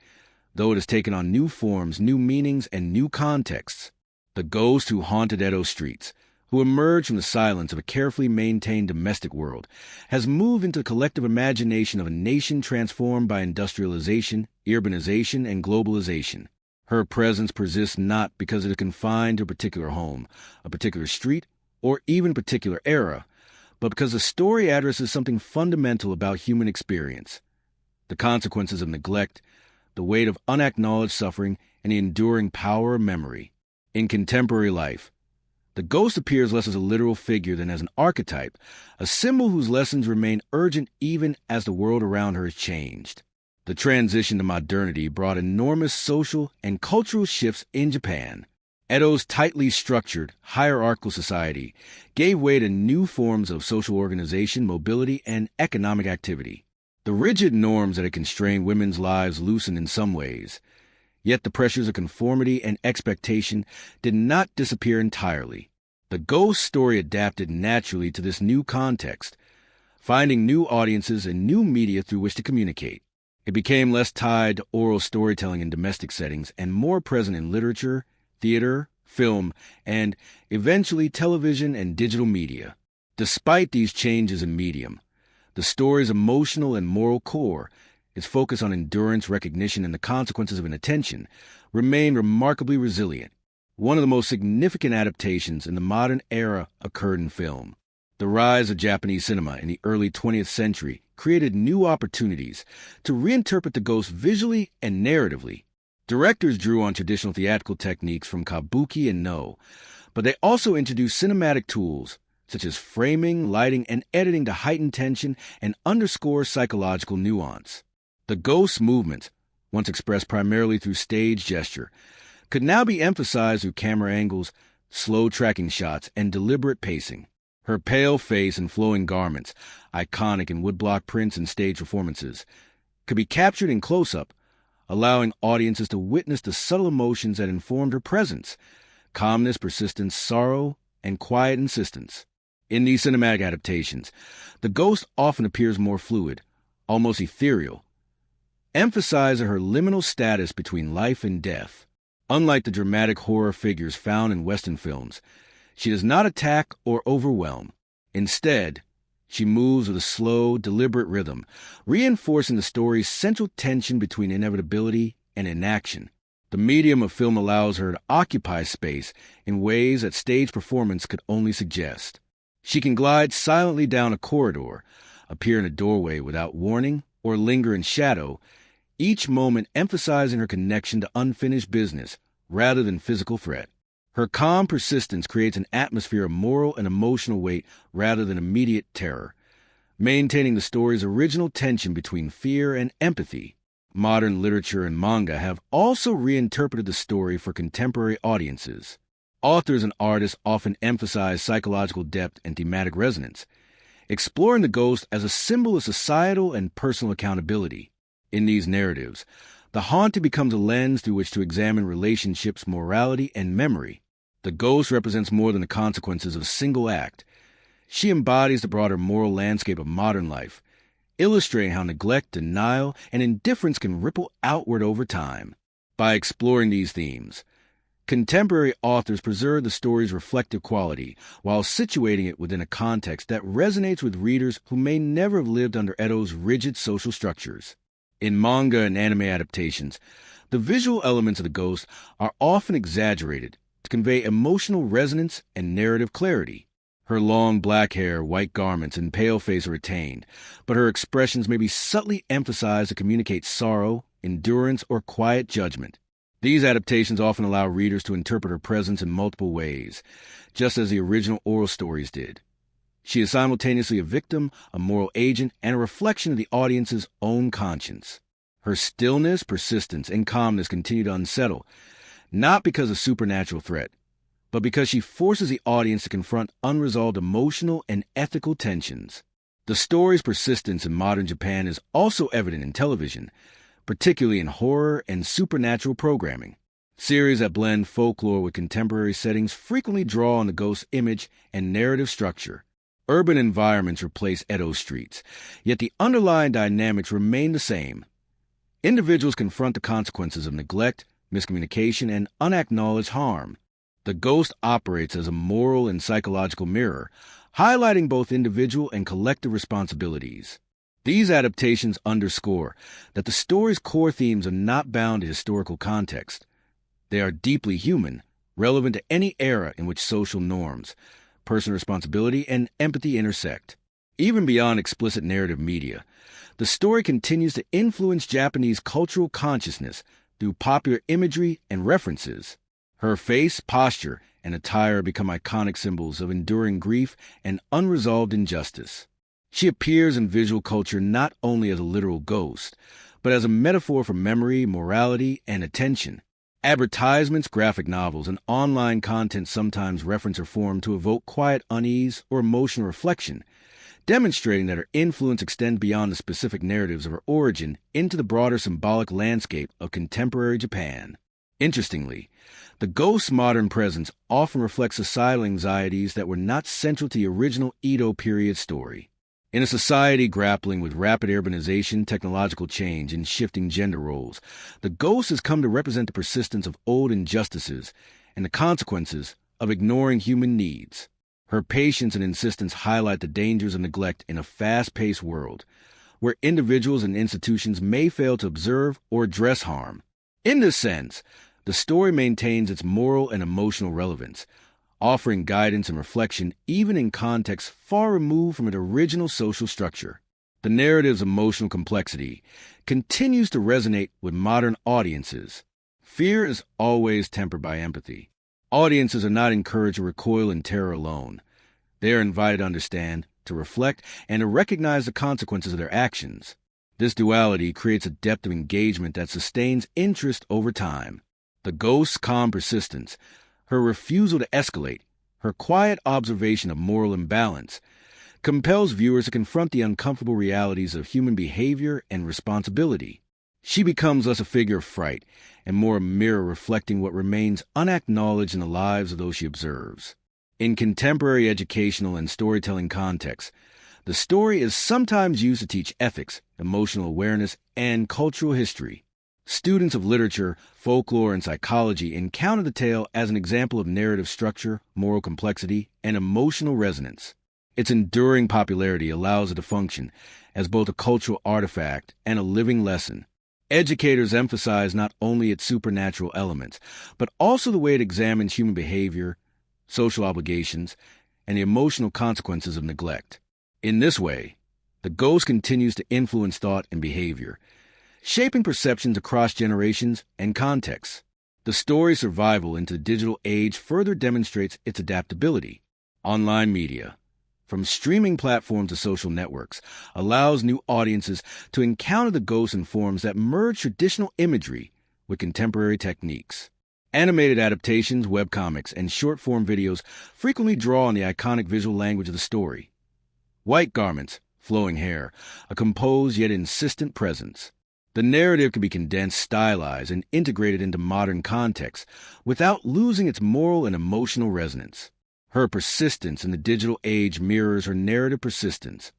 though it has taken on new forms, new meanings, and new contexts. The ghost who haunted Edo streets, who emerged from the silence of a carefully maintained domestic world, has moved into the collective imagination of a nation transformed by industrialization, urbanization, and globalization. Her presence persists not because it is confined to a particular home, a particular street, or even a particular era, but because the story addresses something fundamental about human experience: the consequences of neglect, the weight of unacknowledged suffering, and the enduring power of memory. In contemporary life, the ghost appears less as a literal figure than as an archetype, a symbol whose lessons remain urgent even as the world around her has changed. The transition to modernity brought enormous social and cultural shifts in Japan. Edo's tightly structured, hierarchical society gave way to new forms of social organization, mobility, and economic activity. The rigid norms that had constrained women's lives loosened in some ways, yet the pressures of conformity and expectation did not disappear entirely. The ghost story adapted naturally to this new context, finding new audiences and new media through which to communicate. It became less tied to oral storytelling in domestic settings and more present in literature, theater, film, and eventually television and digital media. Despite these changes in medium, the story's emotional and moral core, its focus on endurance, recognition, and the consequences of inattention, remained remarkably resilient. One of the most significant adaptations in the modern era occurred in film. The rise of Japanese cinema in the early 20th century created new opportunities to reinterpret the ghost visually and narratively. Directors drew on traditional theatrical techniques from kabuki and no, but they also introduced cinematic tools such as framing, lighting, and editing to heighten tension and underscore psychological nuance. The ghost's movements, once expressed primarily through stage gesture, could now be emphasized through camera angles, slow tracking shots, and deliberate pacing. Her pale face and flowing garments, iconic in woodblock prints and stage performances, could be captured in close-up, allowing audiences to witness the subtle emotions that informed her presence: calmness, persistence, sorrow, and quiet insistence. In these cinematic adaptations, the ghost often appears more fluid, almost ethereal, emphasizing her liminal status between life and death. Unlike the dramatic horror figures found in Western films, she does not attack or overwhelm. Instead, she moves with a slow, deliberate rhythm, reinforcing the story's central tension between inevitability and inaction. The medium of film allows her to occupy space in ways that stage performance could only suggest. She can glide silently down a corridor, appear in a doorway without warning, or linger in shadow, each moment emphasizing her connection to unfinished business rather than physical threat. Her calm persistence creates an atmosphere of moral and emotional weight rather than immediate terror, maintaining the story's original tension between fear and empathy. Modern literature and manga have also reinterpreted the story for contemporary audiences. Authors and artists often emphasize psychological depth and thematic resonance, exploring the ghost as a symbol of societal and personal accountability. In these narratives, the haunted becomes a lens through which to examine relationships, morality, and memory. The ghost represents more than the consequences of a single act. She embodies the broader moral landscape of modern life, illustrating how neglect, denial, and indifference can ripple outward over time. By exploring these themes, contemporary authors preserve the story's reflective quality while situating it within a context that resonates with readers who may never have lived under Edo's rigid social structures. In manga and anime adaptations, the visual elements of the ghost are often exaggerated to convey emotional resonance and narrative clarity. Her long black hair, white garments, and pale face are retained, but her expressions may be subtly emphasized to communicate sorrow, endurance, or quiet judgment. These adaptations often allow readers to interpret her presence in multiple ways, just as the original oral stories did. She is simultaneously a victim, a moral agent, and a reflection of the audience's own conscience. Her stillness, persistence, and calmness continue to unsettle, not because of supernatural threat, but because she forces the audience to confront unresolved emotional and ethical tensions. The story's persistence in modern Japan is also evident in television, particularly in horror and supernatural programming. Series that blend folklore with contemporary settings frequently draw on the ghost's image and narrative structure. Urban environments replace Edo streets, yet the underlying dynamics remain the same. Individuals confront the consequences of neglect, miscommunication, and unacknowledged harm. The ghost operates as a moral and psychological mirror, highlighting both individual and collective responsibilities. These adaptations underscore that the story's core themes are not bound to historical context. They are deeply human, relevant to any era in which social norms, personal responsibility, and empathy intersect. Even beyond explicit narrative media, the story continues to influence Japanese cultural consciousness through popular imagery and references. Her face, posture, and attire become iconic symbols of enduring grief and unresolved injustice. She appears in visual culture not only as a literal ghost, but as a metaphor for memory, morality, and attention. Advertisements, graphic novels, and online content sometimes reference her form to evoke quiet unease or emotional reflection, demonstrating that her influence extends beyond the specific narratives of her origin into the broader symbolic landscape of contemporary Japan. Interestingly, the ghost's modern presence often reflects societal anxieties that were not central to the original Edo period story. In a society grappling with rapid urbanization, technological change, and shifting gender roles, the ghost has come to represent the persistence of old injustices and the consequences of ignoring human needs. Her patience and insistence highlight the dangers of neglect in a fast-paced world, where individuals and institutions may fail to observe or address harm. In this sense, the story maintains its moral and emotional relevance, offering guidance and reflection even in contexts far removed from its original social structure. The narrative's emotional complexity continues to resonate with modern audiences. Fear is always tempered by empathy. Audiences are not encouraged to recoil in terror alone. They are invited to understand, to reflect, and to recognize the consequences of their actions. This duality creates a depth of engagement that sustains interest over time. The ghost's calm persistence, her refusal to escalate, Her quiet observation of moral imbalance compels viewers to confront the uncomfortable realities of human behavior and responsibility. She becomes less a figure of fright and more a mirror reflecting what remains unacknowledged in the lives of those she observes. In contemporary educational and storytelling contexts, the story is sometimes used to teach ethics, emotional awareness, and cultural history. Students of literature, folklore, and psychology encounter the tale as an example of narrative structure, moral complexity, and emotional resonance. Its enduring popularity allows it to function as both a cultural artifact and a living lesson. Educators emphasize not only its supernatural elements, but also the way it examines human behavior, social obligations, and the emotional consequences of neglect. In this way, the ghost continues to influence thought and behavior, shaping perceptions across generations and contexts. The story's survival into the digital age further demonstrates its adaptability. Online media, from streaming platforms to social networks, allows new audiences to encounter the ghost in forms that merge traditional imagery with contemporary techniques. Animated adaptations, webcomics, and short-form videos frequently draw on the iconic visual language of the story. White garments, flowing hair, a composed yet insistent presence. The narrative can be condensed, stylized, and integrated into modern contexts without losing its moral and emotional resonance. Her persistence in the digital age mirrors her narrative persistence.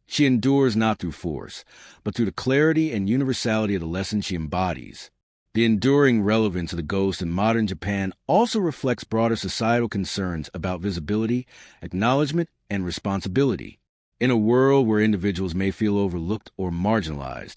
She endures not through force, but through the clarity and universality of the lessons she embodies. The enduring relevance of the ghost in modern Japan also reflects broader societal concerns about visibility, acknowledgement, and responsibility. In a world where individuals may feel overlooked or marginalized,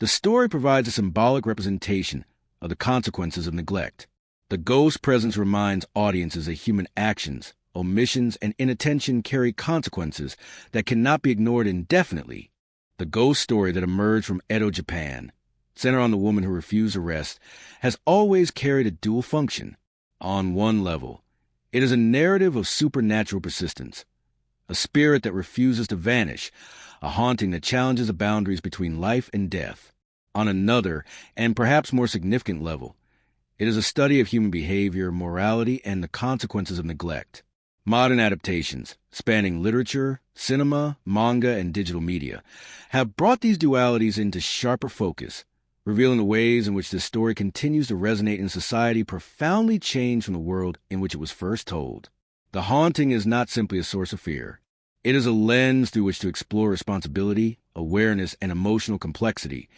the story provides a symbolic representation of the consequences of neglect. The ghost's presence reminds audiences that human actions, omissions, and inattention carry consequences that cannot be ignored indefinitely. The ghost story that emerged from Edo, Japan, centered on the woman who refused arrest, has always carried a dual function. On one level, it is a narrative of supernatural persistence, a spirit that refuses to vanish, a haunting that challenges the boundaries between life and death. On another, and perhaps more significant level, it is a study of human behavior, morality, and the consequences of neglect. Modern adaptations, spanning literature, cinema, manga, and digital media, have brought these dualities into sharper focus, revealing the ways in which this story continues to resonate in society profoundly changed from the world in which it was first told. The haunting is not simply a source of fear. It is a lens through which to explore responsibility, awareness, and emotional complexity,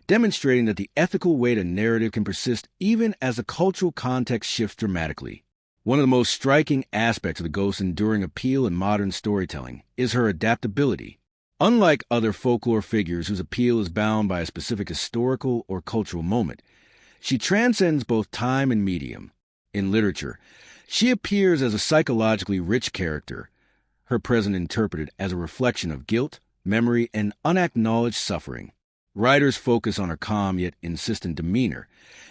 demonstrating that the ethical weight of narrative can persist even as the cultural context shifts dramatically. One of the most striking aspects of the ghost's enduring appeal in modern storytelling is her adaptability. Unlike other folklore figures whose appeal is bound by a specific historical or cultural moment, she transcends both time and medium. In literature, she appears as a psychologically rich character, her presence interpreted as a reflection of guilt, memory, and unacknowledged suffering. Writers focus on her calm yet insistent demeanor,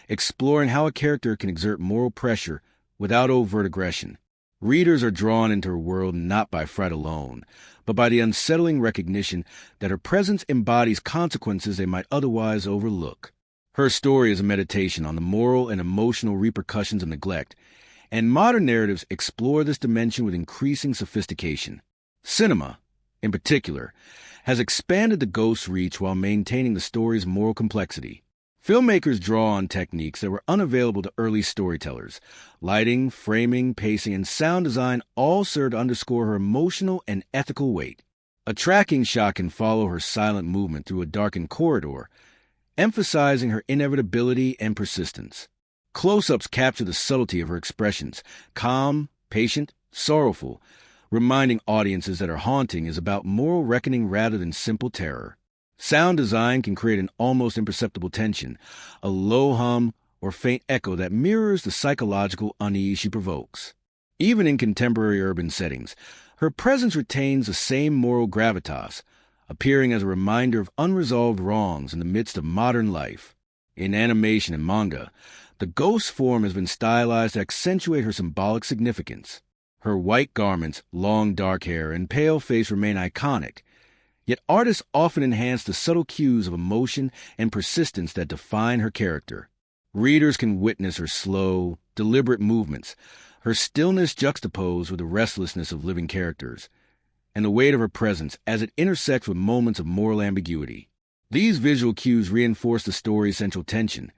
exploring how a character can exert moral pressure without overt aggression. Readers are drawn into her world not by fright alone, but by the unsettling recognition that her presence embodies consequences they might otherwise overlook. Her story is a meditation on the moral and emotional repercussions of neglect, and modern narratives explore this dimension with increasing sophistication. Cinema, in particular, has expanded the ghost's reach while maintaining the story's moral complexity. Filmmakers draw on techniques that were unavailable to early storytellers. Lighting, framing, pacing, and sound design all serve to underscore her emotional and ethical weight. A tracking shot can follow her silent movement through a darkened corridor, emphasizing her inevitability and persistence. Close-ups capture the subtlety of her expressions, calm, patient, sorrowful, reminding audiences that her haunting is about moral reckoning rather than simple terror. Sound design can create an almost imperceptible tension, a low hum or faint echo that mirrors the psychological unease she provokes. Even in contemporary urban settings, her presence retains the same moral gravitas, appearing as a reminder of unresolved wrongs in the midst of modern life. In animation and manga, the ghost form has been stylized to accentuate her symbolic significance. Her white garments, long dark hair, and pale face remain iconic, yet artists often enhance the subtle cues of emotion and persistence that define her character. Readers can witness her slow, deliberate movements, her stillness juxtaposed with the restlessness of living characters, and the weight of her presence as it intersects with moments of moral ambiguity. These visual cues reinforce the story's central tension.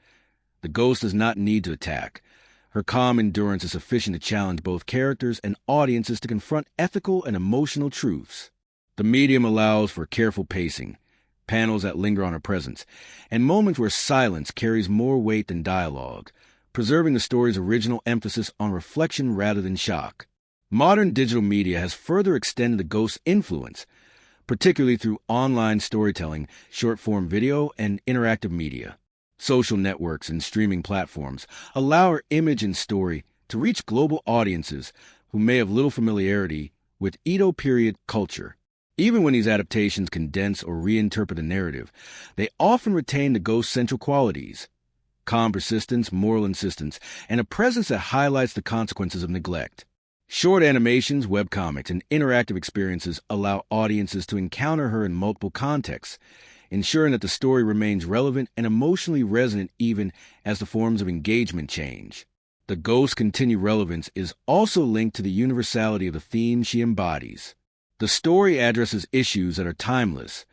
The ghost does not need to attack. Her calm endurance is sufficient to challenge both characters and audiences to confront ethical and emotional truths. The medium allows for careful pacing, panels that linger on her presence, and moments where silence carries more weight than dialogue, preserving the story's original emphasis on reflection rather than shock. Modern digital media has further extended the ghost's influence, particularly through online storytelling, short-form video, and interactive media. Social networks and streaming platforms allow her image and story to reach global audiences who may have little familiarity with Edo period culture. Even when these adaptations condense or reinterpret a narrative, they often retain the ghost's central qualities: calm persistence, moral insistence, and a presence that highlights the consequences of neglect. Short animations, webcomics, and interactive experiences allow audiences to encounter her in multiple contexts, ensuring that the story remains relevant and emotionally resonant even as the forms of engagement change. The ghost's continued relevance is also linked to the universality of the themes she embodies. The story addresses issues that are timeless: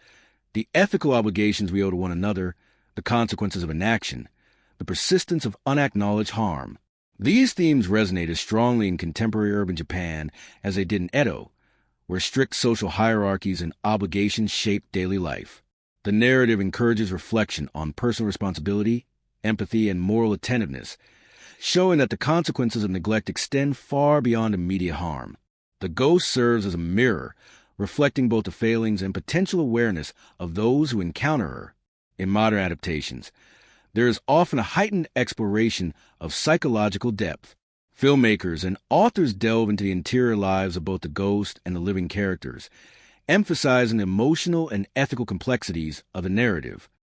the ethical obligations we owe to one another, the consequences of inaction, the persistence of unacknowledged harm. These themes resonate as strongly in contemporary urban Japan as they did in Edo, where strict social hierarchies and obligations shape daily life. The narrative encourages reflection on personal responsibility, empathy, and moral attentiveness, showing that the consequences of neglect extend far beyond immediate harm. The ghost serves as a mirror, reflecting both the failings and potential awareness of those who encounter her. In modern adaptations, there is often a heightened exploration of psychological depth. Filmmakers and authors delve into the interior lives of both the ghost and the living characters, emphasizing the emotional and ethical complexities of the narrative.